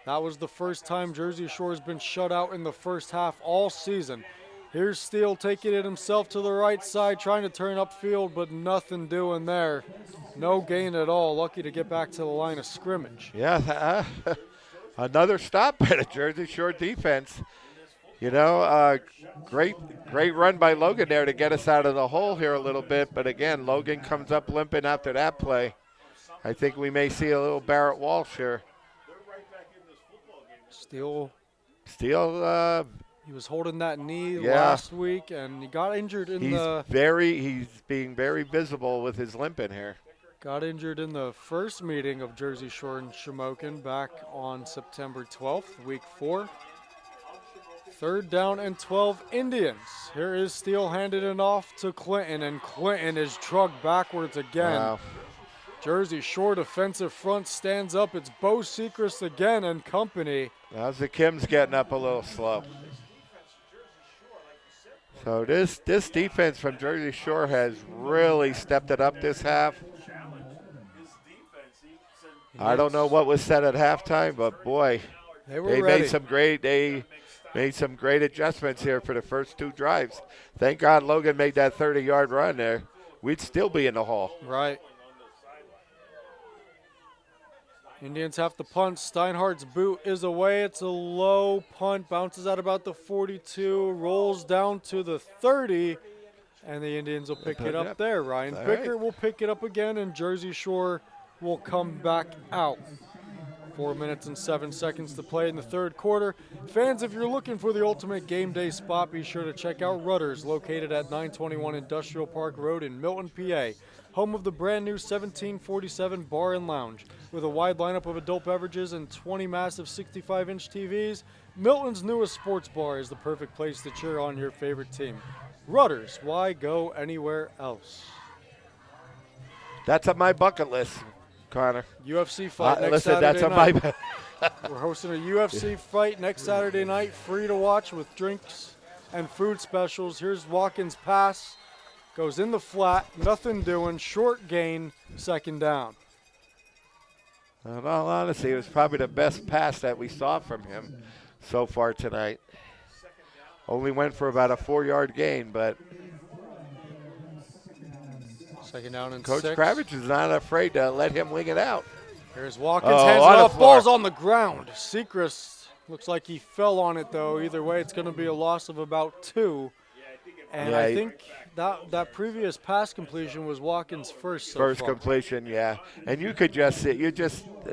That was the first time Jersey Shore has been shut out in the first half all season. Here's Steele taking it himself to the right side, trying to turn upfield, but nothing doing there. No gain at all. Lucky to get back to the line of scrimmage. Yeah, another stop by the Jersey Shore defense. You know, great run by Logan there to get us out of the hole here a little bit. But again, Logan comes up limping after that play. I think we may see a little Barrett Walsh here. Steele, he was holding that knee last week, and he got injured in he's being very visible with his limping here. Got injured in the first meeting of Jersey Shore and Shamokin back on September 12th, week 4. 3rd down and 12 Indians. Here is Steele handed it off to Clinton, and Clinton is drugged backwards again. Wow. Jersey Shore defensive front stands up. It's Bo Sechrist again and company. How's the Kim's getting up a little slow. So this defense from Jersey Shore has really stepped it up this half. I don't know what was said at halftime, but boy, they made some great adjustments here for the first 2 drives. Thank God Logan made that 30-yard run there. We'd still be in the hall. Right. Indians have to punt. Steinhardt's boot is away. It's a low punt. Bounces at about the 42. Rolls down to the 30. And the Indians will pick it up there. Ryan Bickert will pick it up again, and Jersey Shore will come back out. 4 minutes and 7 seconds to play in the third quarter. Fans, if you're looking for the ultimate game day spot, be sure to check out Rutter's, located at 921 Industrial Park Road in Milton, PA. Home of the brand new 1747 Bar and Lounge. With a wide lineup of adult beverages and 20 massive 65-inch TVs, Milton's newest sports bar is the perfect place to cheer on your favorite team. Rutter's, why go anywhere else? That's on my bucket list, Connor. UFC fight next Saturday that's night. We're hosting a UFC fight next Saturday night, free to watch with drinks and food specials. Here's Watkins' pass. Goes in the flat, nothing doing, short gain, 2nd down. In all honesty, it was probably the best pass that we saw from him so far tonight. Only went for about a 4-yard gain, but 2nd down and Coach 6. Kravitz is not afraid to let him wing it out. Here's Watkins, hands it off, ball's on the ground. Sechrist looks like he fell on it, though. Either way, it's going to be a loss of about 2. And I think that previous pass completion was Watkins' first so First far. completion, yeah. And you could just see,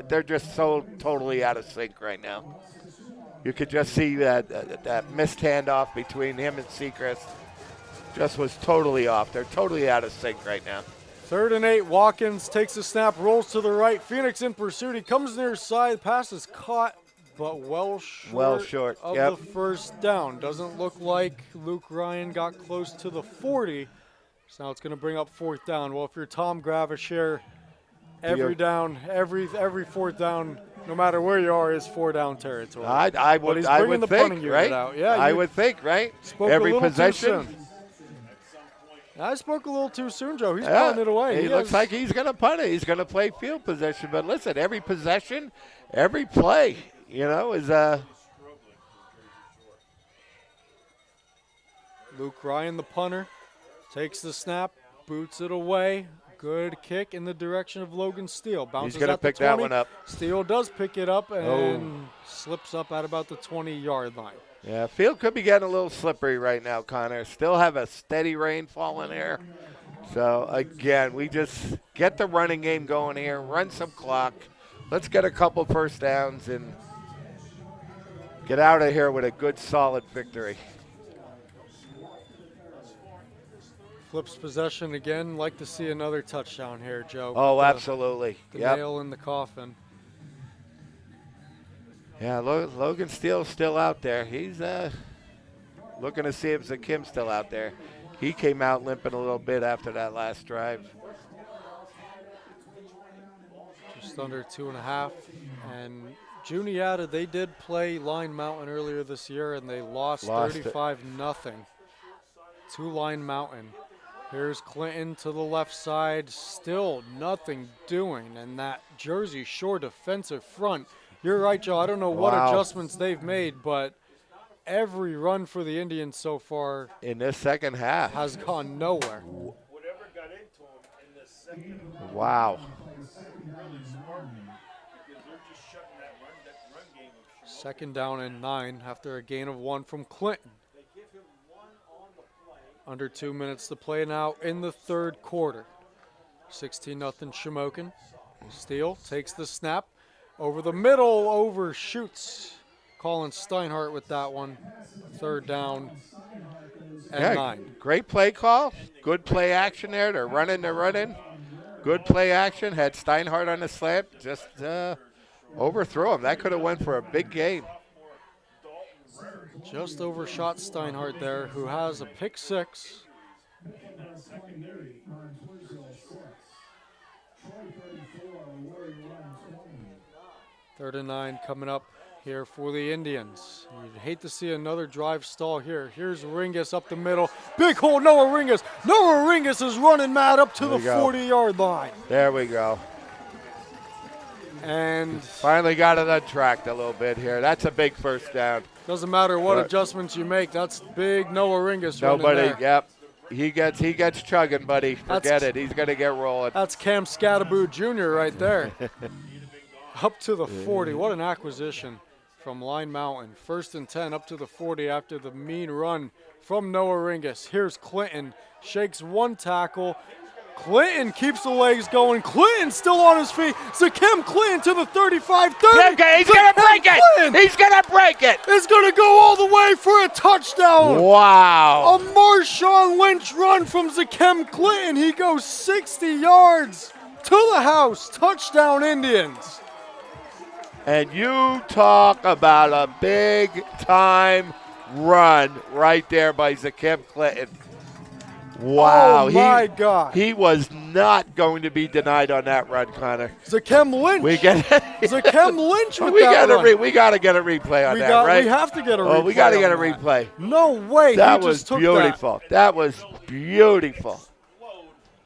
they're just so totally out of sync right now. You could just see that missed handoff between him and Sechrist just was totally off. They're totally out of sync right now. 3rd and 8, Watkins takes the snap, rolls to the right. Phoenix in pursuit. He comes near side, pass is caught, but well short of the first down. Doesn't look like Luke Ryan got close to the 40. So now it's going to bring up 4th down. Well, if you're Tom Gravish here, every 4th down, no matter where you are, is 4-down territory. I would think, right? Out. Yeah, I would think, right? Every possession. I spoke a little too soon, Joe. He's punting it away. He looks like he's going to punt it. He's going to play field possession. But listen, every possession, every play, is Luke Ryan, the punter, takes the snap, boots it away. Good kick in the direction of Logan Steele. Bounces he's going to pick that one up. Steele does pick it up and slips up at about the 20-yard line. Yeah, field could be getting a little slippery right now, Connor. Still have a steady rainfall in here. So, again, we just get the running game going here, run some clock. Let's get a couple first downs and get out of here with a good, solid victory. Flips possession again. Like to see another touchdown here, Joe. Oh, absolutely. The nail in the coffin. Yeah, Logan Steele's still out there. He's looking to see if Zakim's still out there. He came out limping a little bit after that last drive. Just under 2.5. And Juniata, they did play Line Mountain earlier this year, and they lost 35-0 to Line Mountain. Here's Clinton to the left side, still nothing doing. And that Jersey Shore defensive front, you're right, Joe. I don't know what adjustments they've made, but every run for the Indians so far in this second half has gone nowhere. Whatever got into him in the second half. Wow. Really smart because they're just shutting that run game of Shamokin. 2nd down and 9 after a gain of 1 from Clinton. Under 2 minutes to play now in the 3rd quarter. 16-0 Shamokin. Steele takes the snap. Over the middle, overshoots. Colin Steinhardt with that one. 3rd down and 9. Great play call. Good play action there. They're running. Good play action. Had Steinhardt on the slant. Just overthrow him. That could have went for a big gain. Just overshot Steinhardt there, who has a pick 6. 3rd and 9 coming up here for the Indians. You'd hate to see another drive stall here. Here's Ringus up the middle. Big hole, Noah Ringus. Noah Ringus is running mad up to the 40-yard line. There we go. And finally got it untracked a little bit here. That's a big first down. Doesn't matter what adjustments you make. That's big Noah Ringus running there. Yep. He gets chugging, buddy. Forget it. He's going to get rolling. That's Cam Scattaboo Jr. right there. Up to the 40. What an acquisition from Line Mountain. 1st and 10 up to the 40 after the mean run from Noah Ringus. Here's Clinton. Shakes 1 tackle. Clinton keeps the legs going. Clinton still on his feet. Zakim Clinton to the 35, 30. He's going to break it. He's going to break it. Is going to go all the way for a touchdown. Wow. A Marshawn Lynch run from Zakim Clinton. He goes 60 yards to the house. Touchdown, Indians. And you talk about a big-time run right there by Zakim Clinton. Wow. Oh, my God. He was not going to be denied on that run, Connor. Zakim Lynch. Zakim Lynch with that run. We got to get a replay on that, right? We have to get a replay. Oh, we got to get a replay. No way. That was beautiful. That was beautiful.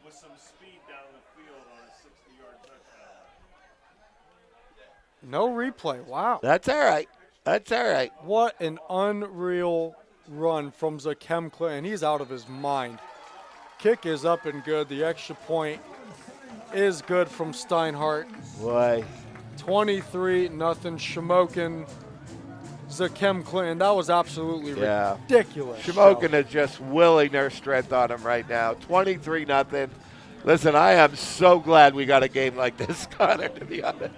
With some speed down the field on a 60-yard touchdown. No replay. Wow. That's all right. That's all right. What an unreal run from Zakim Clinton. He's out of his mind. Kick is up and good. The extra point is good from Steinhardt. Boy. 23-0 Shamokin. Zakim Clinton. That was absolutely ridiculous. Shamokin is just willing their strength on him right now. 23-0. Listen, I am so glad we got a game like this, Connor, to be honest.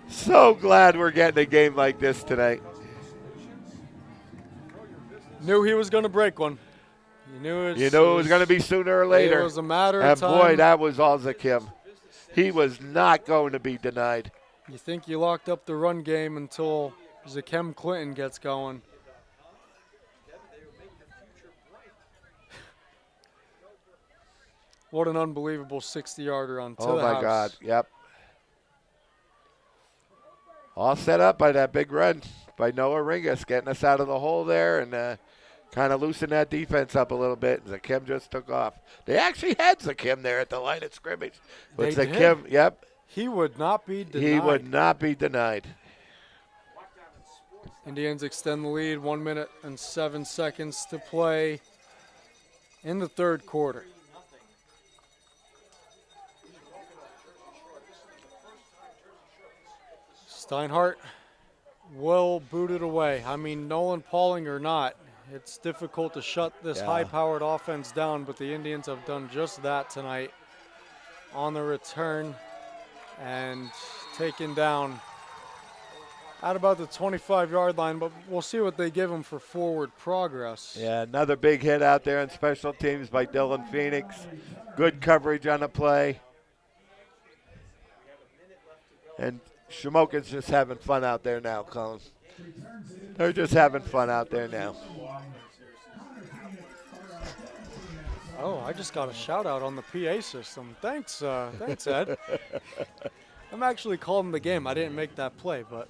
So glad we're getting a game like this tonight. Knew he was going to break one. You knew it was going to be sooner or later. It was a matter of time. And boy, that was all Zakim. He was not going to be denied. You think you locked up the run game until Zakim Clinton gets going. What an unbelievable 60-yarder on to the house. Oh, my God. Yep. All set up by that big run by Noah Ringus, getting us out of the hole there and kind of loosened that defense up a little bit. Zakim just took off. They actually had Zakim there at the line of scrimmage. But Zakim, yep. He would not be denied. He would not be denied. Indians extend the lead. 1 minute and 7 seconds to play in the 3rd quarter. Steinhardt will boot it away. I mean, Nolan Pauling or not, it's difficult to shut this high-powered offense down, but the Indians have done just that tonight on the return and taken down at about the 25-yard line, but we'll see what they give them for forward progress. Yeah, another big hit out there in special teams by Dylan Phoenix. Good coverage on the play. And Shamokin's just having fun out there now, Colin. They're just having fun out there now. Oh, I just got a shout out on the PA system. Thanks, Ed. I'm actually calling the game. I didn't make that play, but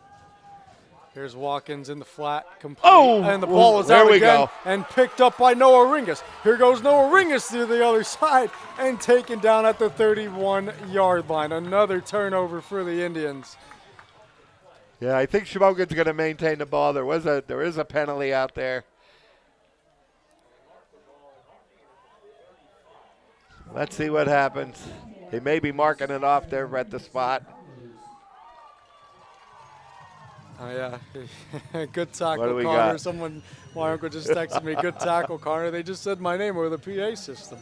here's Watkins in the flat, complete, and the ball is out again and picked up by Noah Ringus. Here goes Noah Ringus to the other side and taken down at the 31-yard line. Another turnover for the Indians. Yeah, I think Shamokin's going to maintain the ball. There is a penalty out there. Let's see what happens. He may be marking it off there at the spot. Oh, yeah. Good tackle, What do we Connor. got? My uncle just texted me, good tackle, Connor. They just said my name over the PA system.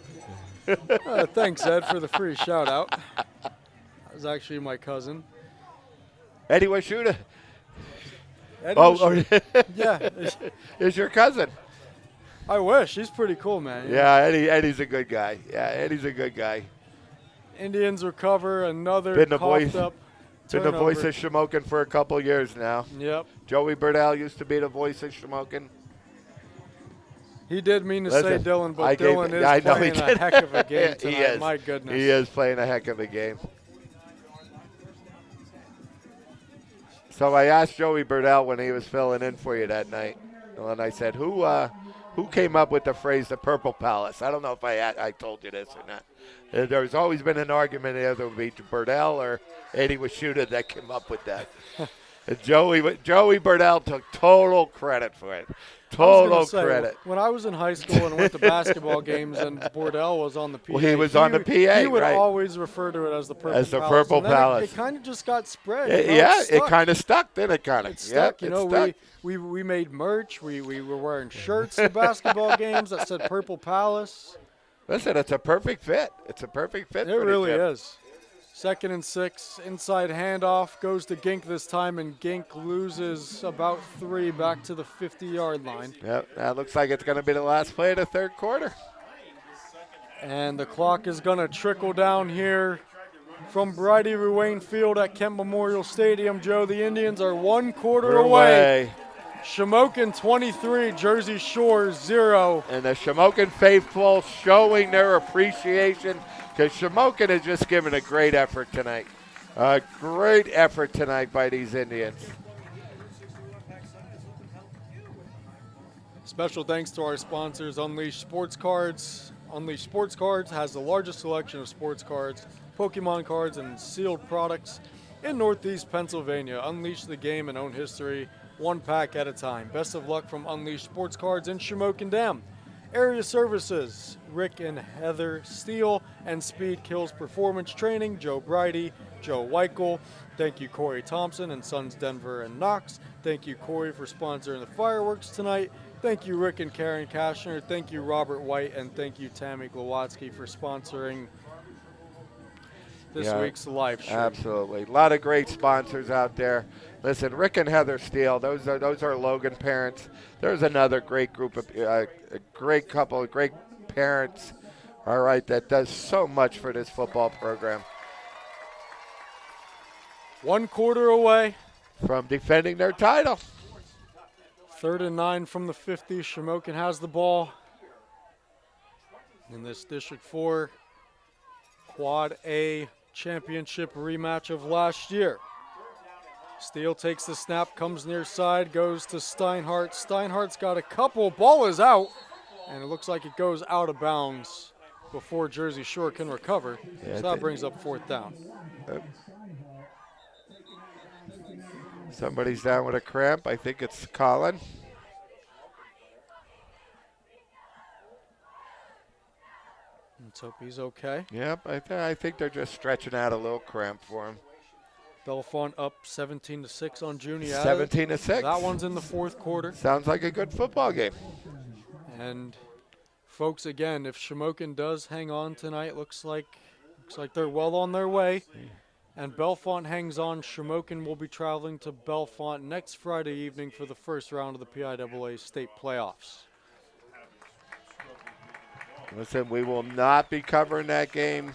Thanks, Ed, for the free shout out. That was actually my cousin. Eddie Washuda. Yeah. Is your cousin. I wish. He's pretty cool, man. Yeah, Eddie's a good guy. Indians recover another Been the coughed up Been the voice turnover. of Shamokin for a couple years now. Yep. Joey Burdell used to be the voice of Shamokin. He did mean to say Dylan, but Dylan is playing a heck of a game tonight. He is. My goodness. He is playing a heck of a game. So I asked Joey Burdell when he was filling in for you that night, and I said, who came up with the phrase "the Purple Palace"? I don't know if I told you this or not. There's always been an argument either it would be Burdell or Eddie Washuda that came up with that. Joey Burdell took total credit for it. Total credit. When I was in high school and went to basketball games and Bordell was on the PA, Well, he was on the PA, he would right. always refer to it as the Purple Palace. As the Purple Palace. It kind of just got spread. Yeah, it kind of stuck, didn't it? Kind of. It stuck. Yep, Stuck. We made merch. We were wearing shirts to basketball games that said Purple Palace. Listen, it's a perfect fit. It's a perfect fit. It really is. 2nd and 6, inside handoff, goes to Gink this time, and Gink loses about 3 back to the 50-yard line. Yep, that looks like it's going to be the last play of the third quarter. And the clock is going to trickle down here from Bridie Ruane Field at Kent Memorial Stadium. Joe, the Indians are 1 quarter away. Shamokin 23, Jersey Shore 0. And the Shamokin faithful showing their appreciation because Shamokin has just given a great effort tonight. A great effort tonight by these Indians. Special thanks to our sponsors, Unleash Sports Cards. Unleash Sports Cards has the largest selection of sports cards, Pokemon cards, and sealed products in Northeast Pennsylvania. Unleash the game and own history, 1 pack at a time. Best of luck from Unleash Sports Cards in Shamokin Dam. Area services, Rick and Heather Steele and Speed Kills Performance Training, Joe Bridie, Joe Weichel. Thank you, Corey Thompson and Sons Denver and Knox. Thank you, Corey, for sponsoring the fireworks tonight. Thank you, Rick and Karen Kashner. Thank you, Robert White, and thank you, Tammy Glowatsky, for sponsoring this week's live stream. Absolutely. A lot of great sponsors out there. Listen, Rick and Heather Steele, those are Logan parents. There's another great group of, a great couple of great parents, all right, that does so much for this football program. 1 quarter away from defending their title. 3rd and 9 from the 50. Shamokin has the ball in this District 4 Quad A championship rematch of last year. Steele takes the snap, comes near side, goes to Steinhardt. Steinhardt's got a couple. Ball is out, and it looks like it goes out of bounds before Jersey Shore can recover. So that brings up 4th down. Somebody's down with a cramp. I think it's Colin. Let's hope he's okay. Yep, I think they're just stretching out a little cramp for him. Bellefonte up 17-6 on Juniata. 17-6. That one's in the 4th quarter. Sounds like a good football game. And folks, again, if Shamokin does hang on tonight, looks like they're well on their way. And Bellefonte hangs on. Shamokin will be traveling to Bellefonte next Friday evening for the first round of the PIAA state playoffs. Listen, we will not be covering that game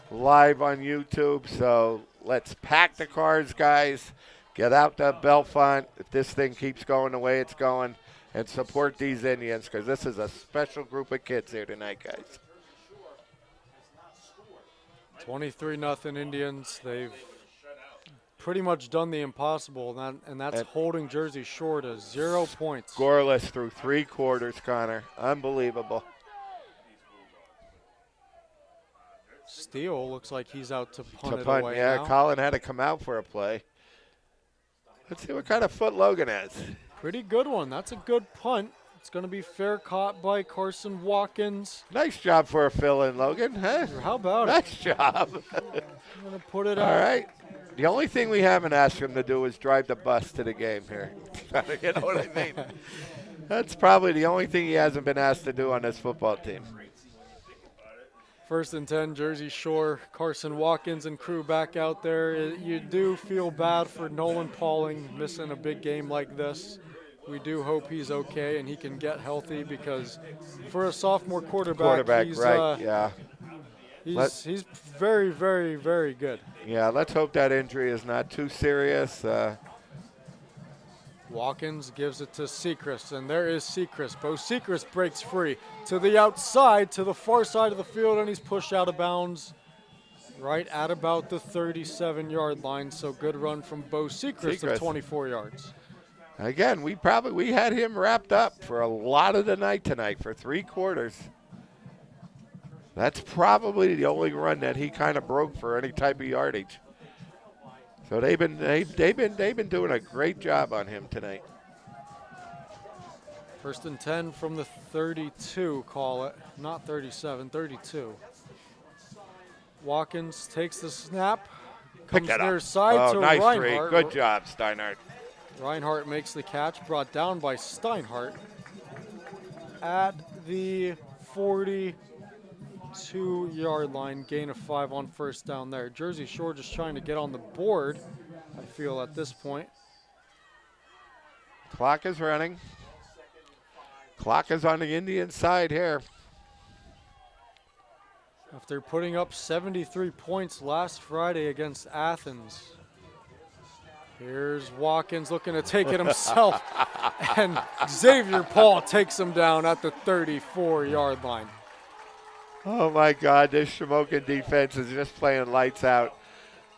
live on YouTube, so let's pack the cars, guys. Get out the Belfont if this thing keeps going the way it's going, and support these Indians because this is a special group of kids here tonight, guys. 23-0 Indians. They've pretty much done the impossible, and that's holding Jersey Shore to 0 points. Scoreless through 3 quarters, Connor. Unbelievable. Steele looks like he's out to punt it Punt, away yeah, now. Colin had to come out for a play. Let's see what kind of foot Logan has. Pretty good one. That's a good punt. It's going to be fair caught by Carson Watkins. Nice job for a fill-in, Logan. Huh? How about it? Nice job. I'm going to put it All out. right. The only thing we haven't asked him to do is drive the bus to the game here. You know what I mean? That's probably the only thing he hasn't been asked to do on this football team. 1st and 10, Jersey Shore. Carson Watkins and crew back out there. You do feel bad for Nolan Pauling missing a big game like this. We do hope he's okay and he can get healthy because for a sophomore quarterback he's, right, yeah. He's very, very, very good. Yeah, let's hope that injury is not too serious. Watkins gives it to Sechrist, and there is Sechrist. Bo Sechrist breaks free to the outside, to the far side of the field, and he's pushed out of bounds right at about the 37-yard line. So good run from Bo Sechrist of 24 yards. Again, we had him wrapped up for a lot of the night tonight for 3 quarters. That's probably the only run that he kind of broke for any type of yardage. So they've been doing a great job on him tonight. 1st and 10 from the 32, call it. Not 37, 32. Watkins takes the snap. Comes near side to nice Reinhardt. Three. Good job, Steinhardt. Reinhardt makes the catch, brought down by Steinhardt at the 42-yard line, gain of 5 on 1st down there. Jersey Shore just trying to get on the board, I feel, at this point. Clock is running. Clock is on the Indian side here. After putting up 73 points last Friday against Athens. Here's Watkins looking to take it himself, and Xavier Paul takes him down at the 34-yard line. Oh, my God, this Shamokin defense is just playing lights out.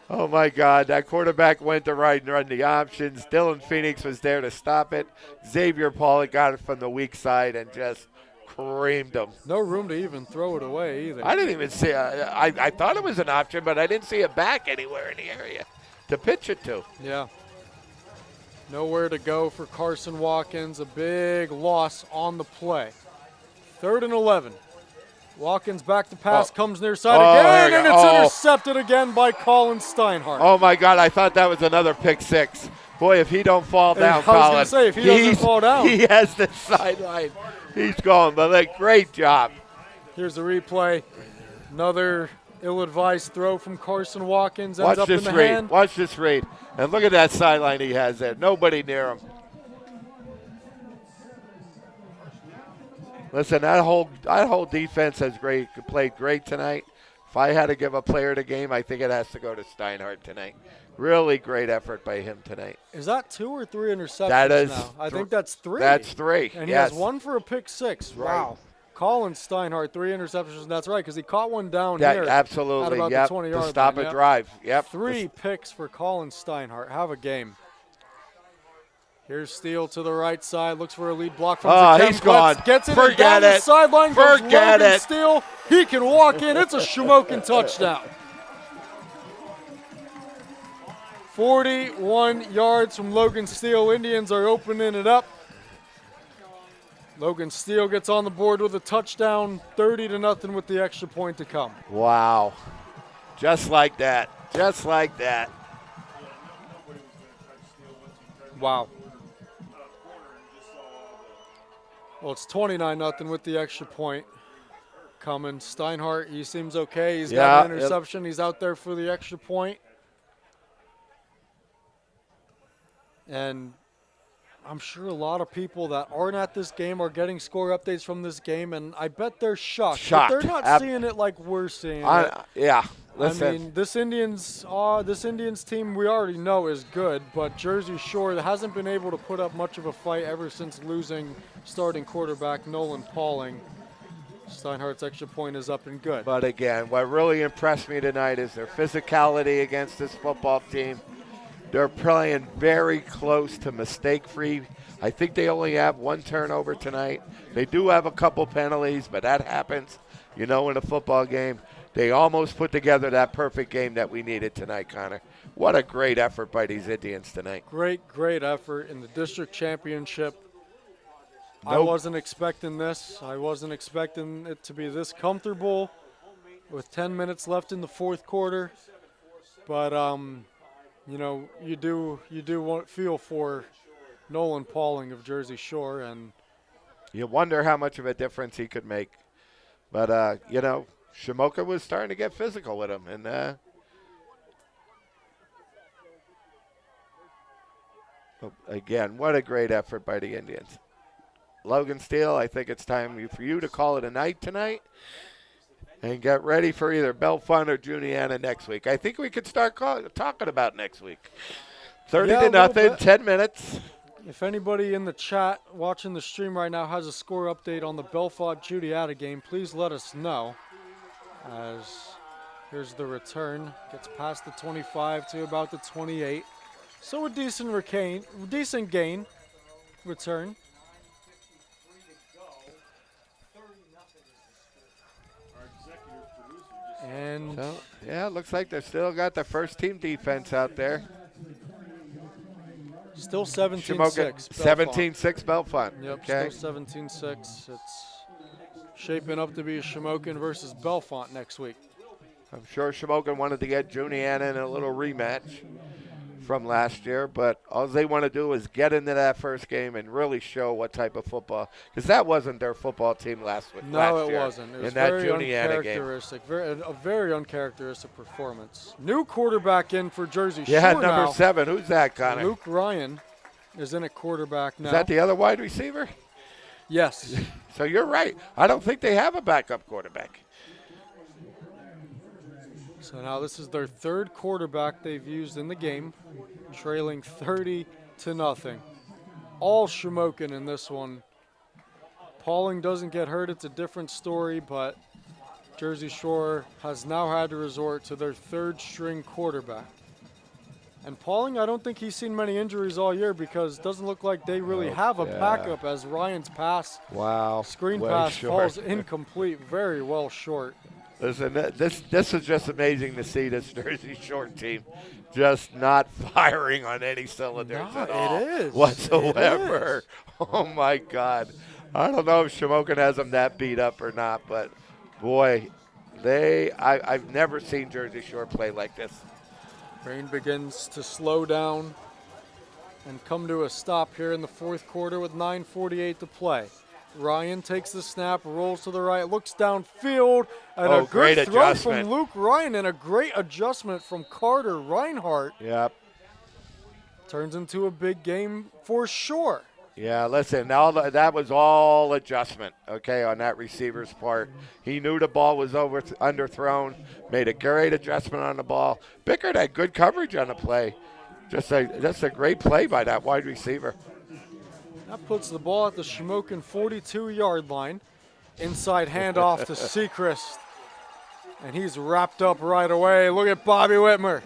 Oh, my God, that quarterback went to right and run the options. Dylan Phoenix was there to stop it. Xavier Paul got it from the weak side and just creamed him. No room to even throw it away either. I didn't even see it. I thought it was an option, but I didn't see a back anywhere in the area to pitch it to. Yeah. Nowhere to go for Carson Watkins. A big loss on the play. 3rd and 11. Watkins back to pass, comes near side again, and it's intercepted again by Colin Steinhardt. Oh, my God, I thought that was another pick 6. Boy, if he don't fall down, Colin. I was going to say, if he doesn't fall down. He has the sideline. He's going, but great job. Here's the replay. Another ill-advised throw from Carson Watkins. Ends Watch up this in the read. hand. Watch this read. And look at that sideline he has there. Nobody near him. Listen, that whole defense has played great tonight. If I had to give a player the game, I think it has to go to Steinhardt tonight. Really great effort by him tonight. Is that 2 or 3 interceptions that is now? I think that's 3. That's 3. And he has 1 for a pick 6. Right. Wow. Colin Steinhardt, 3 interceptions. That's right, because he caught one down Yeah, here. absolutely. At about the 20-yard line. To stop a drive. Yep. 3 picks for Colin Steinhardt. Have a game. Here's Steele to the right side. Looks for a lead block from Zakem. He's gone. Gets it Forget down it. the sideline. Forget Logan it. Steele. He can walk in. It's a Shamokin touchdown. 41 yards from Logan Steele. Indians are opening it up. Logan Steele gets on the board with a touchdown, 30-0 with the extra point to come. Wow. Just like that. Just like that. Wow. Well, it's 29-0 with the extra point coming. Steinhardt, he seems okay. He's got an interception. He's out there for the extra point. And I'm sure a lot of people that aren't at this game are getting score updates from this game, and I bet they're shocked. But they're not seeing it like we're seeing it. Yeah. Listen. I mean, this Indians team we already know is good, but Jersey Shore hasn't been able to put up much of a fight ever since losing starting quarterback Nolan Pauling. Steinhardt's extra point is up and good. But again, what really impressed me tonight is their physicality against this football team. They're playing very close to mistake-free. I think they only have one turnover tonight. They do have a couple penalties, but that happens, in a football game. They almost put together that perfect game that we needed tonight, Connor. What a great effort by these Indians tonight. Great effort in the district championship. I Nope. wasn't expecting this. I wasn't expecting it to be this comfortable with 10 minutes left in the fourth quarter. But, you do feel for Nolan Pauling of Jersey Shore. And You wonder how much of a difference he could make. But, Shamokin was starting to get physical with him. And again, what a great effort by the Indians. Logan Steele, I think it's time for you to call it a night tonight and get ready for either Bellefonte or Juniata next week. I think we could start talking about next week. 30-0, 10 minutes. if anybody in the chat watching the stream right now has a score update on the Bellefonte-Juniata game, please let us know. As here's the return. Gets past the 25 to about the 28. So a decent gain return. And So, yeah, it looks like they've still got the first team defense out there. still 17-6. Shamokin, 17-6 Bellefonte. Yep, Okay. still 17-6. It's shaping up to be Shamokin versus Bellefonte next week. I'm sure Shamokin wanted to get Juniata in a little rematch from last year, but all they want to do is get into that first game and really show what type of football, because that wasn't their football team last year. No, it wasn't. It was in that very Juniata game. uncharacteristic, a very uncharacteristic performance. New quarterback in for Jersey Yeah, Shore number now. 7. Who's that, Connor? Luke Ryan is in at quarterback now. Is that the other wide receiver? Yes. So you're right. I don't think they have a backup quarterback. So now this is their third quarterback they've used in the game, trailing 30-0. All Shamokin in this one. Pauling doesn't get hurt. It's a different story, but Jersey Shore has now had to resort to their third string quarterback. And Pauling, I don't think he's seen many injuries all year, because it doesn't look like they really have a backup, as Ryan's pass, screen pass, falls incomplete, very well short. Listen, this is just amazing to see this Jersey Shore team just not firing on any cylinders at all whatsoever. It is. Oh, my God. I don't know if Shamokin has them that beat up or not, but, boy, I've never seen Jersey Shore play like this. Rain begins to slow down and come to a stop here in the fourth quarter with 9:48 to play. Ryan takes the snap, rolls to the right, looks downfield, and a great good throw adjustment from Luke Ryan, and a great adjustment from Carter Reinhardt. Yep. Turns into a big game for Shore. Yeah, listen, that was all adjustment, okay, on that receiver's part. He knew the ball was underthrown, made a great adjustment on the ball. Bickard had good coverage on the play. Just a great play by that wide receiver. That puts the ball at the Shamokin 42-yard line. Inside handoff to Sechrist. And he's wrapped up right away. Look at Bobby Whitmer.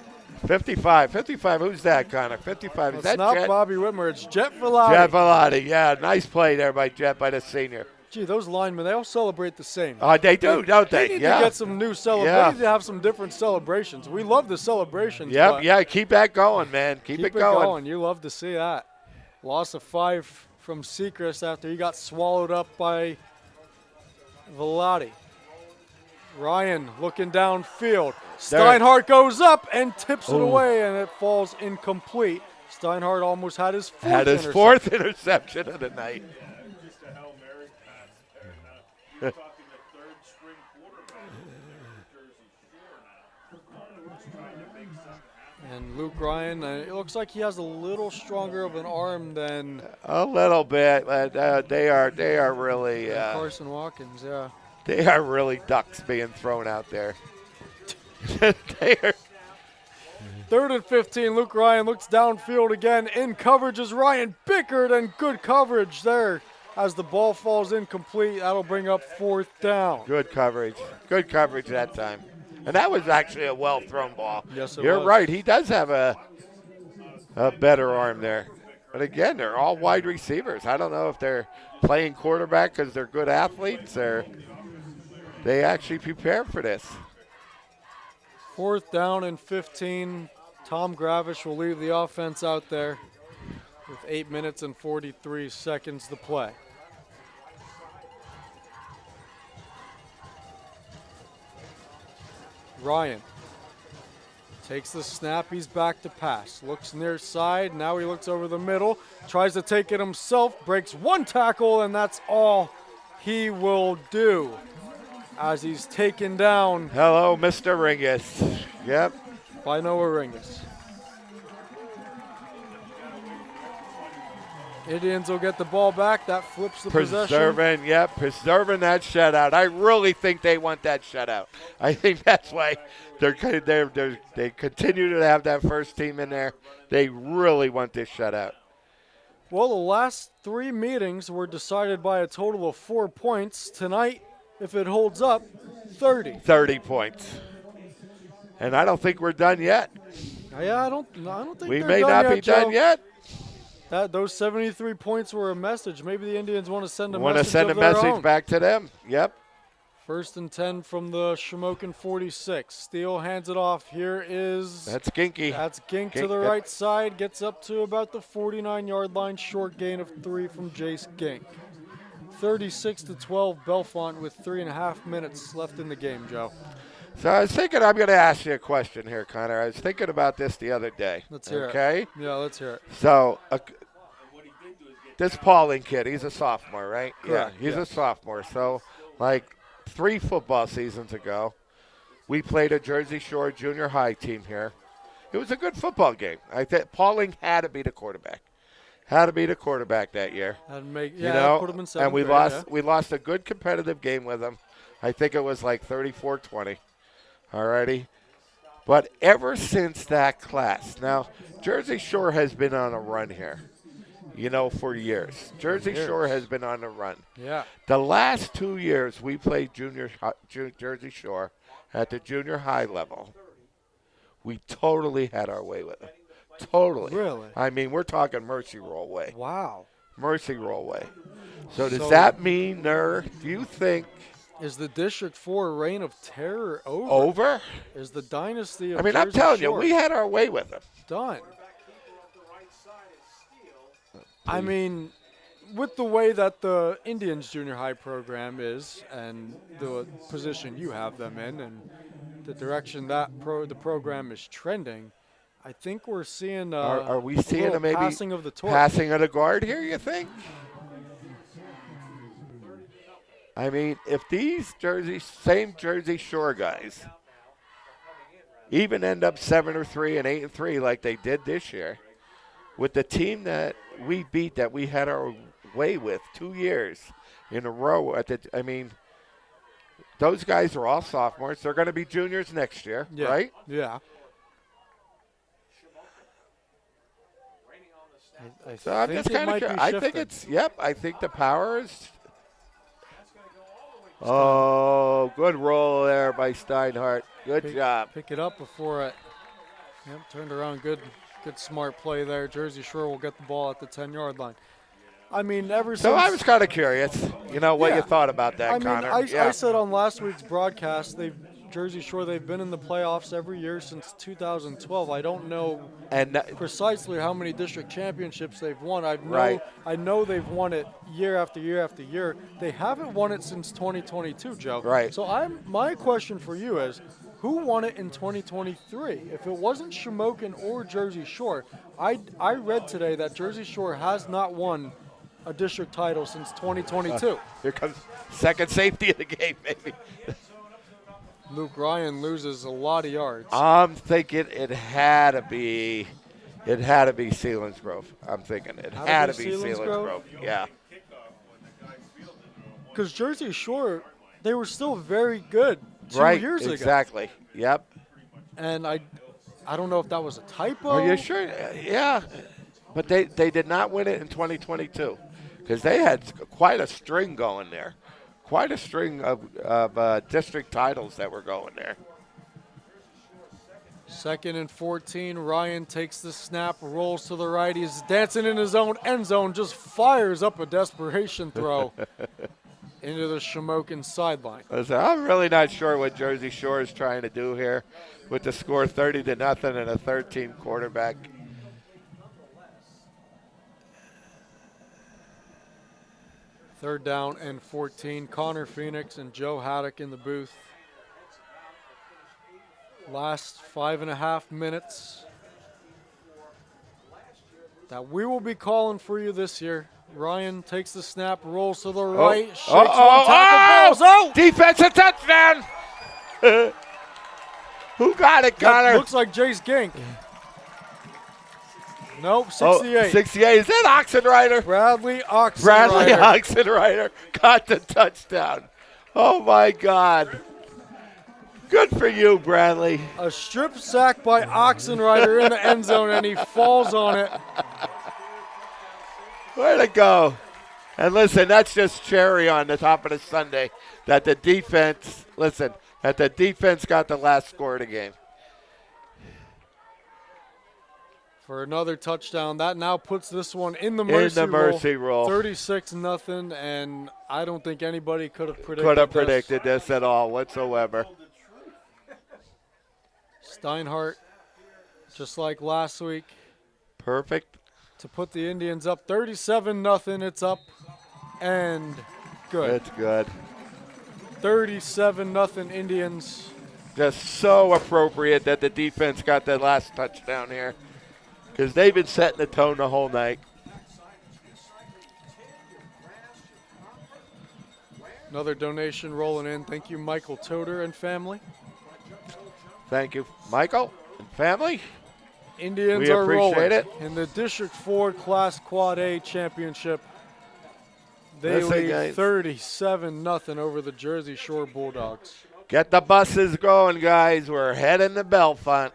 55, who's that, Connor? 55, is It's that not Jet? Bobby Whitmer, it's Jet Velati. Jet Velati, yeah, nice play there by Jet, by the senior. Gee, those linemen, they all celebrate the same. They do, don't they? They need Yeah. to get some new celebrations. Yeah. They need to have some different celebrations. We love the celebrations. Yep, but yeah, keep that going, man. Keep it going. You love to see that. Loss of 5 from Sechrist after he got swallowed up by Velati. Ryan looking downfield. Steinhardt goes up and tips it away, and it falls incomplete. Steinhardt almost had his fourth interception of the night. Just a Hail Mary pass there. Now, you're talking the third string quarterback for Jersey Shore now. Just trying to make something happen. And Luke Ryan, it looks like he has a little stronger of an arm than A little bit, but they are really Carson Watkins, yeah. they are really ducks being thrown out there. They are, 3rd and 15. Luke Ryan looks downfield again. In coverage is Ryan Bickard, and good coverage there as the ball falls incomplete. That'll bring up 4th down. good coverage. Good coverage that time. And that was actually a well-thrown ball. Yes, it You're was. right. He does have a better arm there. But again, they're all wide receivers. I don't know if they're playing quarterback because they're good athletes or they actually prepare for this. 4th down and 15. Tom Gravish will leave the offense out there with 8 minutes and 43 seconds to play. Ryan takes the snap. He's back to pass. Looks near side. Now he looks over the middle. Tries to take it himself. Breaks one tackle, and that's all he will do as he's taken down Hello, Mr. Ringus. Yep. by Noah Ringus. Indians will get the ball back. That flips the possession. Preserving that shutout. I really think they want that shutout. I think that's why they continue to have that first team in there. They really want this shutout. Well, the last 3 meetings were decided by a total of 4 points. Tonight, if it holds up, 30. 30 points. And I don't think we're done yet. Yeah, I don't think We they're may done not yet, be done Joe. yet. Those 73 points were a message. Maybe the Indians want to send a Want to message send a of their message own. back to them. Yep. 1st and 10 from the Shamokin 46. Steele hands it off. Here is That's Ginky. That's Gink to Gink, the yep. right side. Gets up to about the 49-yard line. Short gain of 3 from Jace Gink. 36-12 Belfont with 3.5 minutes left in the game, Joe. So I was thinking I'm going to ask you a question here, Connor. I was thinking about this the other day. Let's hear okay? it. Yeah, let's hear it. So this Pauling kid, he's a sophomore, right? Correct, Yeah, he's yeah. a sophomore. So like 3 football seasons ago, we played a Jersey Shore junior high team here. It was a good football game. I think Pauling had to be the quarterback. Had to be the quarterback that year. Put him in 7th And we grade, lost. yeah. We lost a good competitive game with them. I think it was like 34-20. Alrighty. But ever since that class, now Jersey Shore has been on a run here. For years. Jersey Shore has been on a run. Yeah. The last 2 years we played Jersey Shore at the junior high level. We totally had our way with them. Totally. Really? I mean, we're talking mercy roll way. Wow. Mercy roll way. So does So- that mean do you think Is the District 4 reign of terror over? over? Is the dynasty of I mean, I'm Jersey telling you, Shore we had our way with them. done? I mean, with the way that the Indians junior high program is and the position you have them in and the direction that the program is trending, I think we're seeing Are we a seeing little a maybe passing of the torch. passing of the guard here, you think? I mean, if these same Jersey Shore guys even end up 7-3 and 8-3 like they did this year, with the team that we beat, that we had our way with 2 years in a row, those guys are all sophomores. They're going to be juniors next year, Yeah. right? Yeah. So I'm think just it kind might of. be I think shifting. it's. Yep. I think the power is. Oh, good roll there by Steinhardt. Good job. Pick it up before it. Yep, turned around. Good smart play there. Jersey Shore will get the ball at the 10-yard line. I mean, ever since. So I was kind of curious, what Yeah. you thought about that, I mean, Connor. I said on last week's broadcast, Jersey Shore, they've been in the playoffs every year since 2012. I don't know and precisely how many district championships they've won. Right. I know they've won it year after year after year. They haven't won it since 2022, Joe. Right. So my question for you is, who won it in 2023? If it wasn't Shamokin or Jersey Shore, I read today that Jersey Shore has not won a district title since 2022. here comes second safety of the game, maybe. Luke Ryan loses a lot of yards. I'm thinking it had to be Selinsgrove. I'm thinking it had to be Selinsgrove. Yeah. Because Jersey Shore, they were still very good 2 Right. years ago. Exactly. Yep. and I don't know if that was a typo. Are you sure? Yeah. But they did not win it in 2022 because they had quite a string going there. Quite a string of district titles that were going there. 2nd and 14. Ryan takes the snap, rolls to the right. He's dancing in his own end zone, just fires up a desperation throw into the Shamokin sideline. Listen, I'm really not sure what Jersey Shore is trying to do here with the score 30-0 and a 13 quarterback. Third down and 14. Connor Phoenix and Joe Haddock in the booth. Last 5.5 minutes that we will be calling for you this year. Ryan takes the snap, rolls to the right, shakes one tackle, balls out. Defensive touchdown. Who got it, Connor? That looks like Jace Gink. Nope, 68. 68. Is that Oxenrider? Bradley Oxenrider. Bradley Oxenrider got the touchdown. Oh, my God. Good for you, Bradley. A strip sack by Oxenrider in the end zone, and he falls on it. Way to go. And listen, that's just cherry on the top of the sundae that the defense, got the last score of the game. For another touchdown. That now puts this one in the mercy roll. 36-0, and I don't think anybody could have predicted this at all whatsoever. Steinhardt, just like last week. Perfect. To put the Indians up 37-0. It's up and good. It's good. 37-0 Indians. Just so appropriate that the defense got that last touchdown here because they've been setting the tone the whole night. Another donation rolling in. Thank you, Michael Toder and family. Thank you, Michael and family. Indians we are appreciate rolling it. in the District 4 Class Quad A Championship. They lead 37-0 over the Jersey Shore Bulldogs. Get the buses going, guys. We're heading to Bellefonte.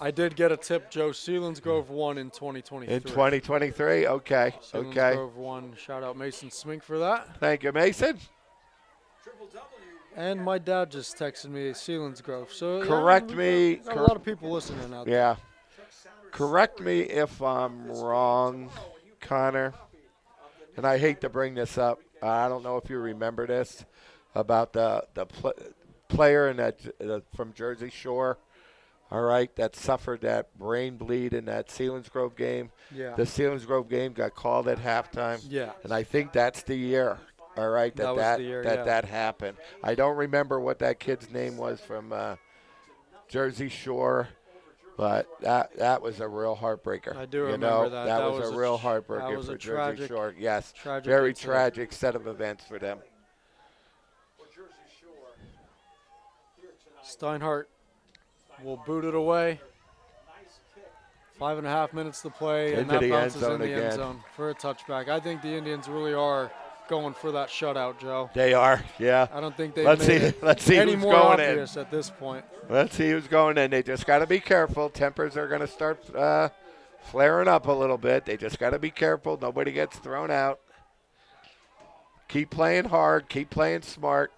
I did get a tip, Joe. Selinsgrove won in 2023. In 2023? Okay. Selinsgrove won. Shout out Mason Smink for that. Thank you, Mason. And my dad just texted me Selinsgrove. So correct me. Got a lot of people listening out there. Yeah. Correct me if I'm wrong, Connor. And I hate to bring this up. I don't know if you remember this about the player in that from Jersey Shore. All right, that suffered that brain bleed in that Selinsgrove game. Yeah. The Selinsgrove game got called at halftime. Yeah. And I think that's the year. All right, that happened. I don't remember what that kid's name was from Jersey Shore, but that was a real heartbreaker. I do remember that. That was a real heartbreaker for Jersey Shore. Yes, very tragic set of events for them. Steinhardt will boot it away. 5.5 minutes to play, and that bounces in the end zone for a touchback. I think the Indians really are going for that shutout, Joe. They are, yeah. I don't think they've made it any more obvious at this point. Let's see who's going in. They just got to be careful. Tempers are going to start flaring up a little bit. They just got to be careful. Nobody gets thrown out. Keep playing hard. Keep playing smart.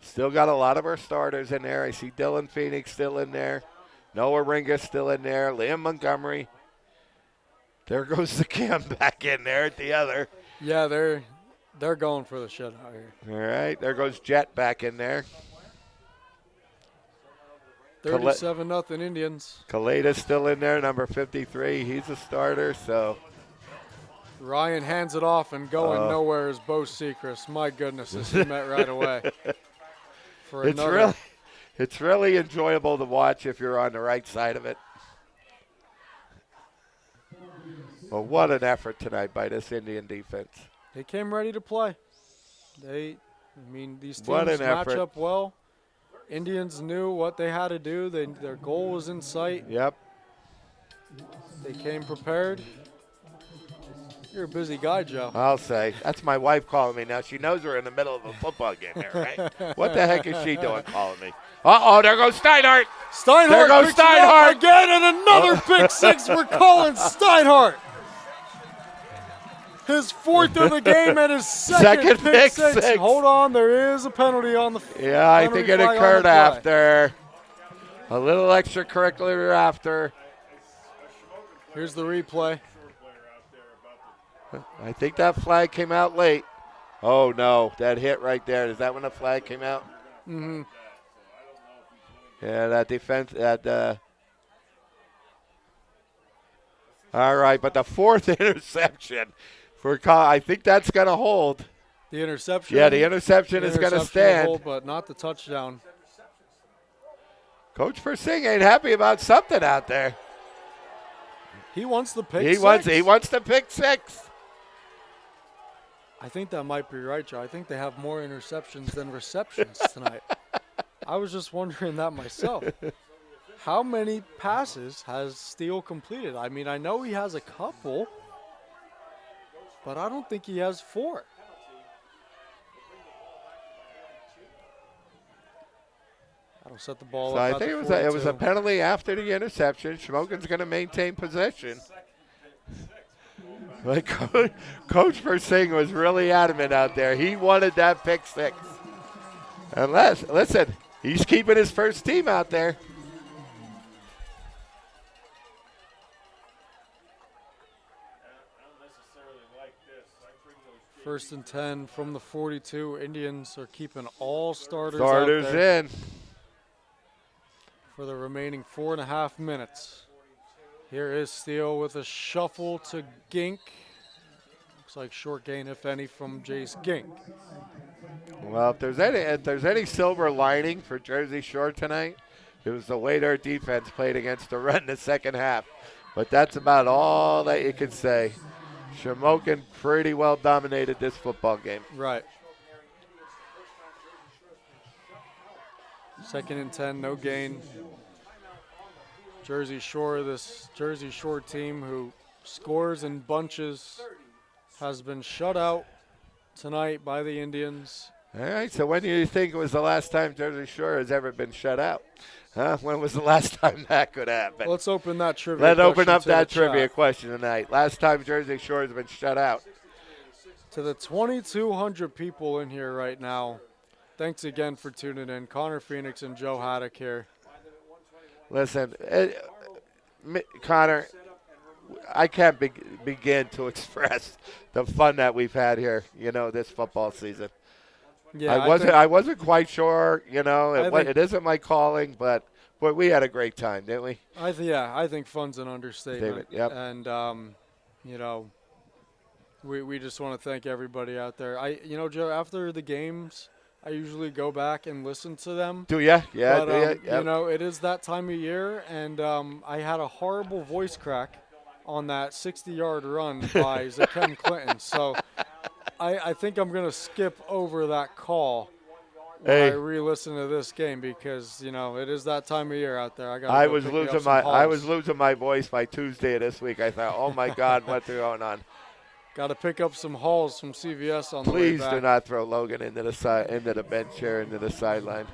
Still got a lot of our starters in there. I see Dylan Phoenix still in there. Noah Ringa still in there. Liam Montgomery. There goes the Cam back in there at the other. Yeah, they're going for the shutout here. All right, there goes Jet back in there. 37-0 Indians. Kaleda's still in there, number 53. He's a starter, so. Ryan hands it off and going nowhere is Bo Sechrist. My goodness, this is met right away. It's really enjoyable to watch if you're on the right side of it. Well, what an effort tonight by this Indian defense. They came ready to play. These teams match up well. Indians knew what they had to do. Their goal was in sight. Yep. They came prepared. You're a busy guy, Joe. I'll say. That's my wife calling me now. She knows we're in the middle of a football game here, right? What the heck is she doing calling me? Uh-oh, there goes Steinhardt. Steinhardt There goes picks it up Steinhardt. again, and another pick six for Colin Steinhardt. His 4th of the game and his second pick six. Hold on, there is a penalty on the Yeah, I think it occurred after. A little extracurricular after. Here's the replay. I think that flag came out late. Oh, no, that hit right there. Is that when the flag came out? Mm-hmm. Yeah, that defense. All right, but the 4th interception for I think that's going to hold. The interception? Yeah, the interception is going to stand. Hold, but not the touchdown. Coach Persing ain't happy about something out there. He wants the pick He six. wants the pick six. I think that might be right, Joe. I think they have more interceptions than receptions tonight. I was just wondering that myself. How many passes has Steele completed? I mean, I know he has a couple, but I don't think he has 4. That'll set the ball So up. I think it was a penalty after the interception. Shamokin's going to maintain possession. Like Coach Persing was really adamant out there. He wanted that pick six. Unless, listen, he's keeping his first team out there. First and 10 from the 42. Indians are keeping all starters Starters out there in. for the remaining 4.5 minutes. Here is Steele with a shuffle to Gink. Looks like short gain, if any, from Jace Gink. Well, if there's any silver lining for Jersey Shore tonight, it was the way their defense played against the run in the second half. But that's about all that you can say. Shamokin pretty well dominated this football game. Right. Second and 10, no gain. Jersey Shore, this Jersey Shore team who scores in bunches, has been shut out tonight by the Indians. All right, so when do you think it was the last time Jersey Shore has ever been shut out? Huh? When was the last time that could happen? Let's open that trivia Let's question open up to that the trivia chat. question tonight. Last time Jersey Shore has been shut out. To the 2,200 people in here right now, thanks again for tuning in. Connor Phoenix and Joe Haddock here. Listen, Connor, I can't begin to express the fun that we've had here, this football season. Yeah, I wasn't quite sure, think- it isn't my calling, but we had a great time, didn't we? I think fun's an understatement. Yep. And we just want to thank everybody out there. Joe, after the games, I usually go back and listen to them. Do ya? Yeah, But, do ya? Yep. it is that time of year, and I had a horrible voice crack on that 60-yard run by Zakem Clinton. So I think I'm going to skip over that call when I re-listen to this game because, it is that time of year out there. I was losing my voice by Tuesday of this week. I thought, oh, my God, what's going on? Got to pick up some hauls from CVS on the way Please back. do not throw Logan into the bench chair, into the sideline.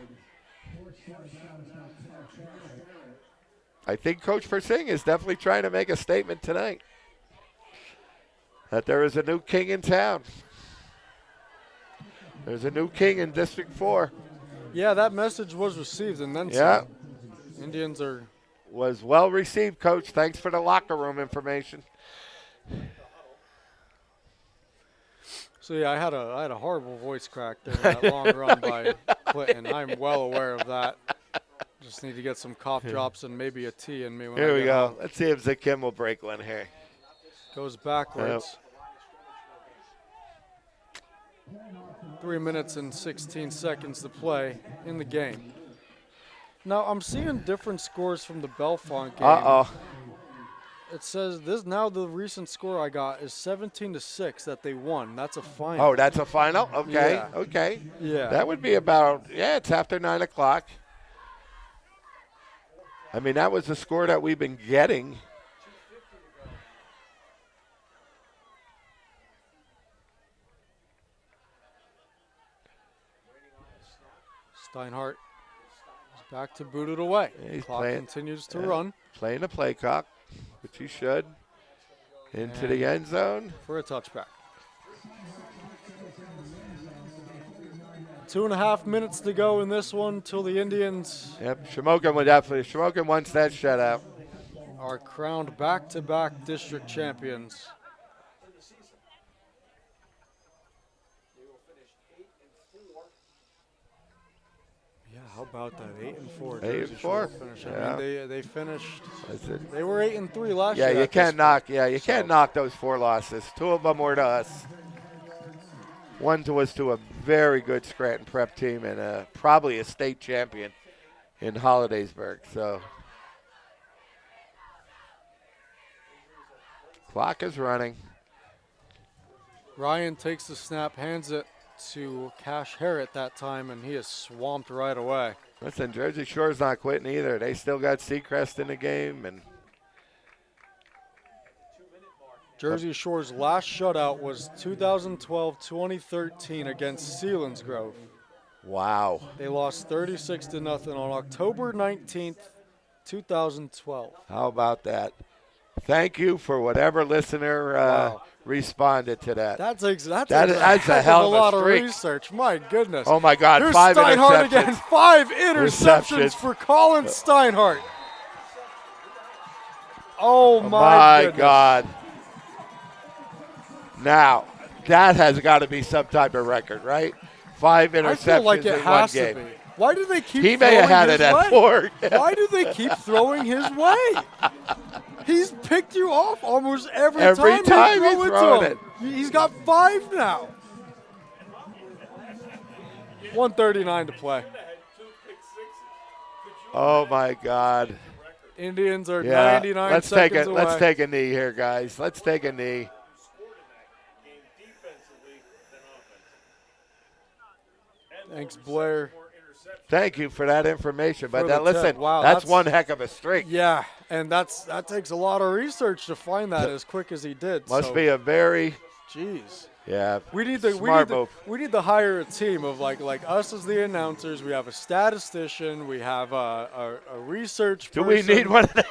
I think Coach Persing is definitely trying to make a statement tonight that there is a new king in town. There's a new king in District 4. Yeah, that message was received, and then Yeah. some. Indians was well received, Coach. Thanks for the locker room information. So yeah, I had a horrible voice crack there, that long run by Clinton. I'm well aware of that. Just need to get some cough drops and maybe a tea in me when Here I we get go. home. Let's see if Zakim will break one here. Goes backwards. 3 minutes and 16 seconds to play in the game. Now I'm seeing different scores from the Belfont game. Uh-oh. It says the recent score I got is 17-6 that they won. That's a final. Oh, that's a final? Okay, Yeah. okay. Yeah. That would be about, it's after 9 o'clock. I mean, that was the score that we've been getting. Steinhardt is back to boot it away. He's Clock playing- continues to yeah. run Playing the play clock, which he should. Into the end zone. for a touchback. 2.5 minutes to go in this one till the Indians Yep, Shamokin wants that shutout. are crowned back-to-back district champions. Yeah, how about that? 8-4. 8-4? Finish. Yeah. I mean, they finished. That's it. They were 8-3 last Yeah, year. you at this can't knock. point. Yeah, you can't knock those 4 losses. 2 of them were to us. One was to a very good Scranton Prep team and probably a state champion in Hollidaysburg. So, clock is running. Ryan takes the snap, hands it to Cash Harrett that time, and he is swamped right away. Listen, Jersey Shore's not quitting either. They still got Seacrest in the game, and Jersey Shore's last shutout was 2012-2013 against Selinsgrove. wow. They lost 36-0 on October 19th, 2012. How about that? Thank you for whatever listener Wow. responded to that. That's a That's heck a hell of a lot of streak. research. My goodness. Oh, my God, Here's 5 Steinhardt interceptions. again. 5 interceptions Receptions. for Colin Steinhardt. Oh, my goodness. God. Now, that has got to be some type of record, right? 5 interceptions I feel like it in one has to game. be. Why do they keep He may have throwing had his it at way? 4. Why do they keep throwing his way? He's picked you off almost every Every time you he's throw it throwing to him. He's got 5 now. 1:39 to play. Oh, my God. Indians are Yeah, 99 let's take seconds it. away. Let's take a knee here, guys. Let's take a knee. Thanks, Blair. Thank you for that information. But For that, the tip. listen, Wow, that's that's- one heck of a streak. Yeah, and that takes a lot of research to find that as quick as he did. Must so, be a very, Jeez. yeah, We need to smart move. we need to hire a team of like us as the announcers. We have a statistician. We have a research. Do we person. need one of that?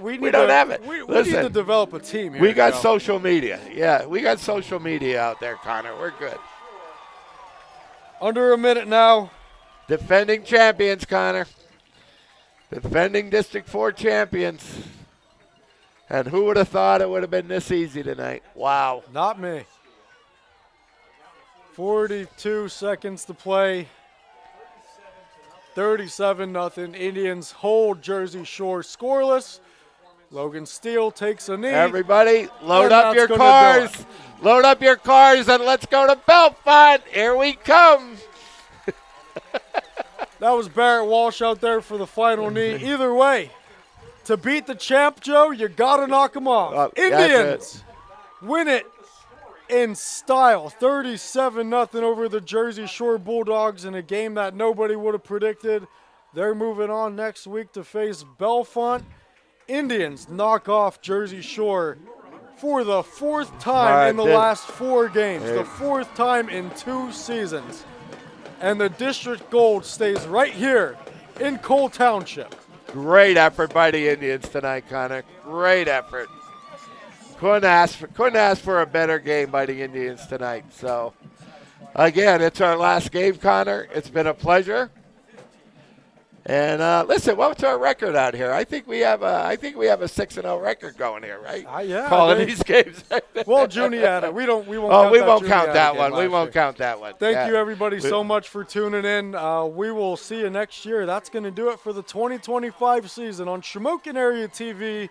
We need We don't to, have it. We need Listen, to develop a team here. We got Joe. social media. Yeah, we got social media out there, Connor. We're good. Under a minute now. Defending champions, Connor. Defending District 4 champions. And who would have thought it would have been this easy tonight? Wow. Not me. 42 seconds to play. 37-0. Indians hold Jersey Shore scoreless. Logan Steele takes a knee. Everybody, load And up your that's gonna do cars. Load up your cars and let's go to Belfont. Here we come. That was Barrett Walsh out there for the final knee. Either way, to beat the champ, Joe, you got to knock him off. That's Indians win it in style. 37-0 over the Jersey Shore Bulldogs in a game that nobody would have predicted. They're moving on next week to face Belfont. Indians knock off Jersey Shore for the 4th time in the last 4 games. The 4th time in 2 seasons. And the district gold stays right here in Cole Township. Great effort by the Indians tonight, Connor. Great effort. Couldn't ask for a better game by the Indians tonight. So, again, it's our last game, Connor. It's been a pleasure. And listen, what's our record out here? I think we have a 6-0 record going here, right? Yeah. Calling these games. Well, Juniata, we won't. Oh, we won't count Juniata that game one. We last won't year. count that one. Thank Yeah. you, everybody, so much for tuning in. We will see you next year. That's going to do it for the 2025 season on Shamokin Area TV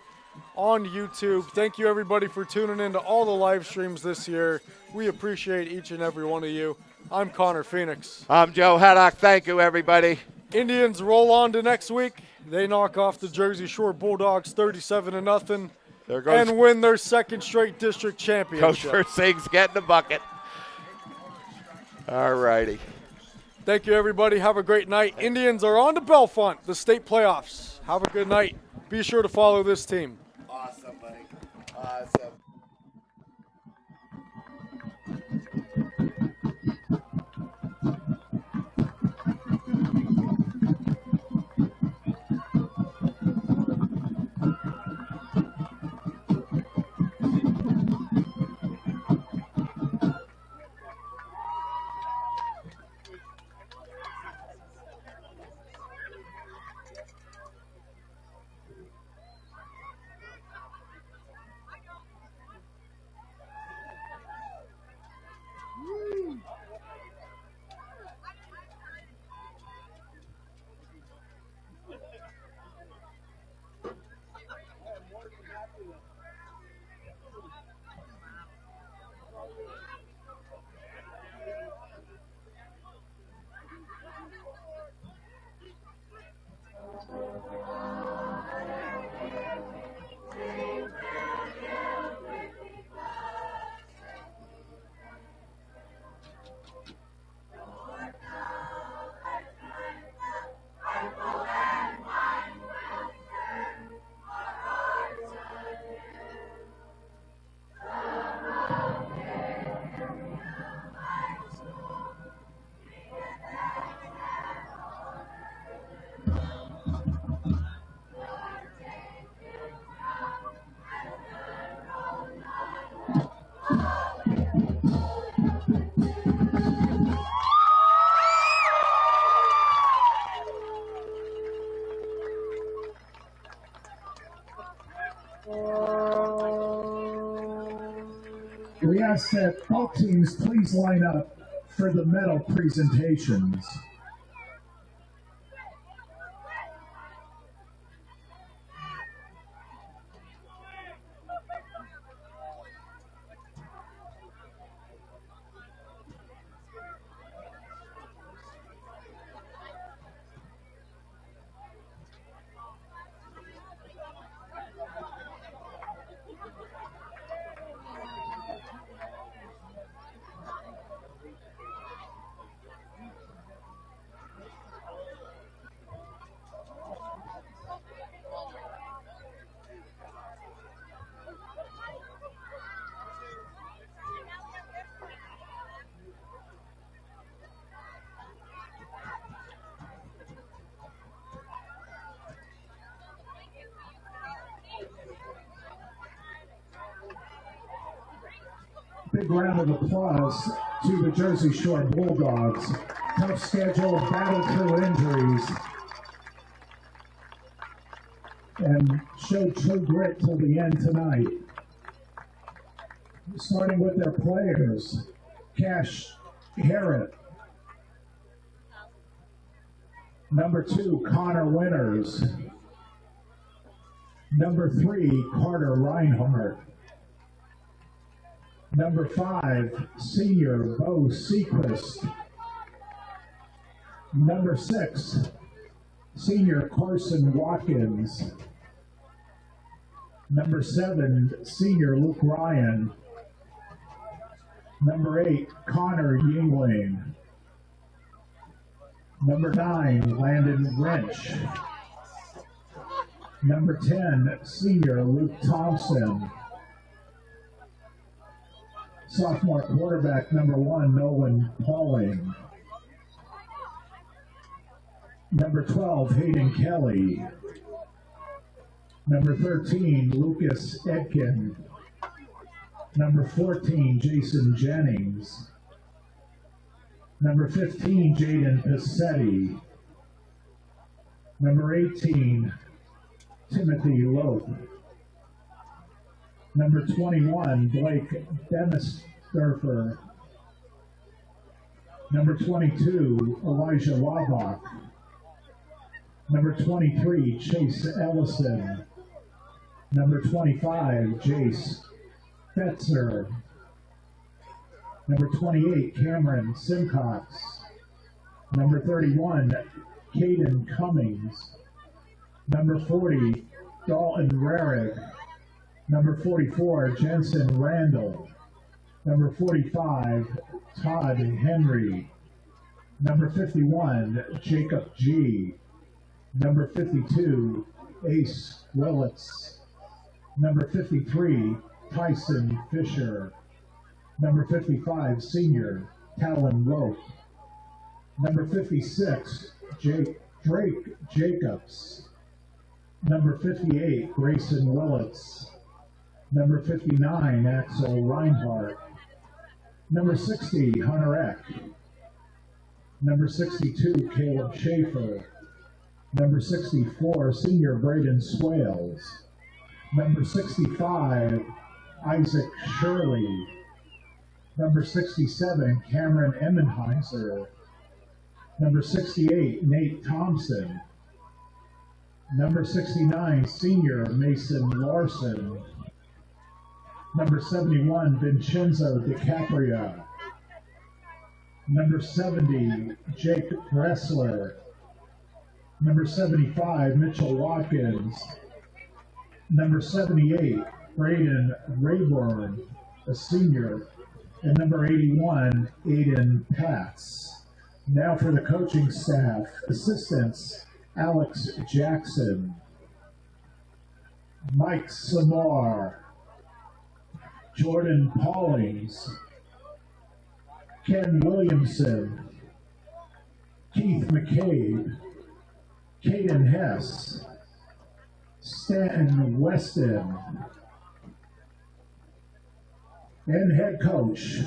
on YouTube. Thank you, everybody, for tuning in to all the live streams this year. We appreciate each and every one of you. I'm Connor Phoenix. I'm Joe Haddock. Thank you, everybody. Indians roll on to next week. They knock off the Jersey Shore Bulldogs 37-0 There goes and win their 2nd straight district Coach championship. Versing's getting the bucket. All righty. Thank you, everybody. Have a great night. Indians are on to Belfont, the state playoffs. Have a good night. Be sure to follow this team. Awesome, buddy. Awesome. ask that all teams please line up for the medal presentations. Big round of applause to the Jersey Shore Bulldogs. Tough schedule, battled through injuries, and showed true grit till the end tonight. Starting with their players, Cash Harrod. Number 2, Connor Winters. Number 3, Carter Reinhardt. Number 5, senior Bo Sequist. Number 6, senior Carson Watkins. Number 7, senior Luke Ryan. Number 8, Connor Yingling. Number 9, Landon Wrench. Number 10, senior Luke Thompson. Sophomore quarterback, number 1, Nolan Pauling. Number 12, Hayden Kelly. Number 13, Lucas Edkin. Number 14, Jason Jennings. Number 15, Jaden Passetti. Number 18, Timothy Loth. Number 21, Blake Demisdorfer. Number 22, Elijah Wabach. Number 23, Chase Ellison. Number 25, Jace Fetzer. Number 28, Cameron Simcox. Number 31, Caden Cummings. Number 40, Dalton Rarig. Number 44, Jensen Randall. Number 45, Todd Henry. Number 51, Jacob G. Number 52, Ace Willits. Number 53, Tyson Fisher. Number 55, senior Talon Rope. Number 56, Drake Jacobs. Number 58, Grayson Willits. Number 59, Axel Reinhardt. Number 60, Hunter Eck. Number 62, Caleb Schaefer. Number 64, senior Braden Swales. Number 65, Isaac Shirley. Number 67, Cameron Emmenheiser. Number 68, Nate Thompson. Number 69, senior Mason Larson. Number 71, Vincenzo DiCaprio. Number 70, Jake Gressler. Number 75, Mitchell Watkins. Number 78, Braden Rayburn, a senior. And number 81, Aiden Patz. Now for the coaching staff. Assistants, Alex Jackson, Mike Samar, Jordan Paulings, Ken Williamson, Keith McCabe, Caden Hess, Stanton Weston, and head coach,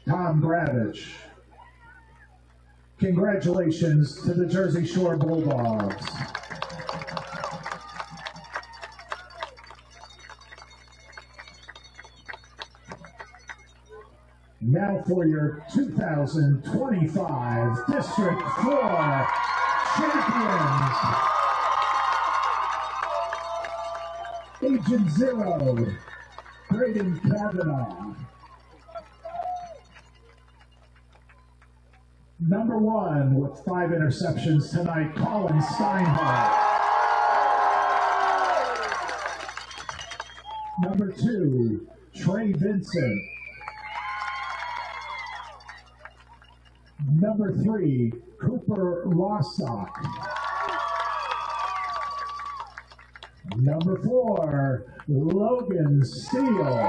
Tom Gravich. Congratulations to the Jersey Shore Bulldogs. Now for your 2025 District 4 champions. Agent 0, Braden Kavanaugh. Number 1 with 5 interceptions tonight, Colin Steinhardt. Number 2, Trey Vincent. Number 3, Cooper Rostock. Number 4, Logan Steele.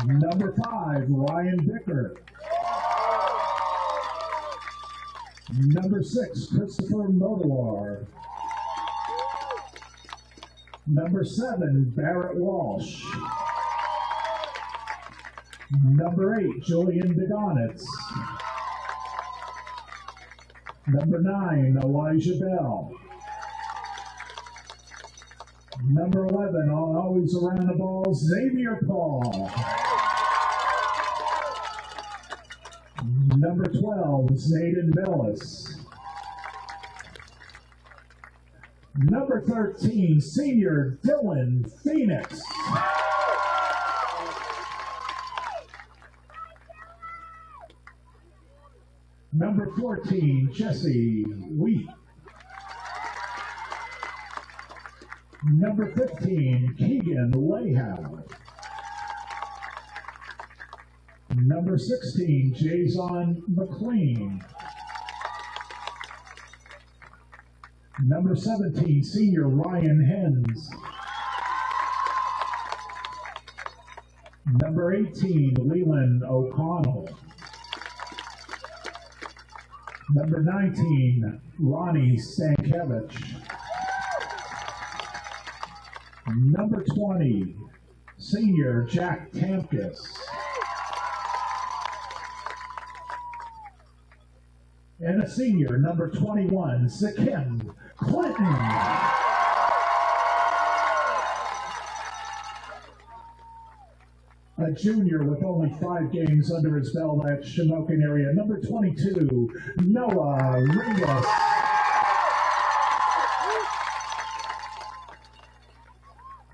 Number 5, Ryan Bicker. Number 6, Christopher Modelar. Number 7, Barrett Walsh. Number 8, Julian Degonitz. Number 9, Elijah Bell. Number 11, always around the ball, Xavier Paul. Number 12, Zayden Bellis. Number 13, senior Dylan Phoenix. Number 14, Jesse Wheat. Number 15, Keegan Layhow. Number 16, Jason McLean. Number 17, senior Ryan Hens. Number 18, Leland O'Connell. Number 19, Ronnie Stankiewicz. Number 20, senior Jack Tamkus. And a senior, number 21, Sakim Clinton. A junior with only 5 games under his belt at Shamokin area, number 22, Noah Ringus.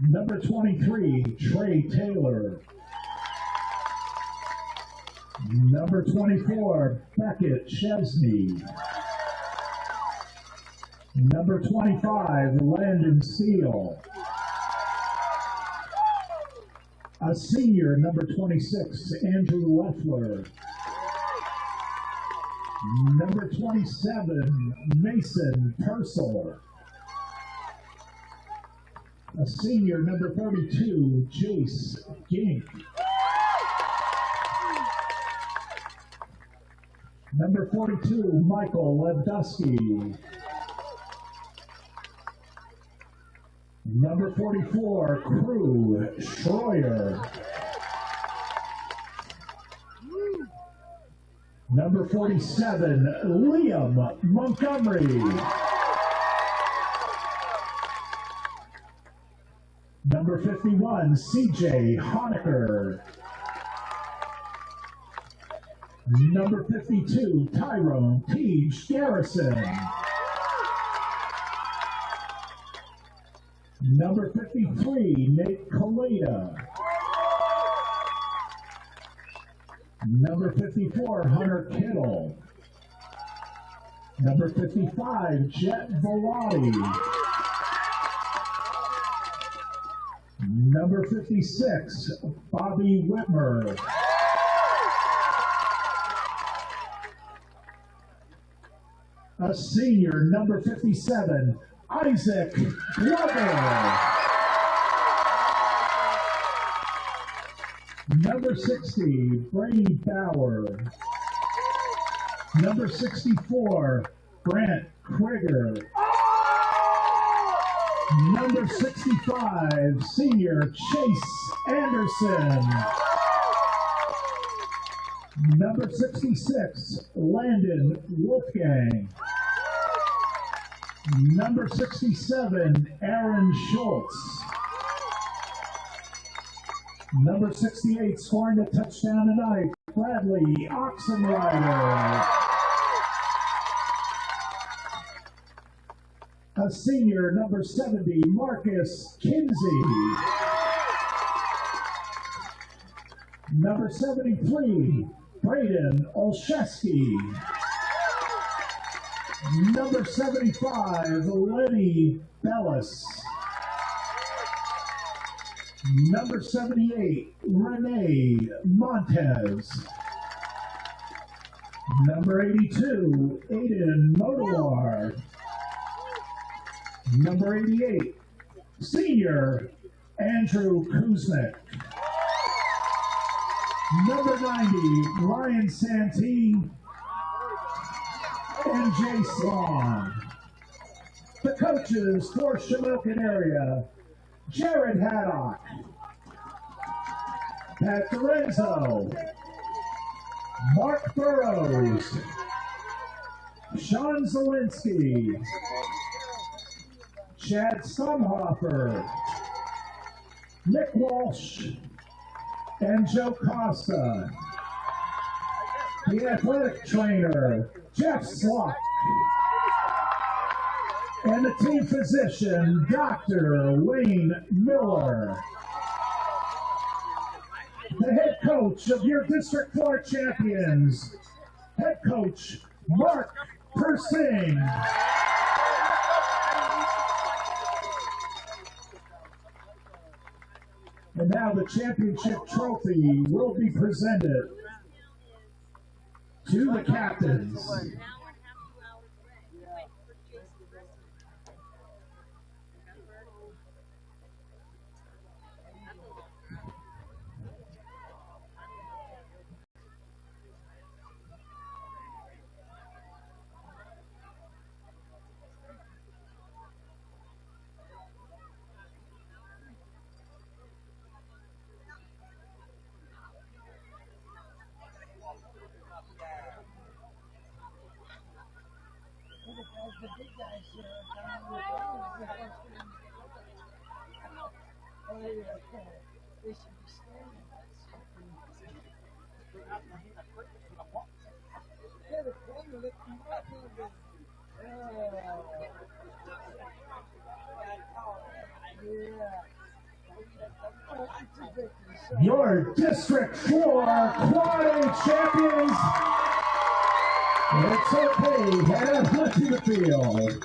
Number 23, Trey Taylor. Number 24, Beckett Chesney. Number 25, Landon Steele. A senior, number 26, Andrew Leffler. Number 27, Mason Purcell. A senior, number 32, Jace Gink. Number 42, Michael Lebdusky. Number 44, Crew Schroyer. Number 47, Liam Montgomery. Number 51, CJ Honecker. Number 52, Tyrone Teague Garrison. Number 53, Nate Kaleda. Number 54, Hunter Kittle. Number 55, Jet Velati. Number 56, Bobby Whitmer. A senior, number 57, Isaac Glover. Number 60, Brady Bauer. Number 64, Grant Krieger. Number 65, senior Chase Anderson. Number 66, Landon Wolfgang. Number 67, Aaron Schultz. Number 68 scoring the touchdown tonight, Bradley Oxenrider. A senior, number 70, Marcus Kinsey. Number 73, Braden Olszewski. Number 75, Lenny Bellis. Number 78, Renee Montez. Number 82, Aiden Motolar. Number 88, senior, Andrew Kuznick. Number 90, Ryan Santee and Jay Sloan. The coaches for Shamokin area, Jared Haddock, Pat Lorenzo, Mark Burrows, Sean Zielinski, Chad Stumhofer, Nick Walsh, and Joe Costa. The athletic trainer, Jeff Slock. And the team physician, Dr. Wayne Miller. The head coach of your District 4 champions, head coach Mark Persing. And now the championship trophy will be presented to the captains. The big guys they should be standing. Yeah, the corner looked up Your District 4 Quad A champions. It's okay, head on to the field.